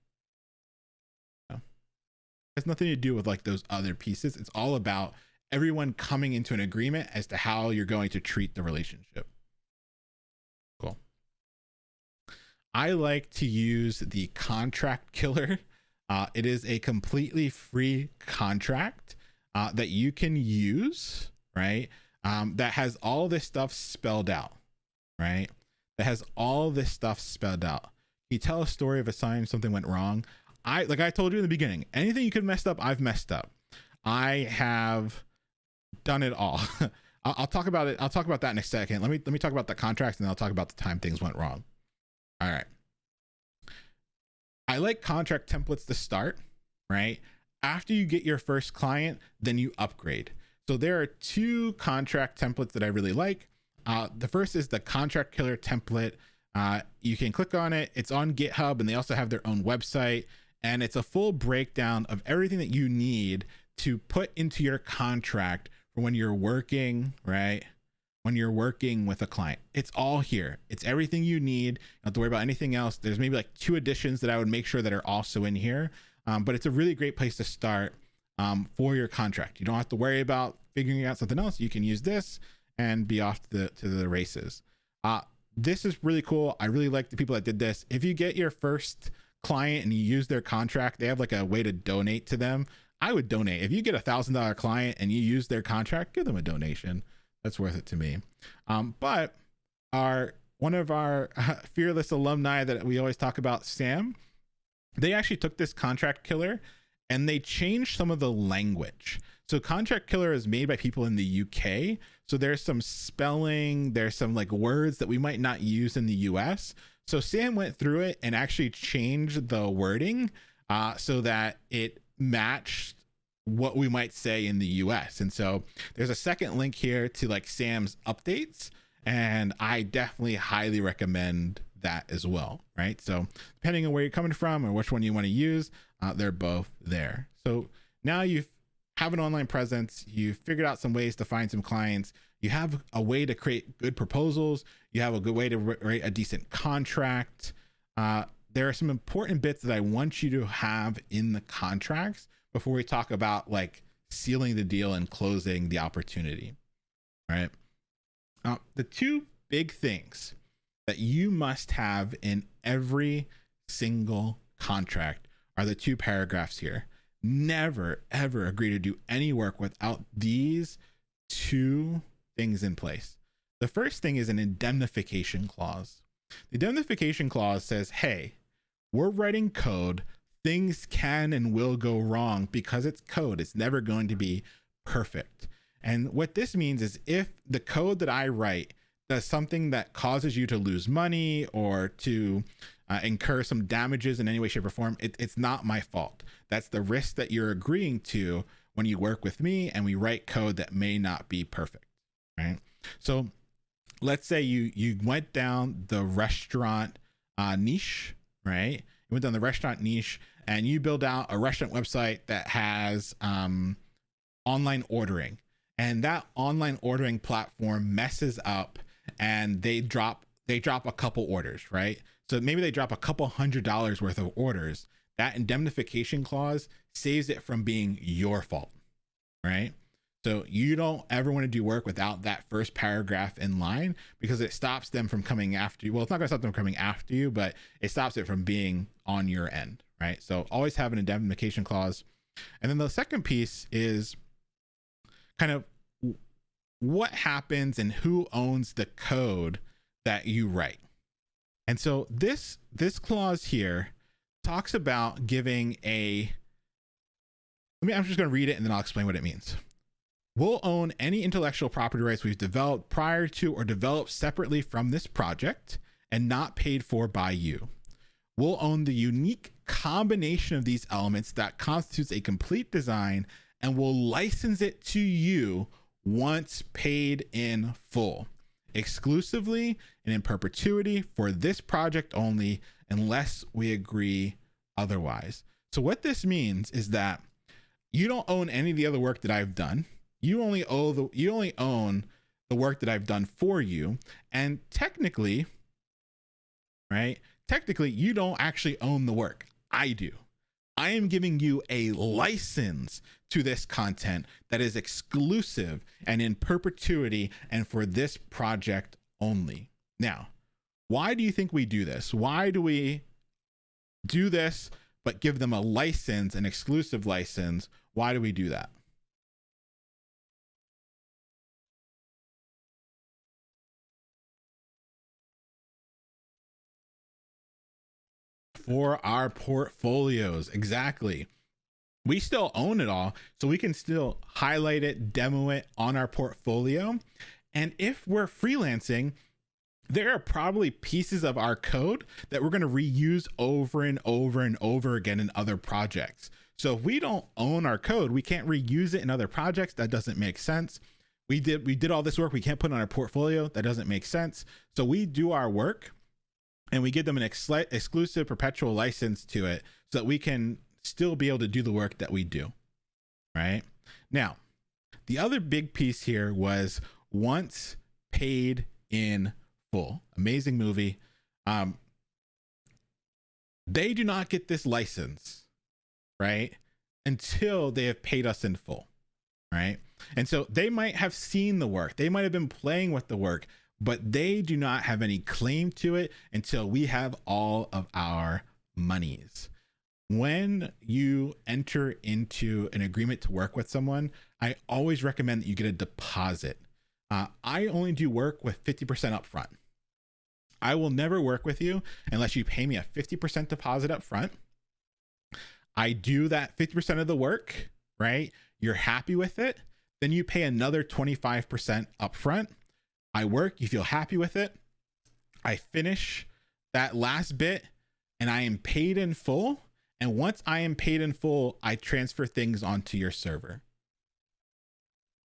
Has nothing to do with like those other pieces. It's all about everyone coming into an agreement as to how you're going to treat the relationship. Cool. I like to use the contract killer. It is a completely free contract that you can use, right? That has all this stuff spelled out, right? That has all this stuff spelled out. You tell a story of a time something went wrong. Like I told you in the beginning, anything you could have messed up, I've messed up. I have done it all. I'll talk about it. I'll talk about that in a second. Let me talk about the contracts, and then I'll talk about the time things went wrong. All right. I like contract templates to start, right? After you get your first client, then you upgrade. So there are two contract templates that I really like. The first is the contract killer template. You can click on it. It's on GitHub, and they also have their own website. And it's a full breakdown of everything that you need to put into your contract for when you're working, right? When you're working with a client, it's all here. It's everything you need. You don't have to worry about anything else. There's maybe like 2 additions that I would make sure that are also in here. But it's a really great place to start for your contract. You don't have to worry about figuring out something else. You can use this and be off to the races. This is really cool. I really like the people that did this. If you get your first client and you use their contract, they have like a way to donate to them. I would donate. If you get $1,000 client and you use their contract, give them a donation. That's worth it to me. But one of our fearless alumni that we always talk about, Sam, they actually took this contract killer and they changed some of the language. So contract killer is made by people in the UK. So there's some spelling, there's some like words that we might not use in the US. So Sam went through it and actually changed the wording so that it matched what we might say in the US. And so there's a second link here to like Sam's updates, and I definitely highly recommend that as well, right? So depending on where you're coming from or which one you want to use, they're both there. So now you've have an online presence, you figured out some ways to find some clients, you have a way to create good proposals, you have a good way to write a decent contract. There are some important bits that I want you to have in the contracts before we talk about like sealing the deal and closing the opportunity, right? The two big things that you must have in every single contract are the two paragraphs here. Never, ever agree to do any work without these two things in place. The first thing is an indemnification clause. The indemnification clause says, hey, we're writing code. Things can and will go wrong because it's code. It's never going to be perfect. And what this means is if the code that I write does something that causes you to lose money or to incur some damages in any way, shape, or form, it's not my fault. That's the risk that you're agreeing to when you work with me and we write code that may not be perfect, right? So let's say you went down the restaurant niche, right? You went down the restaurant niche and you build out a restaurant website that has online ordering, and that online ordering platform messes up and they drop a couple orders, right? So maybe they drop a couple $100 worth of orders. That indemnification clause saves it from being your fault, right? So you don't ever want to do work without that first paragraph in line, because it stops them from coming after you. Well, it's not going to stop them from coming after you, but it stops it from being on your end, right? So always have an indemnification clause. And then the second piece is kind of what happens and who owns the code that you write. And so this clause here talks about giving I'm just going to read it and then I'll explain what it means. We'll own any intellectual property rights we've developed prior to or developed separately from this project and not paid for by you. We'll own the unique combination of these elements that constitutes a complete design, and we'll license it to you once paid in full, exclusively and in perpetuity for this project only, unless we agree otherwise. So what this means is that you don't own any of the other work that I've done. You only own the work that I've done for you. And technically, right? Technically, you don't actually own the work. I do. I am giving you a license to this content that is exclusive and in perpetuity and for this project only. Now, why do you think we do this? Why do we do this but give them a license, an exclusive license? Why do we do that? For our portfolios, exactly. We still own it all, so we can still highlight it, demo it on our portfolio. And if we're freelancing, there are probably pieces of our code that we're going to reuse over and over and over again in other projects. So if we don't own our code, we can't reuse it in other projects. That doesn't make sense. We did all this work, we can't put it on our portfolio. That doesn't make sense. So we do our work and we give them an exclusive perpetual license to it so that we can still be able to do the work that we do, right? Now, the other big piece here was once paid in full. Amazing movie. They do not get this license, right, until they have paid us in full, right? And so they might have seen the work. They might have been playing with the work, but they do not have any claim to it until we have all of our monies. When you enter into an agreement to work with someone, I always recommend that you get a deposit. I only do work with 50% upfront. I will never work with you unless you pay me a 50% deposit up front. I do that 50% of the work, right? You're happy with it. Then you pay another 25% upfront. I work, you feel happy with it. I finish that last bit and I am paid in full. And once I am paid in full, I transfer things onto your server.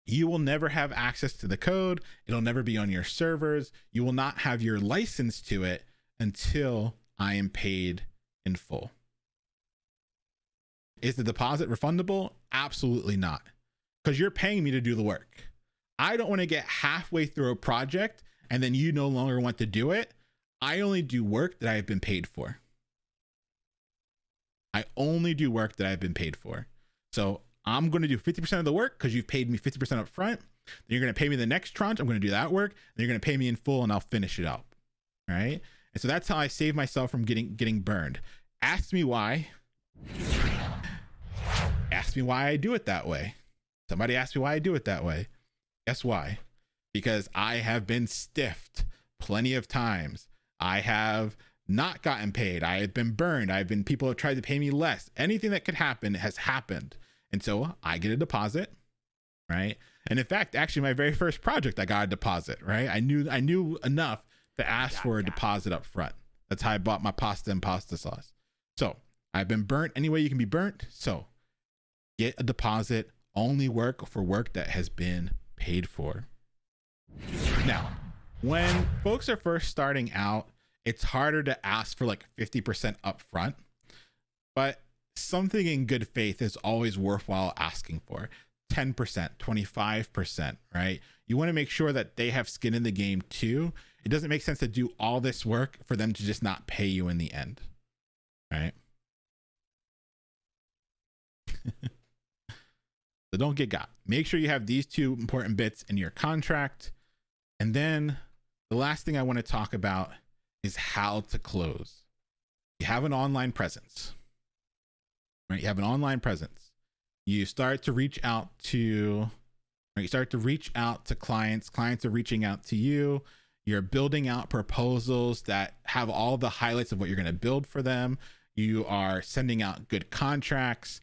You will never have access to the code. It'll never be on your servers. You will not have your license to it until I am paid in full. Is the deposit refundable? Absolutely not. because you're paying me to do the work. I don't want to get halfway through a project and then you no longer want to do it. I only do work that I have been paid for. I only do work that I've been paid for. So I'm going to do 50% of the work because you've paid me 50% up front. Then you're going to pay me the next tranche. I'm going to do that work. Then you're going to pay me in full and I'll finish it up. All right. And so that's how I save myself from getting burned. Ask me why. Ask me why I do it that way. Somebody asked me why I do it that way. Guess why? Because I have been stiffed plenty of times. I have not gotten paid. I have been burned. People have tried to pay me less. Anything that could happen has happened. And so I get a deposit, right? And in fact, actually my very first project, I got a deposit, right? I knew enough to ask for a deposit up front. That's how I bought my pasta and pasta sauce. So I've been burnt any way you can be burnt. So get a deposit, only work for work that has been paid for. Now, when folks are first starting out, it's harder to ask for like 50% up front, but something in good faith is always worthwhile asking for. 10%, 25%, right? You want to make sure that they have skin in the game too. It doesn't make sense to do all this work for them to just not pay you in the end, right? So don't get got. Make sure you have these two important bits in your contract. And then the last thing I want to talk about is how to close. You have an online presence, right? You have an online presence. You start to reach out to, right? You start to reach out to clients. Clients are reaching out to you. You're building out proposals that have all the highlights of what you're going to build for them. You are sending out good contracts.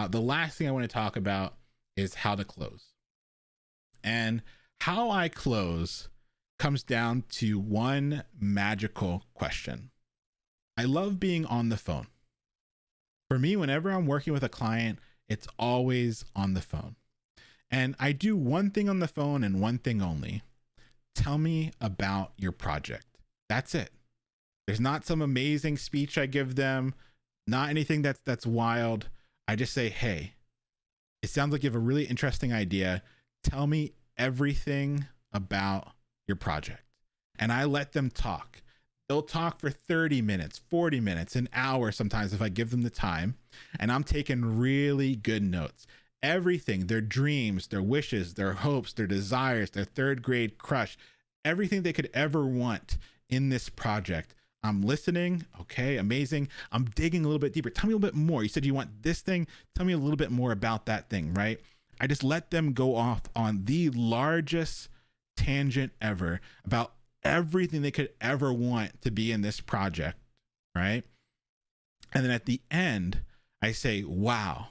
The last thing I want to talk about is how to close. And how I close comes down to one magical question. I love being on the phone. For me, whenever I'm working with a client, it's always on the phone. And I do one thing on the phone and one thing only. Tell me about your project. That's it. There's not some amazing speech I give them, not anything that's wild. I just say, hey, it sounds like you have a really interesting idea. Tell me everything about your project. And I let them talk. They'll talk for 30 minutes, 40 minutes, an hour sometimes if I give them the time. And I'm taking really good notes. Everything, their dreams, their wishes, their hopes, their desires, their third grade crush, everything they could ever want in this project. I'm listening. Okay, amazing. I'm digging a little bit deeper. Tell me a little bit more. You said you want this thing. Tell me a little bit more about that thing, right? I just let them go off on the largest tangent ever about everything they could ever want to be in this project, right? And then at the end, I say, wow,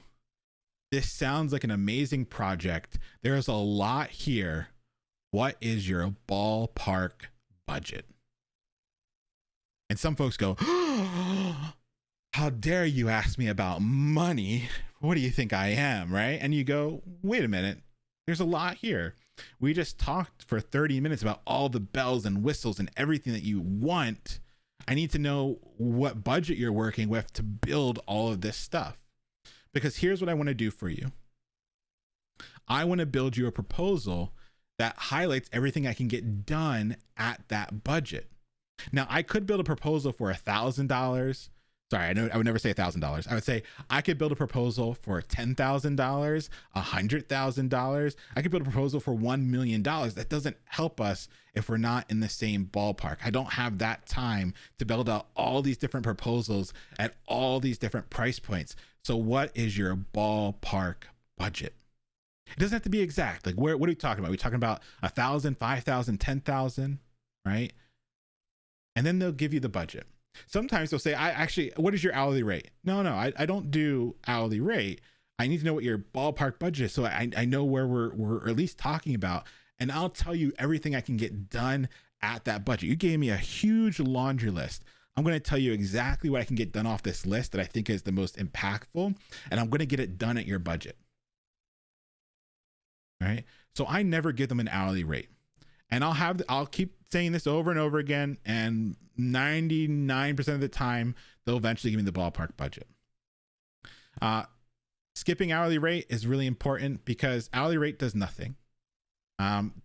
this sounds like an amazing project. There's a lot here. What is your ballpark budget? And some folks go, oh, how dare you ask me about money? What do you think I am, right? And you go, wait a minute, there's a lot here. We just talked for 30 minutes about all the bells and whistles and everything that you want. I need to know what budget you're working with to build all of this stuff. Because here's what I want to do for you. I want to build you a proposal that highlights everything I can get done at that budget. Now, I could build a proposal for $1,000. Sorry, I would never say $1,000. I would say I could build a proposal for $10,000, $100,000. I could build a proposal for $1 million. That doesn't help us if we're not in the same ballpark. I don't have that time to build out all these different proposals at all these different price points. So what is your ballpark budget? It doesn't have to be exact. Like, what are we talking about? Are we talking about 1,000, 5,000, 10,000, right? And then they'll give you the budget. Sometimes they'll say, what is your hourly rate? No, I don't do hourly rate. I need to know what your ballpark budget is so I know where we're at least talking about. And I'll tell you everything I can get done at that budget. You gave me a huge laundry list. I'm going to tell you exactly what I can get done off this list that I think is the most impactful. And I'm going to get it done at your budget. All right. So I never give them an hourly rate. And I'll keep saying this over and over again, and 99% of the time, they'll eventually give me the ballpark budget. Skipping hourly rate is really important because hourly rate does nothing.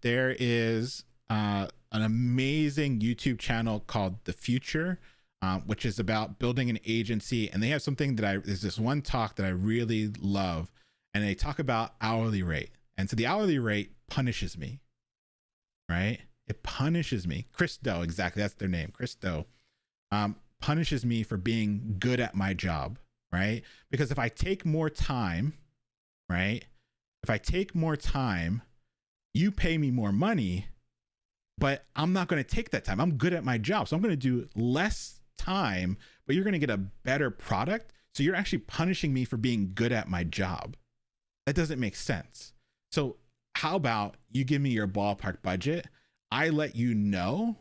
There is an amazing YouTube channel called The Future, which is about building an agency. And they have something there's this one talk that I really love, and they talk about hourly rate. And so the hourly rate punishes me, right? It punishes me. Chris Do, exactly. That's their name. Chris Do, punishes me for being good at my job, right? Because if I take more time, right? If I take more time, you pay me more money, but I'm not going to take that time. I'm good at my job. So I'm going to do less time, but you're going to get a better product. So you're actually punishing me for being good at my job. That doesn't make sense. So how about you give me your ballpark budget? I let you know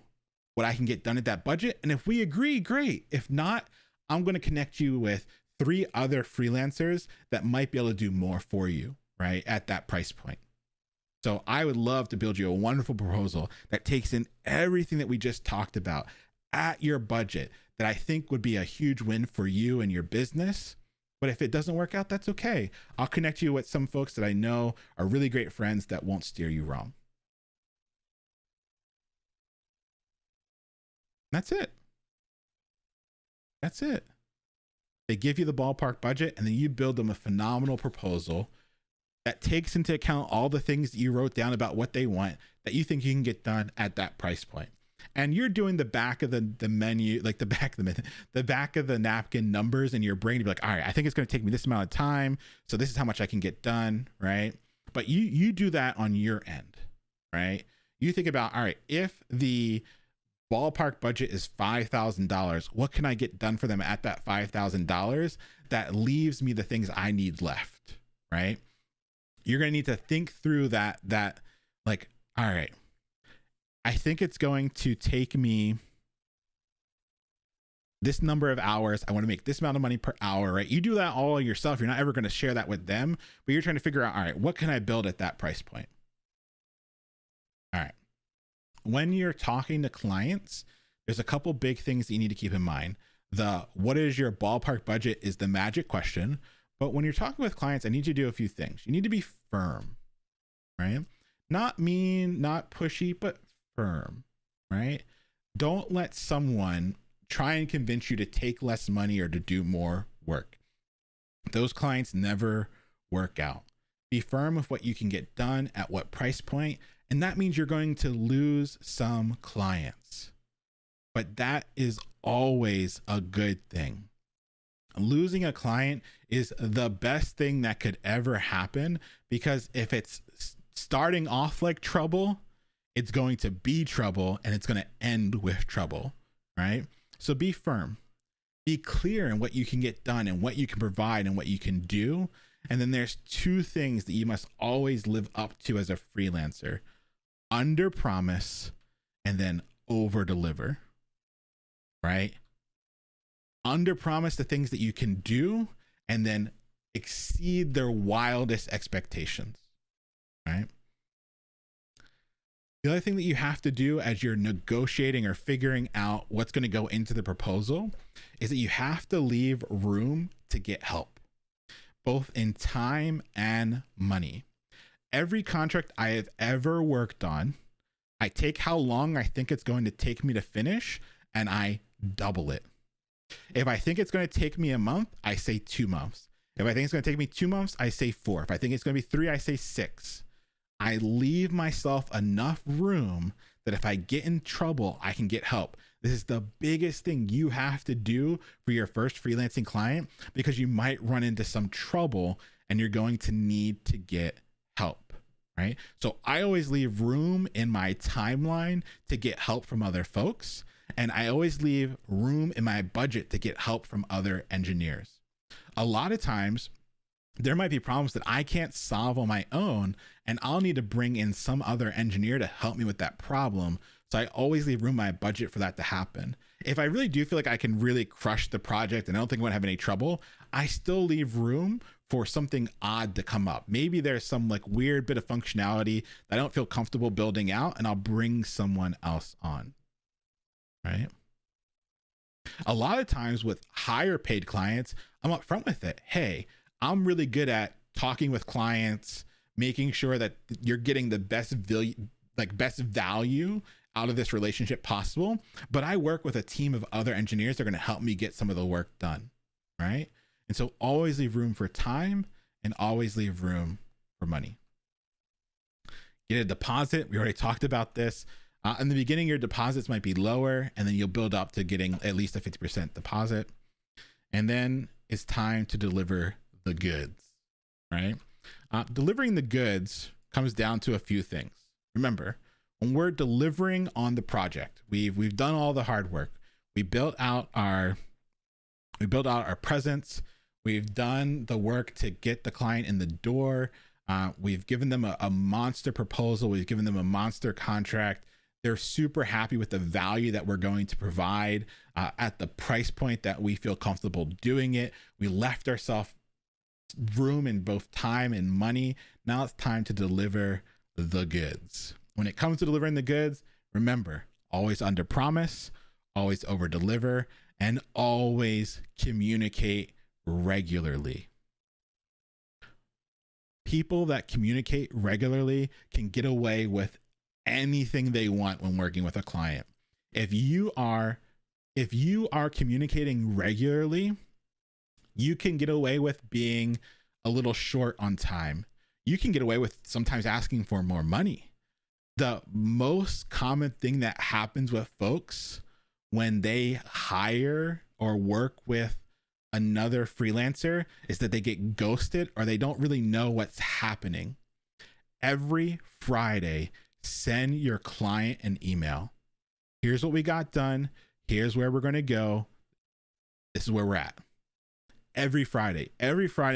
what I can get done at that budget. And if we agree, great. If not, I'm going to connect you with 3 other freelancers that might be able to do more for you, right? At that price point. So I would love to build you a wonderful proposal that takes in everything that we just talked about at your budget that I think would be a huge win for you and your business. But if it doesn't work out, that's okay. I'll connect you with some folks that I know are really great friends that won't steer you wrong. That's it. That's it. They give you the ballpark budget, and then you build them a phenomenal proposal that takes into account all the things that you wrote down about what they want that you think you can get done at that price point. And you're doing the back of the menu, like the back of the napkin numbers in your brain to be like, all right, I think it's going to take me this amount of time. So this is how much I can get done. Right. But you do that on your end, right? You think about, all right, if the ballpark budget is $5,000, what can I get done for them at that $5,000 that leaves me the things I need left, right? You're going to need to think through that like, all right, I think it's going to take me this number of hours. I want to make this amount of money per hour, right? You do that all yourself. You're not ever going to share that with them, but you're trying to figure out, all right, what can I build at that price point? All right. When you're talking to clients, there's a couple big things that you need to keep in mind. What is your ballpark budget is the magic question. But when you're talking with clients, I need you to do a few things. You need to be firm, right? Not mean, not pushy, but firm, right? Don't let someone try and convince you to take less money or to do more work. Those clients never work out. Be firm with what you can get done at what price point, and that means you're going to lose some clients. But that is always a good thing. Losing a client is the best thing that could ever happen, because if it's starting off like trouble, it's going to be trouble, and it's going to end with trouble, right? So be firm, be clear in what you can get done and what you can provide and what you can do. And then there's 2 things that you must always live up to as a freelancer: under promise and then over deliver, right? Under promise the things that you can do, and then exceed their wildest expectations, right? The other thing that you have to do as you're negotiating or figuring out what's going to go into the proposal is that you have to leave room to get help, both in time and money. Every contract I have ever worked on, I take how long I think it's going to take me to finish, and I double it. If I think it's going to take me a month, I say 2 months. If I think it's going to take me 2 months, I say 4. If I think it's going to be 3, I say 6. I leave myself enough room that if I get in trouble, I can get help. This is the biggest thing you have to do for your first freelancing client, because you might run into some trouble and you're going to need to get help, right? So I always leave room in my timeline to get help from other folks. And I always leave room in my budget to get help from other engineers. A lot of times, there might be problems that I can't solve on my own, and I'll need to bring in some other engineer to help me with that problem. So I always leave room in my budget for that to happen. If I really do feel like I can really crush the project and I don't think I'm going to have any trouble, I still leave room for something odd to come up. Maybe there's some like weird bit of functionality that I don't feel comfortable building out, and I'll bring someone else on, right? A lot of times with higher paid clients, I'm upfront with it. Hey, I'm really good at talking with clients, making sure that you're getting the best value out of this relationship possible. But I work with a team of other engineers that are going to help me get some of the work done, right? And so always leave room for time and always leave room for money. Get a deposit. We already talked about this. In the beginning, your deposits might be lower, and then you'll build up to getting at least a 50% deposit. And then it's time to deliver the goods, right? Delivering the goods comes down to a few things. Remember, when we're delivering on the project, we've done all the hard work. We built out our presence. We've done the work to get the client in the door. We've given them a monster proposal. We've given them a monster contract. They're super happy with the value that we're going to provide at the price point that we feel comfortable doing it. We left ourselves room in both time and money. Now it's time to deliver the goods. When it comes to delivering the goods, remember, always under promise, always over deliver, and always communicate regularly. People that communicate regularly can get away with anything they want when working with a client. If you are communicating regularly, you can get away with being a little short on time. You can get away with sometimes asking for more money. The most common thing that happens with folks when they hire or work with another freelancer is that they get ghosted or they don't really know what's happening. Every Friday, send your client an email. Here's what we got done. Here's where we're going to go. This is where we're at. Every Friday,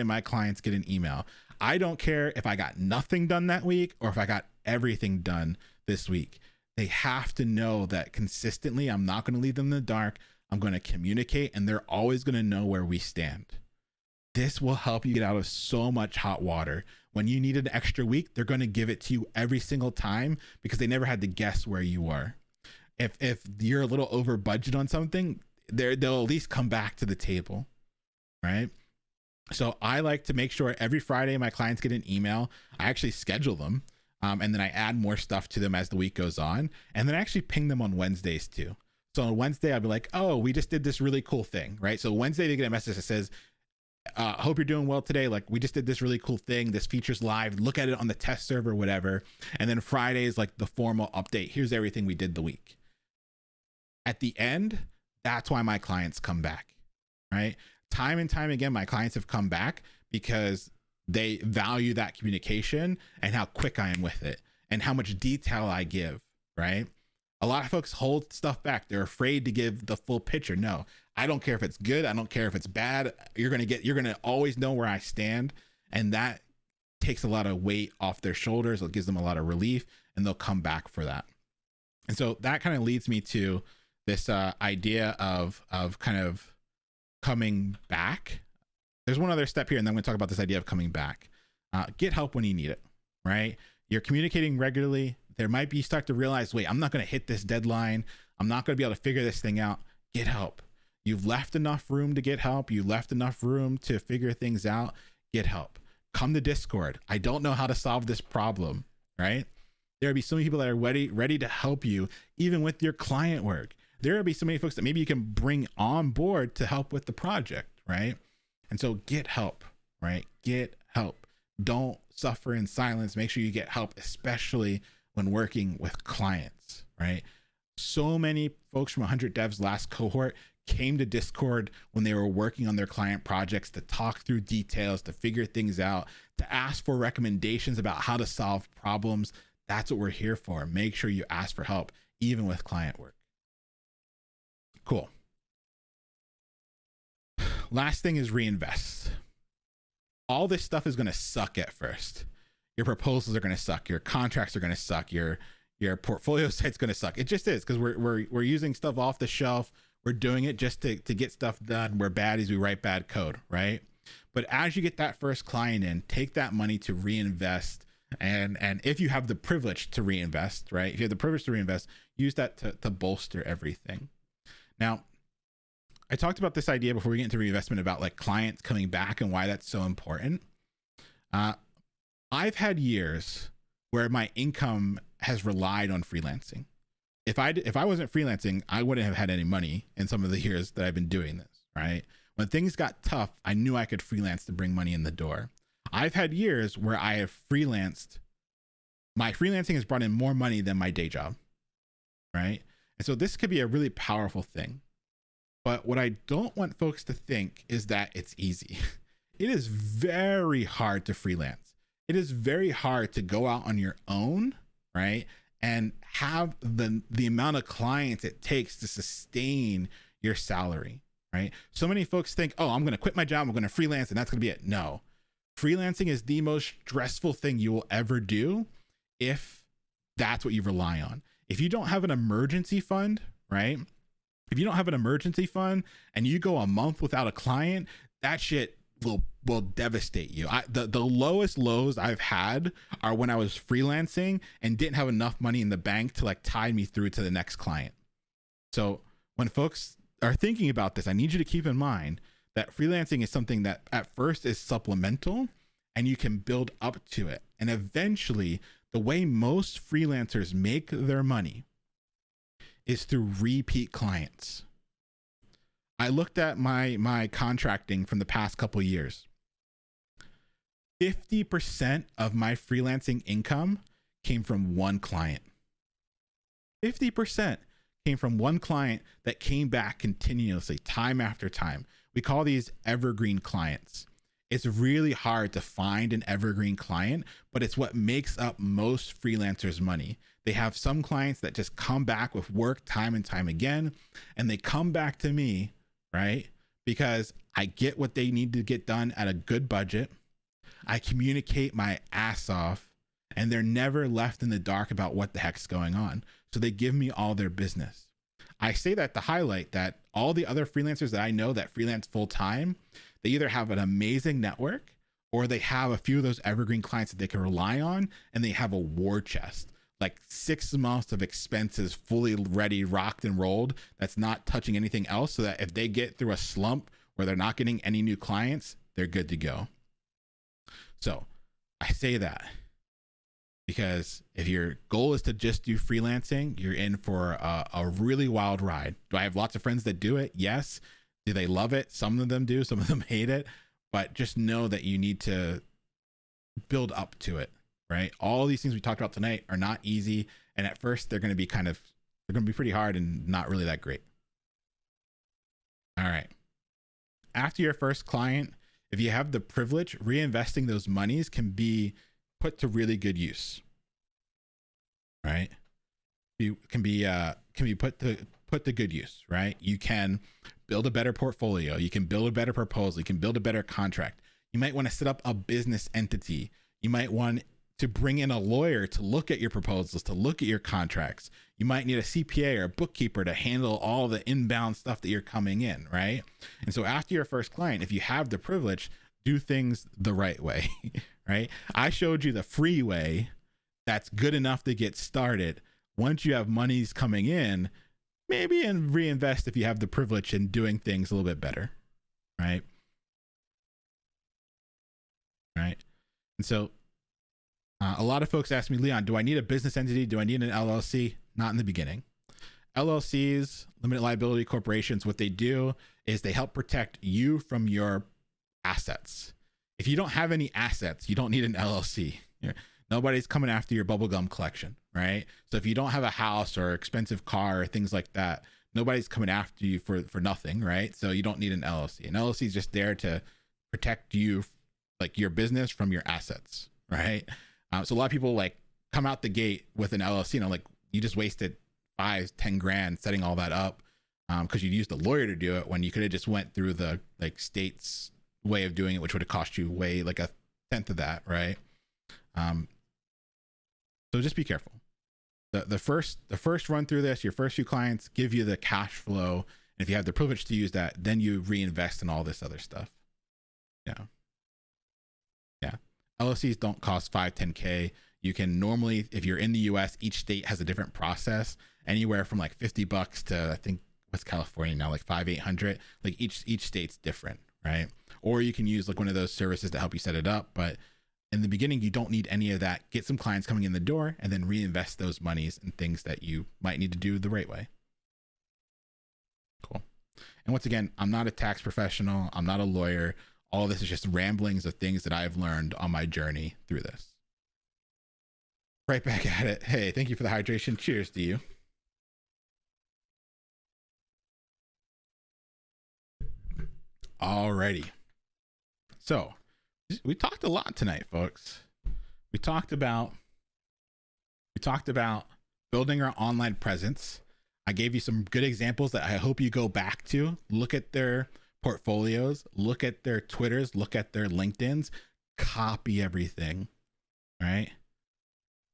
my clients get an email. I don't care if I got nothing done that week or if I got everything done this week. They have to know that consistently, I'm not going to leave them in the dark. I'm going to communicate, and they're always going to know where we stand. This will help you get out of so much hot water. When you need an extra week, they're going to give it to you every single time because they never had to guess where you are. If you're a little over budget on something, they'll at least come back to the table, right? So I like to make sure every Friday my clients get an email. I actually schedule them, and then I add more stuff to them as the week goes on, and then I actually ping them on Wednesdays too. So on Wednesday, I'll be like, oh, we just did this really cool thing, right? So Wednesday, they get a message that says, hope you're doing well today. Like, we just did this really cool thing. This feature's live. Look at it on the test server, whatever. And then Friday is like the formal update. Here's everything we did the week. At the end, that's why my clients come back, right? Time and time again, my clients have come back because they value that communication and how quick I am with it and how much detail I give, right? A lot of folks hold stuff back. They're afraid to give the full picture. No, I don't care if it's good. I don't care if it's bad. You're going to always know where I stand. And that takes a lot of weight off their shoulders. It gives them a lot of relief, and they'll come back for that. And so that kind of leads me to this idea of kind of coming back. There's one other step here, and then I'm going to talk about this idea of coming back. Get help when you need it, right? You're communicating regularly. There might be, start to realize, wait, I'm not going to hit this deadline. I'm not going to be able to figure this thing out. Get help. You've left enough room to get help. You left enough room to figure things out. Get help. Come to Discord. I don't know how to solve this problem, right? There'll be so many people that are ready to help you, even with your client work. There will be so many folks that maybe you can bring on board to help with the project, right? And so get help, right? Get help. Don't suffer in silence. Make sure you get help, especially when working with clients, right? So many folks from 100 Devs last cohort came to Discord when they were working on their client projects to talk through details, to figure things out, to ask for recommendations about how to solve problems. That's what we're here for. Make sure you ask for help, even with client work. Cool. Last thing is reinvest. All this stuff is going to suck at first. Your proposals are going to suck. Your contracts are going to suck. Your portfolio site's going to suck. It just is, because we're using stuff off the shelf. We're doing it just to get stuff done. We're baddies. We write bad code, right? But as you get that first client in, take that money to reinvest. And if you have the privilege to reinvest, right? If you have the privilege to reinvest, use that to bolster everything. Now, I talked about this idea before we get into reinvestment about like clients coming back and why that's so important. I've had years where my income has relied on freelancing. If I wasn't freelancing, I wouldn't have had any money in some of the years that I've been doing this, right? When things got tough, I knew I could freelance to bring money in the door. I've had years where I have freelanced. My freelancing has brought in more money than my day job, right? And so this could be a really powerful thing. But what I don't want folks to think is that it's easy. It is very hard to freelance. It is very hard to go out on your own, right? And have the amount of clients it takes to sustain your salary, right? So many folks think, oh, I'm going to quit my job, I'm going to freelance, and that's going to be it. No, freelancing is the most stressful thing you will ever do if that's what you rely on. If you don't have an emergency fund, right? If you don't have an emergency fund and you go a month without a client, that shit will devastate you. The lowest lows I've had are when I was freelancing and didn't have enough money in the bank to like tide me through to the next client. So when folks are thinking about this, I need you to keep in mind that freelancing is something that at first is supplemental and you can build up to it. And eventually, the way most freelancers make their money is through repeat clients. I looked at my contracting from the past couple of years. 50% of my freelancing income came from one client. 50% came from one client that came back continuously, time after time. We call these evergreen clients. It's really hard to find an evergreen client, but it's what makes up most freelancers' money. They have some clients that just come back with work time and time again, and they come back to me, right? Because I get what they need to get done at a good budget. I communicate my ass off, and they're never left in the dark about what the heck's going on. So they give me all their business. I say that to highlight that all the other freelancers that I know that freelance full time, they either have an amazing network or they have a few of those evergreen clients that they can rely on, and they have a war chest, like 6 months of expenses fully ready, rocked and rolled. That's not touching anything else, so that if they get through a slump where they're not getting any new clients, they're good to go. So I say that because if your goal is to just do freelancing, you're in for a really wild ride. Do I have lots of friends that do it? Yes. Do they love it? Some of them do, some of them hate it, but just know that you need to build up to it, right? All these things we talked about tonight are not easy. And at first they're going to be pretty hard and not really that great. All right. After your first client, if you have the privilege, reinvesting those monies can be put to really good use, right? You can be put to good use, right? You can build a better portfolio. You can build a better proposal. You can build a better contract. You might want to set up a business entity. You might want to bring in a lawyer to look at your proposals, to look at your contracts. You might need a CPA or a bookkeeper to handle all the inbound stuff that you're coming in, right? And so after your first client, if you have the privilege, do things the right way, right? I showed you the free way that's good enough to get started. Once you have monies coming in, maybe and reinvest if you have the privilege in doing things a little bit better, right? Right. And so a lot of folks ask me, Leon, do I need a business entity? Do I need an LLC? Not in the beginning. LLCs, limited liability corporations, what they do is they help protect you from your assets. If you don't have any assets, you don't need an LLC. Nobody's coming after your bubblegum collection, right? So if you don't have a house or expensive car or things like that, nobody's coming after you for nothing, right? So you don't need an LLC. An LLC is just there to protect you, like your business, from your assets, right? So a lot of people like come out the gate with an LLC, like you just wasted 5-10 grand setting all that up because you used a lawyer to do it when you could have just went through the like state's way of doing it, which would have cost you way like 1/10 of that, right? So just be careful. The first run through this, your first few clients give you the cash flow, and if you have the privilege to use that, then you reinvest in all this other stuff. Yeah. LLCs don't cost 5-10K. You can normally, if you're in the US, each state has a different process, anywhere from like $50 to I think what's California now, like 5,800. Like each state's different, right? Or you can use like one of those services to help you set it up. But in the beginning, you don't need any of that. Get some clients coming in the door and then reinvest those monies in things that you might need to do the right way. Cool. And once again, I'm not a tax professional. I'm not a lawyer. All of this is just ramblings of things that I've learned on my journey through this. Right back at it. Hey, thank you for the hydration. Cheers to you. Alrighty. So we talked a lot tonight, folks. We talked about building our online presence. I gave you some good examples that I hope you go back to. Look at their portfolios, look at their Twitters, look at their LinkedIns, copy everything, right?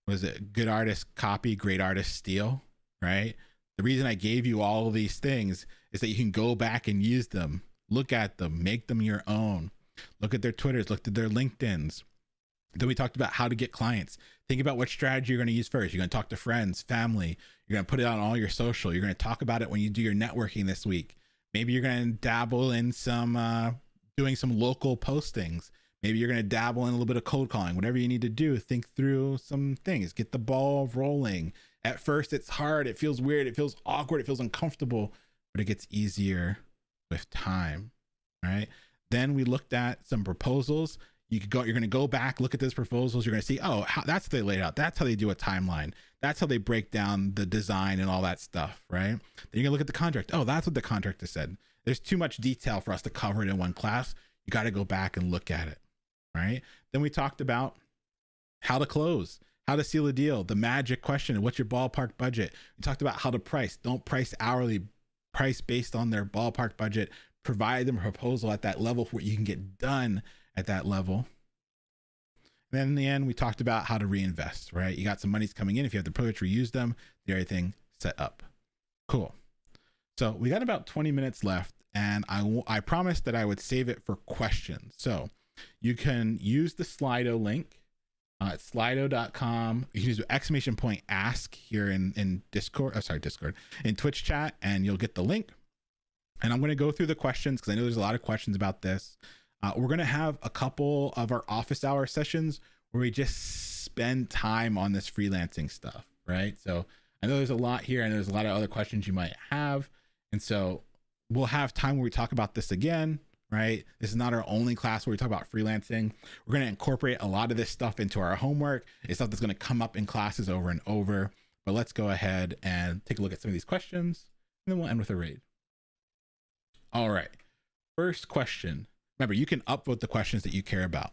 Was it good artist copy, great artist steal, right? The reason I gave you all of these things is that you can go back and use them, look at them, make them your own. Look at their Twitters, look at their LinkedIns. Then we talked about how to get clients. Think about what strategy you're going to use first. You're going to talk to friends, family. You're going to put it on all your social. You're going to talk about it when you do your networking this week. Maybe you're going to dabble in some doing some local postings. Maybe you're going to dabble in a little bit of cold calling. Whatever you need to do, think through some things. Get the ball rolling. At first, it's hard. It feels weird. It feels awkward. It feels uncomfortable, but it gets easier with time, right? Then we looked at some proposals. You're going to go back, look at those proposals. You're going to see, oh, that's how they laid out. That's how they do a timeline. That's how they break down the design and all that stuff, right? Then you're going to look at the contract. Oh, that's what the contractor said. There's too much detail for us to cover it in one class. You got to go back and look at it, right? Then we talked about how to close, how to seal a deal, the magic question, what's your ballpark budget? We talked about how to price. Don't price hourly, price based on their ballpark budget. Provide them a proposal at that level for what you can get done at that level. And then in the end, we talked about how to reinvest, right? You got some monies coming in. If you have the privilege to reuse them, everything set up. Cool. So we got about 20 minutes left, and I promised that I would save it for questions. So you can use the Slido link. It's slido.com. You can use !ask here in Discord. Discord, in Twitch chat, and you'll get the link. And I'm going to go through the questions because I know there's a lot of questions about this. We're going to have a couple of our office hour sessions where we just spend time on this freelancing stuff, right? So I know there's a lot here and there's a lot of other questions you might have. And so we'll have time where we talk about this again, right? This is not our only class where we talk about freelancing. We're going to incorporate a lot of this stuff into our homework. It's stuff that's going to come up in classes over and over. But let's go ahead and take a look at some of these questions, and then we'll end with a raid. All right. First question. Remember, you can upvote the questions that you care about.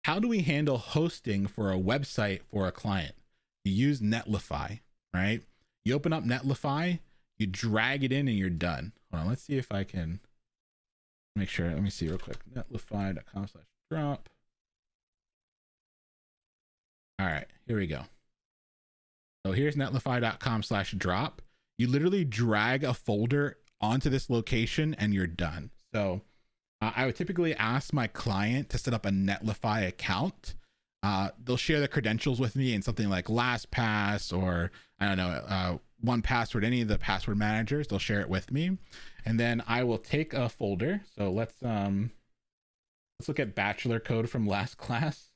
How do we handle hosting for a website for a client? You use Netlify, right? You open up Netlify, you drag it in, and you're done. Hold on, let's see if I can make sure. Let me see real quick. Netlify.com/drop. All right, here we go. So here's netlify.com/drop. You literally drag a folder onto this location and you're done. So I would typically ask my client to set up a Netlify account. They'll share the credentials with me in something like LastPass or I don't know, 1Password, any of the password managers. They'll share it with me, and then I will take a folder. So let's look at bachelor code from last class.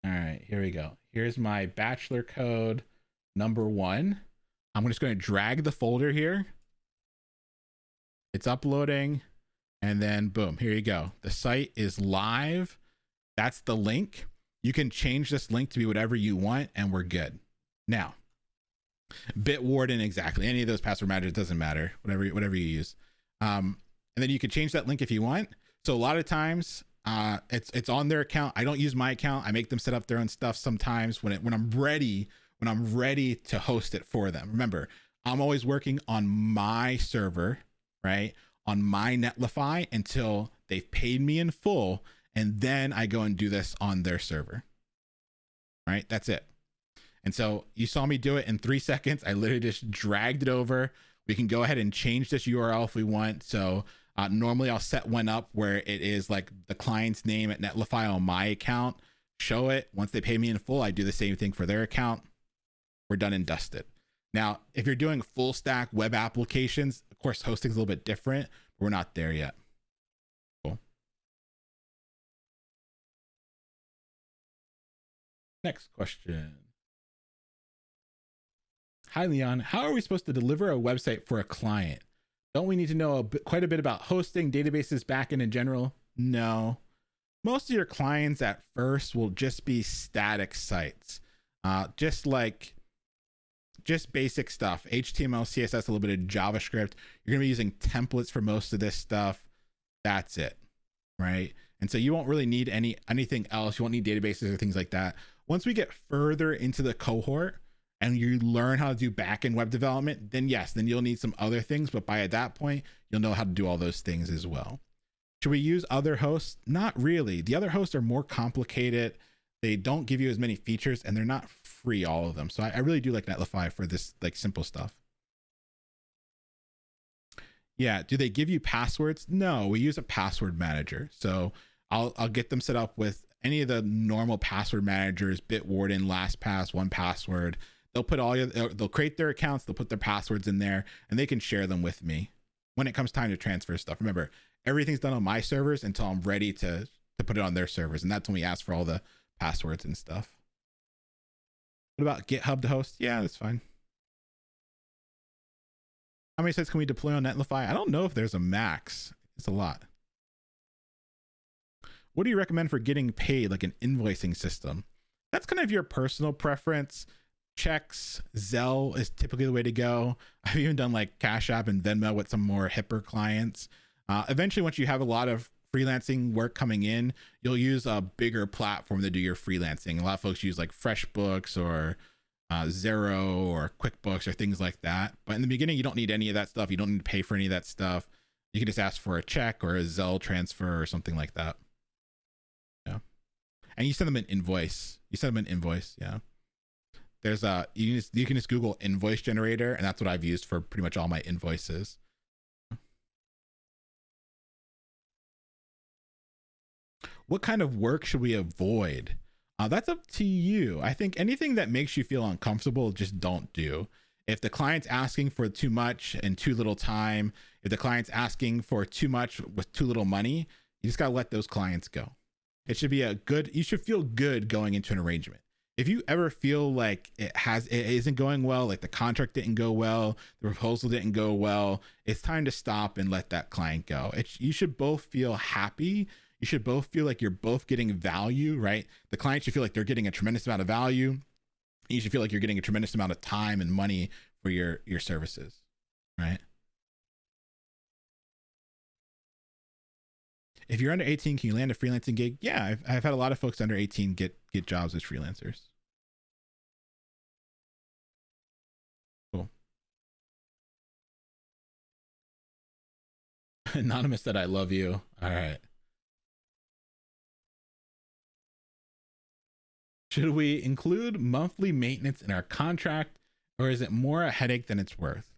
All right, here we go. Here's my bachelor code number 1. I'm just going to drag the folder here. It's uploading, and then boom, here you go. The site is live. That's the link. You can change this link to be whatever you want, and we're good. Now, Bitwarden, exactly. Any of those password managers, doesn't matter. Whatever you use. And then you can change that link if you want. So a lot of times, it's on their account. I don't use my account. I make them set up their own stuff sometimes when I'm ready to host it for them. Remember, I'm always working on my server, right? On my Netlify until they've paid me in full. And then I go and do this on their server, right? That's it. And so you saw me do it in 3 seconds. I literally just dragged it over. We can go ahead and change this URL if we want. So normally I'll set one up where it is like the client's name at Netlify on my account, show it. Once they pay me in full, I do the same thing for their account. we're done and dusted. Now, if you're doing full stack web applications, of course, hosting's a little bit different, but we're not there yet. Cool. Next question. Hi, Leon. How are we supposed to deliver a website for a client? Don't we need to know quite a bit about hosting, databases, backend in general? No. Most of your clients at first will just be static sites. Just basic stuff, HTML, CSS, a little bit of JavaScript. You're gonna be using templates for most of this stuff. That's it, right? And so you won't really need anything else. You won't need databases or things like that. Once we get further into the cohort and you learn how to do backend web development, then yes, then you'll need some other things. But by that point, you'll know how to do all those things as well. Should we use other hosts? Not really. The other hosts are more complicated. They don't give you as many features, and they're not free, all of them. So I really do like Netlify for this like simple stuff. Yeah, do they give you passwords? No, we use a password manager. So I'll get them set up with any of the normal password managers, Bitwarden, LastPass, 1Password. They'll create their accounts, they'll put their passwords in there, and they can share them with me when it comes time to transfer stuff. Remember, everything's done on my servers until I'm ready to put it on their servers, and that's when we ask for all the passwords and stuff. What about GitHub to host? Yeah, that's fine. How many sites can we deploy on Netlify? I don't know if there's a max. It's a lot. What do you recommend for getting paid, like an invoicing system? That's kind of your personal preference. Checks, Zelle is typically the way to go. I've even done like Cash App and Venmo with some more hipper clients. Eventually, once you have a lot of freelancing work coming in, you'll use a bigger platform to do your freelancing. A lot of folks use like FreshBooks or Xero or QuickBooks or things like that. But in the beginning, you don't need any of that stuff. You don't need to pay for any of that stuff. You can just ask for a check or a Zelle transfer or something like that. Yeah. And you send them an invoice. Yeah. There's you can just Google invoice generator, and that's what I've used for pretty much all my invoices. What kind of work should we avoid? That's up to you. I think anything that makes you feel uncomfortable, just don't do. If the client's asking for too much and too little time, if the client's asking for too much with too little money, you just gotta let those clients go. It should be you should feel good going into an arrangement. If you ever feel like it isn't going well, like the contract didn't go well, the proposal didn't go well, it's time to stop and let that client go. You should both feel happy. You should both feel like you're both getting value, right? The client should feel like they're getting a tremendous amount of value. You should feel like you're getting a tremendous amount of time and money for your services, right? If you're under 18, can you land a freelancing gig? Yeah, I've had a lot of folks under 18 get jobs as freelancers. Cool. Anonymous said, I love you. All right. Should we include monthly maintenance in our contract, or is it more a headache than it's worth?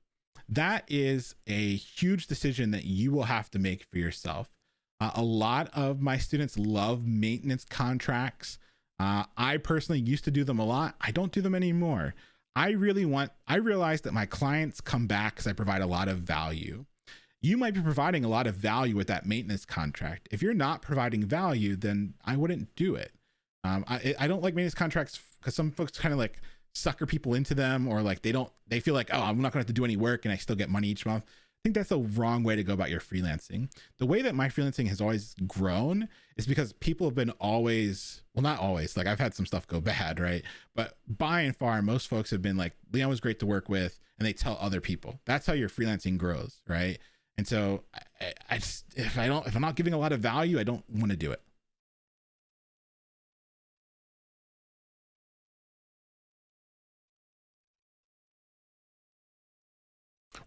That is a huge decision that you will have to make for yourself. A lot of my students love maintenance contracts. I personally used to do them a lot. I don't do them anymore. I realize that my clients come back because I provide a lot of value. You might be providing a lot of value with that maintenance contract. If you're not providing value, then I wouldn't do it. I don't like maintenance contracts because some folks kind of like sucker people into them, or like they feel like, oh, I'm not gonna have to do any work and I still get money each month. I think that's the wrong way to go about your freelancing. The way that my freelancing has always grown is because people have been not always, like I've had some stuff go bad, right? But by and far, most folks have been like, Leon was great to work with, and they tell other people. That's how your freelancing grows, right? And so I just, if I'm not giving a lot of value, I don't want to do it.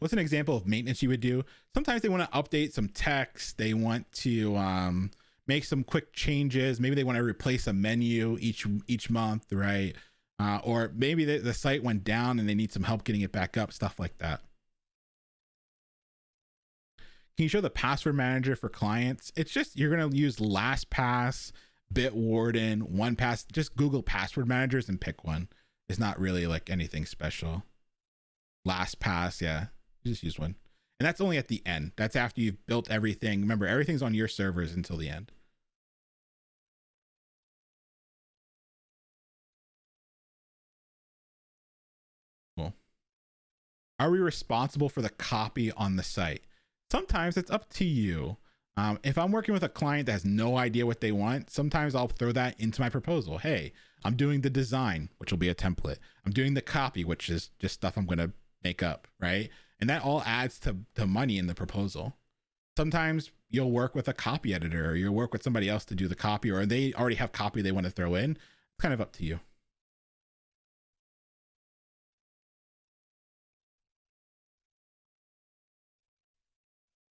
What's an example of maintenance you would do? Sometimes they want to update some text. They want to make some quick changes. Maybe they want to replace a menu each month, right? Or maybe the site went down and they need some help getting it back up, stuff like that. Can you show the password manager for clients? It's just, you're going to use LastPass, Bitwarden, 1Pass. Just Google password managers and pick one. It's not really like anything special. LastPass, yeah, you just use one. And that's only at the end. That's after you've built everything. Remember, everything's on your servers until the end. Cool. Are we responsible for the copy on the site? Sometimes it's up to you. If I'm working with a client that has no idea what they want, sometimes I'll throw that into my proposal. Hey, I'm doing the design, which will be a template. I'm doing the copy, which is just stuff I'm going to make up, right? And that all adds to money in the proposal. Sometimes you'll work with a copy editor, or you'll work with somebody else to do the copy, or they already have copy they want to throw in. It's kind of up to you.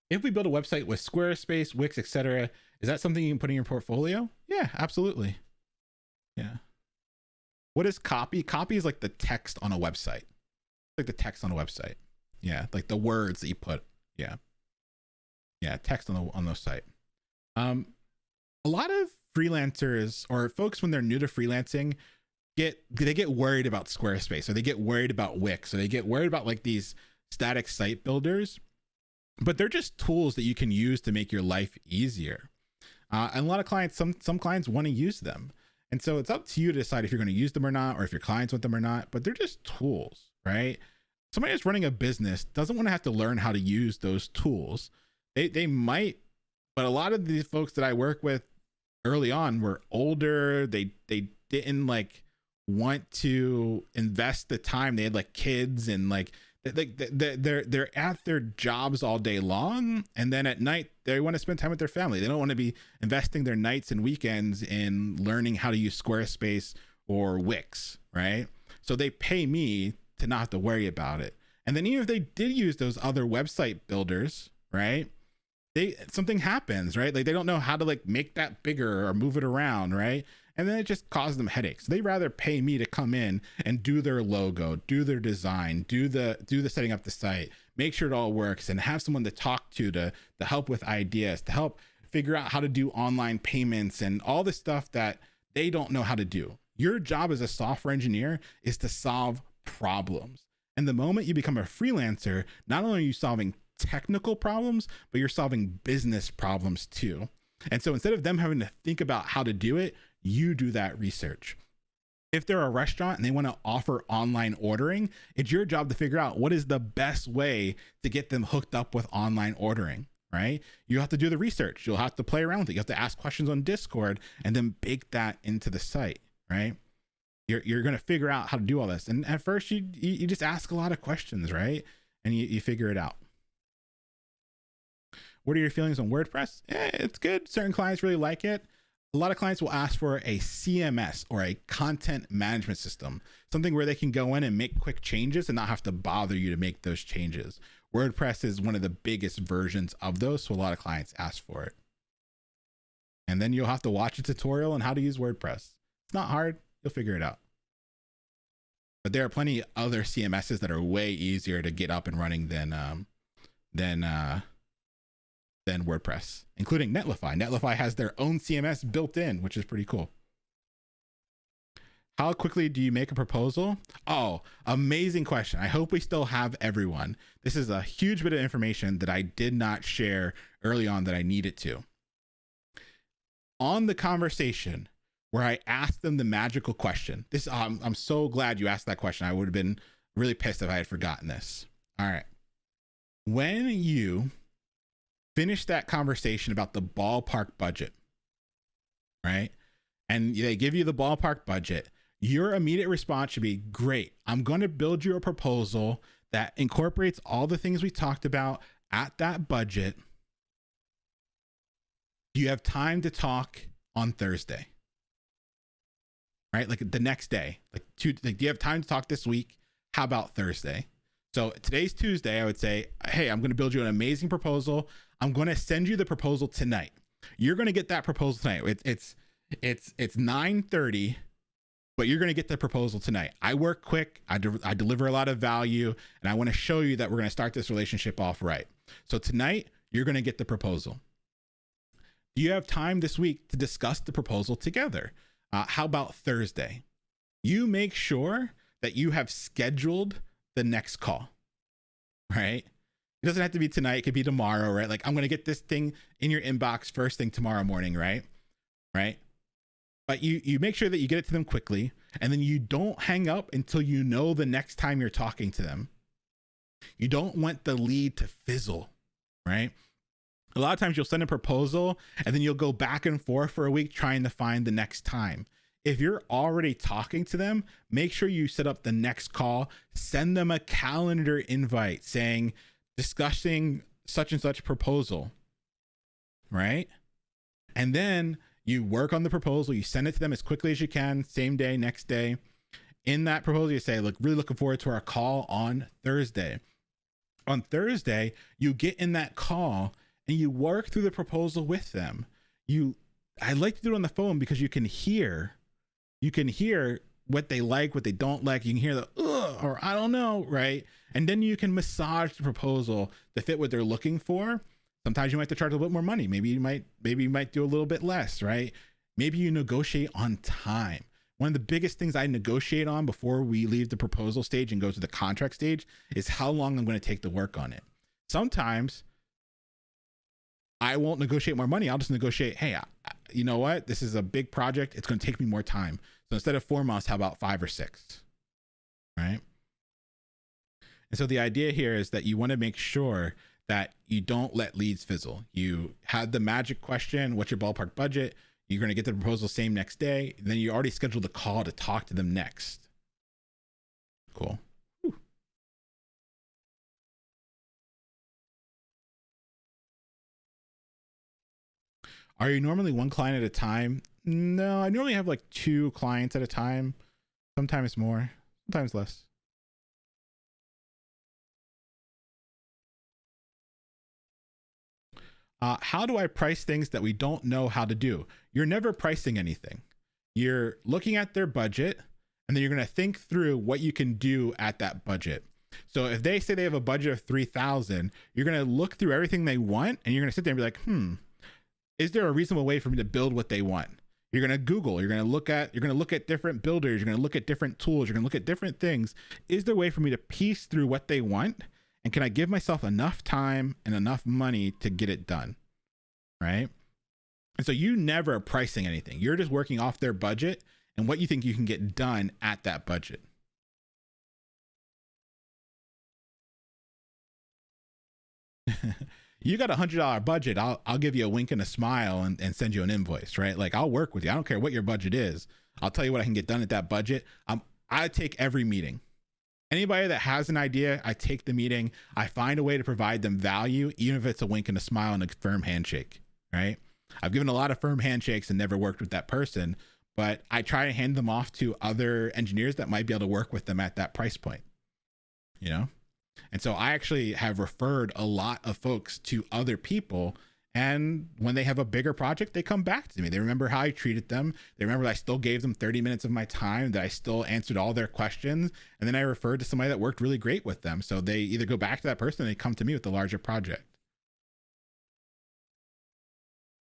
If we build a website with Squarespace, Wix, etc., is that something you can put in your portfolio? Yeah, absolutely. Yeah. What is copy? Copy is like the text on a website. Like the text on a website. Yeah, like the words that you put. Yeah. Yeah, text on the site. A lot of freelancers or folks, when they're new to freelancing, they get worried about Squarespace, or they get worried about Wix, or they get worried about like these static site builders. But they're just tools that you can use to make your life easier. And a lot of clients, some clients want to use them. And so it's up to you to decide if you're going to use them or not, or if your clients want them or not, but they're just tools, right? Somebody that's running a business doesn't want to have to learn how to use those tools. They might, but a lot of these folks that I work with early on were older. They didn't like want to invest the time. They had like kids, and like they're at their jobs all day long, and then at night they want to spend time with their family. They don't want to be investing their nights and weekends in learning how to use Squarespace or Wix, right? So they pay me to not have to worry about it. And then even if they did use those other website builders, right, something happens, right? Like they don't know how to like make that bigger or move it around, right? And then it just causes them headaches. They rather pay me to come in and do their logo, do their design, do the setting up the site, make sure it all works, and have someone to talk to help with ideas, to help figure out how to do online payments and all the stuff that they don't know how to do. Your job as a software engineer is to solve problems. And the moment you become a freelancer, not only are you solving technical problems, but you're solving business problems too. And so instead of them having to think about how to do it, you do that research. If they're a restaurant and they want to offer online ordering, it's your job to figure out what is the best way to get them hooked up with online ordering, right? You have to do the research. You'll have to play around with it. You have to ask questions on Discord and then bake that into the site, right? You're going to figure out how to do all this. And at first you just ask a lot of questions, right? And you figure it out. What are your feelings on WordPress? It's good. Certain clients really like it. A lot of clients will ask for a CMS, or a content management system, something where they can go in and make quick changes and not have to bother you to make those changes. WordPress is one of the biggest versions of those, so a lot of clients ask for it. And then you'll have to watch a tutorial on how to use WordPress. It's not hard. You'll figure it out. But there are plenty of other CMSs that are way easier to get up and running than WordPress, including Netlify. Netlify has their own CMS built in, which is pretty cool. How quickly do you make a proposal? Oh, amazing question. I hope we still have everyone. This is a huge bit of information that I did not share early on that I needed to. On the conversation where I asked them the magical question, I'm so glad you asked that question. I would have been really pissed if I had forgotten this. All right. When you finish that conversation about the ballpark budget, right? And they give you the ballpark budget, your immediate response should be, great, I'm going to build you a proposal that incorporates all the things we talked about at that budget. Do you have time to talk on Thursday? Right? Like the next day, do you have time to talk this week? How about Thursday? So today's Tuesday. I would say, hey, I'm going to build you an amazing proposal. I'm going to send you the proposal tonight. You're going to get that proposal tonight. It's 9:30, but you're going to get the proposal tonight. I work quick. I deliver a lot of value, and I want to show you that we're going to start this relationship off right. So tonight, you're going to get the proposal. Do you have time this week to discuss the proposal together? How about Thursday? You make sure that you have scheduled the next call, right? It doesn't have to be tonight. It could be tomorrow, right? Like, I'm going to get this thing in your inbox first thing tomorrow morning, right? Right. But you make sure that you get it to them quickly, and then you don't hang up until you know the next time you're talking to them. You don't want the lead to fizzle, right? A lot of times you'll send a proposal and then you'll go back and forth for a week trying to find the next time. If you're already talking to them, make sure you set up the next call, send them a calendar invite saying, discussing such and such proposal, right? And then you work on the proposal, you send it to them as quickly as you can, same day, next day. In that proposal, you say, look, really looking forward to our call on Thursday. On Thursday, you get in that call and you work through the proposal with them. I like to do it on the phone because you can hear what they like, what they don't like. You can hear the, ugh, or I don't know, right? And then you can massage the proposal to fit what they're looking for. Sometimes you might have to charge a little bit more money. Maybe you might do a little bit less, right? Maybe you negotiate on time. One of the biggest things I negotiate on before we leave the proposal stage and go to the contract stage is how long I'm going to take to work on it. Sometimes I won't negotiate more money. I'll just negotiate, hey, you know what? This is a big project. It's going to take me more time. So instead of 4 months, how about 5 or 6, right? And so the idea here is that you want to make sure that you don't let leads fizzle. You had the magic question, what's your ballpark budget? You're going to get the proposal same next day. And then you already scheduled the call to talk to them next. Cool. Whew. Are you normally one client at a time? No, I normally have like 2 clients at a time. Sometimes more, sometimes less. How do I price things that we don't know how to do? You're never pricing anything. You're looking at their budget, and then you're going to think through what you can do at that budget. So if they say they have a budget of 3,000, you're going to look through everything they want, and you're going to sit there and be like, is there a reasonable way for me to build what they want? You're going to Google, you're going to look at different builders, you're going to look at different tools, you're going to look at different things. Is there a way for me to piece through what they want? And can I give myself enough time and enough money to get it done? Right? And so you never are pricing anything. You're just working off their budget and what you think you can get done at that budget. You got $100 budget. I'll give you a wink and a smile and send you an invoice, right? Like, I'll work with you. I don't care what your budget is. I'll tell you what I can get done at that budget. I take every meeting. Anybody that has an idea, I take the meeting. I find a way to provide them value, even if it's a wink and a smile and a firm handshake, right? I've given a lot of firm handshakes and never worked with that person, but I try to hand them off to other engineers that might be able to work with them at that price point, you know? And so I actually have referred a lot of folks to other people. And when they have a bigger project, they come back to me. They remember how I treated them. They remember that I still gave them 30 minutes of my time, that I still answered all their questions. And then I referred to somebody that worked really great with them. So they either go back to that person or they come to me with the larger project.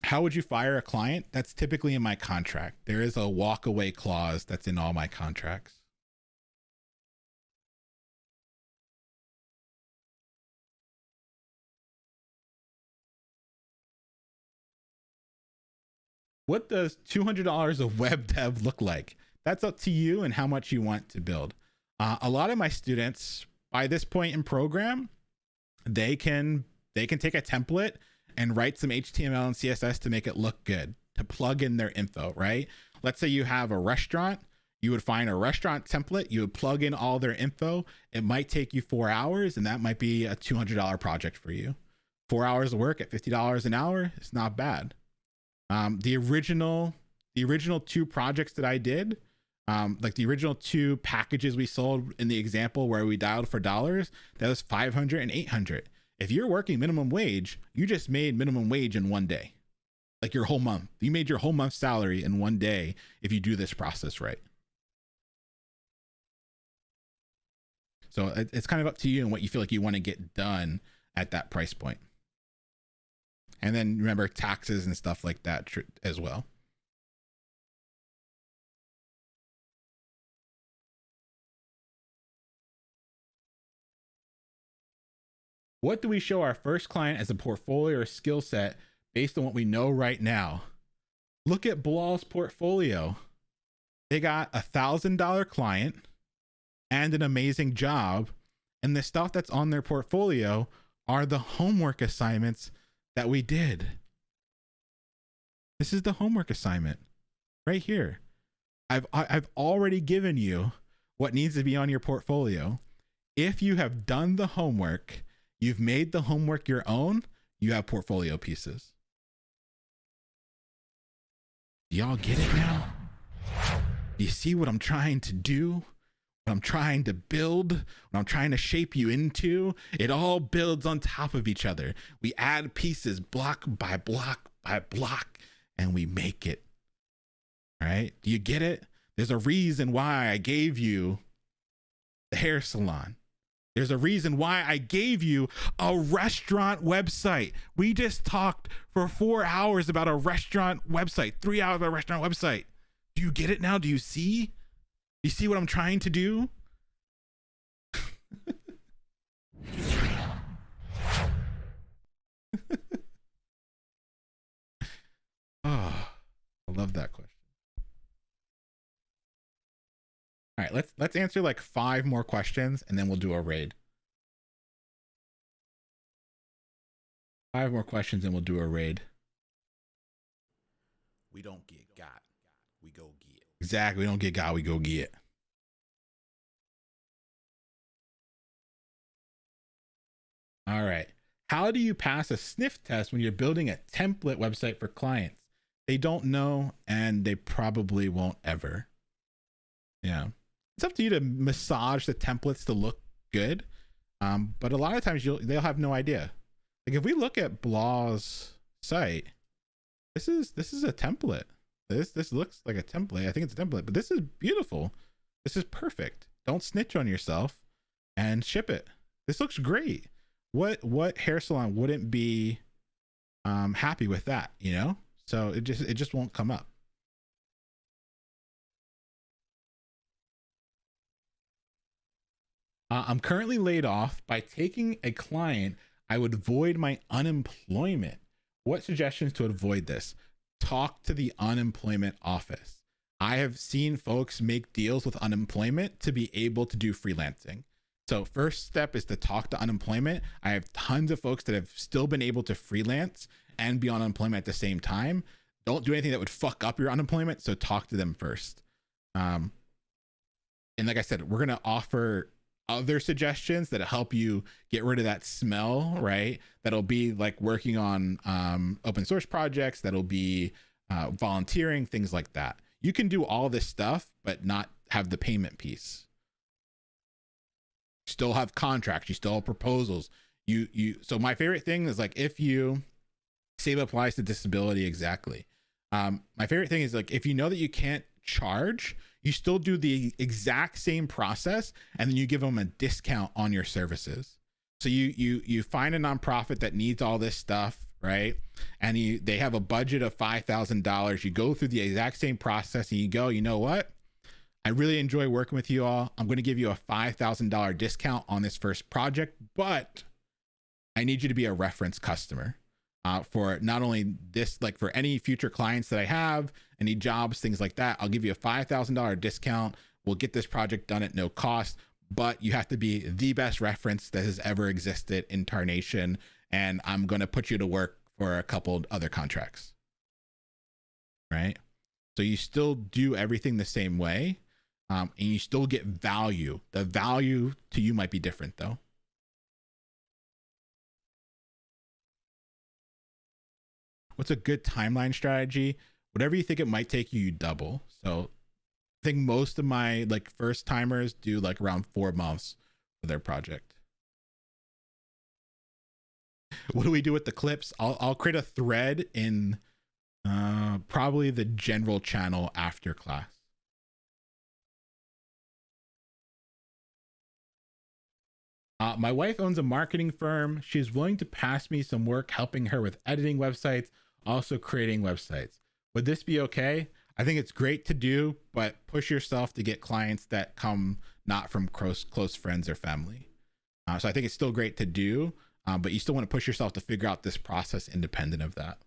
How would you fire a client? That's typically in my contract. There is a walk away clause that's in all my contracts. What does $200 of web dev look like? That's up to you and how much you want to build. A lot of my students, by this point in program, they can take a template and write some HTML and CSS to make it look good, to plug in their info, right? Let's say you have a restaurant. You would find a restaurant template. You would plug in all their info. It might take you 4 hours, and that might be a $200 project for you. 4 hours of work at $50 an hour, it's not bad. The original 2 projects that I did, like the original 2 packages we sold in the example where we dialed for dollars, that was $500 and $800. If you're working minimum wage, you just made minimum wage in 1 day, like your whole month. You made your whole month's salary in 1 day if you do this process right. So it's kind of up to you and what you feel like you want to get done at that price point. And then remember taxes and stuff like that as well. What do we show our first client as a portfolio or skill set based on what we know right now? Look at Bilal's portfolio. They got $1,000 client and an amazing job. And the stuff that's on their portfolio are the homework assignments that we did. This is the homework assignment right here. I've already given you what needs to be on your portfolio. If you have done the homework, you've made the homework your own, you have portfolio pieces. Do y'all get it now? Do you see what I'm trying to do? What I'm trying to build? What I'm trying to shape you into? It all builds on top of each other. We add pieces block by block by block, and we make it. All right? Do you get it? There's a reason why I gave you the hair salon. There's a reason why I gave you a restaurant website. We just talked for 4 hours about a restaurant website, 3 hours about a restaurant website. Do you get it now? Do you see? You see what I'm trying to do? Oh, I love that question. All right, let's answer like 5 more questions and then we'll do a raid. 5 more questions and we'll do a raid. We don't get got. We go get. Exactly. We don't get got, we go get. All right. How do you pass a sniff test when you're building a template website for clients? They don't know and they probably won't ever. Yeah. It's up to you to massage the templates to look good. But a lot of times they'll have no idea. Like if we look at Bilal's site, this is a template. This looks like a template. I think it's a template, but this is beautiful. This is perfect. Don't snitch on yourself and ship it. This looks great. What hair salon wouldn't be happy with that, you know? So it just won't come up. I'm currently laid off. By taking a client, I would void my unemployment. What suggestions to avoid this? Talk to the unemployment office. I have seen folks make deals with unemployment to be able to do freelancing. So first step is to talk to unemployment. I have tons of folks that have still been able to freelance and be on unemployment at the same time. Don't do anything that would fuck up your unemployment. So talk to them first. And like I said, we're going to offer other suggestions that help you get rid of that smell, right? That'll be like working on open source projects. That'll be volunteering, things like that. You can do all this stuff, but not have the payment piece. Still have contracts. You still have proposals. So my favorite thing is like, if you save applies to disability. Exactly. My favorite thing is like, if you know that you can't charge, you still do the exact same process and then you give them a discount on your services. So you find a nonprofit that needs all this stuff, right? And they have a budget of $5,000. You go through the exact same process and you go, you know what? I really enjoy working with you all. I'm going to give you a $5,000 discount on this first project, but I need you to be a reference customer for not only this, like for any future clients that I have, any jobs, things like that. I'll give you a $5,000 discount. We'll get this project done at no cost, but you have to be the best reference that has ever existed in Tarnation. And I'm going to put you to work for a couple other contracts. Right. So you still do everything the same way. And you still get value. The value to you might be different though. What's a good timeline strategy? Whatever you think it might take you, you double. So I think most of my like first timers do like around 4 months for their project. What do we do with the clips? I'll create a thread in probably the general channel after class. My wife owns a marketing firm. She's willing to pass me some work helping her with editing websites, also creating websites. Would this be okay? I think it's great to do, but push yourself to get clients that come not from close friends or family. So I think it's still great to do, but you still want to push yourself to figure out this process independent of that.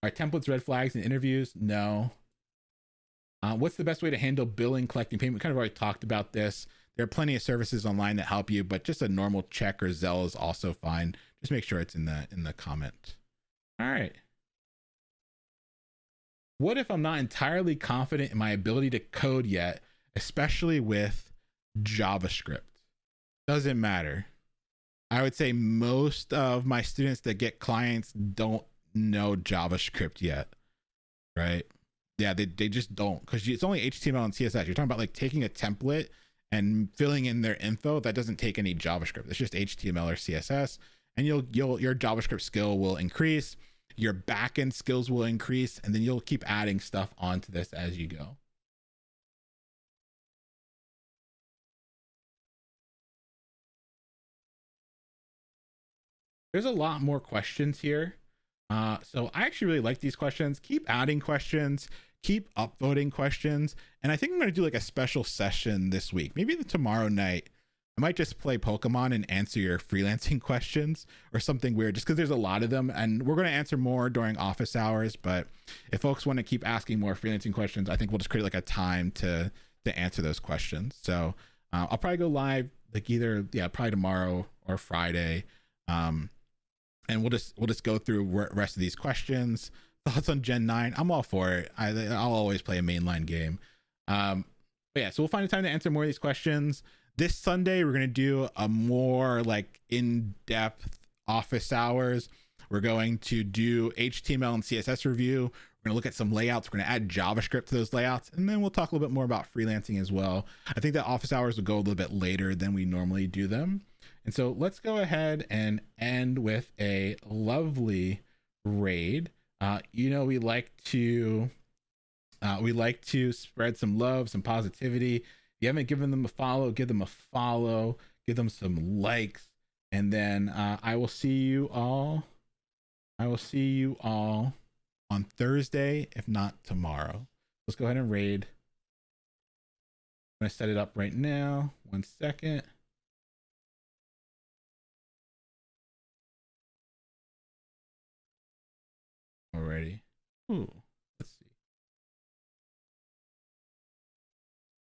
Are templates red flags in interviews? No. What's the best way to handle billing, collecting payment? We kind of already talked about this. There are plenty of services online that help you, but just a normal check or Zelle is also fine. Just make sure it's in the comment. All right. What if I'm not entirely confident in my ability to code yet, especially with JavaScript? Doesn't matter. I would say most of my students that get clients don't know JavaScript yet, right? Yeah, they just don't, because it's only HTML and CSS. You're talking about like taking a template and filling in their info. That doesn't take any JavaScript. It's just HTML or CSS, and your JavaScript skill will increase, your backend skills will increase, and then you'll keep adding stuff onto this as you go. There's a lot more questions here. So I actually really like these questions. Keep adding questions, keep upvoting questions. And I think I'm going to do like a special session this week, maybe tomorrow night. I might just play Pokemon and answer your freelancing questions or something weird, just because there's a lot of them. And we're going to answer more during office hours. But if folks want to keep asking more freelancing questions, I think we'll just create like a time to answer those questions. So I'll probably go live like either, probably tomorrow or Friday. And we'll just go through rest of these questions. Thoughts on Gen 9? I'm all for it. I'll always play a mainline game. But yeah, so we'll find a time to answer more of these questions. This Sunday, we're going to do a more like in-depth office hours. We're going to do HTML and CSS review. We're going to look at some layouts. We're going to add JavaScript to those layouts. And then we'll talk a little bit more about freelancing as well. I think that office hours will go a little bit later than we normally do them. And so let's go ahead and end with a lovely raid. We like to spread some love, some positivity. If you haven't given them a follow, give them a follow, give them some likes, and then I will see you all on Thursday, if not tomorrow. Let's go ahead and raid. I'm gonna set it up right now. 1 second. Already. Ooh, let's see.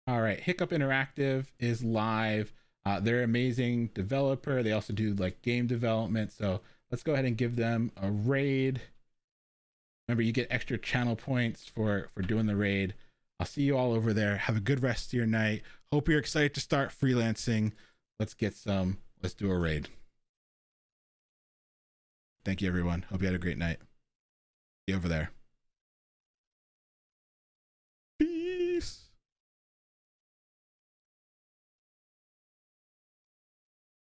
All right, Hiccup Interactive is live. They're an amazing developer. They also do like game development. So let's go ahead and give them a raid. Remember, you get extra channel points for doing the raid. I'll see you all over there. Have a good rest of your night. Hope you're excited to start freelancing. Let's do a raid. Thank you, everyone. Hope you had a great night. See you over there.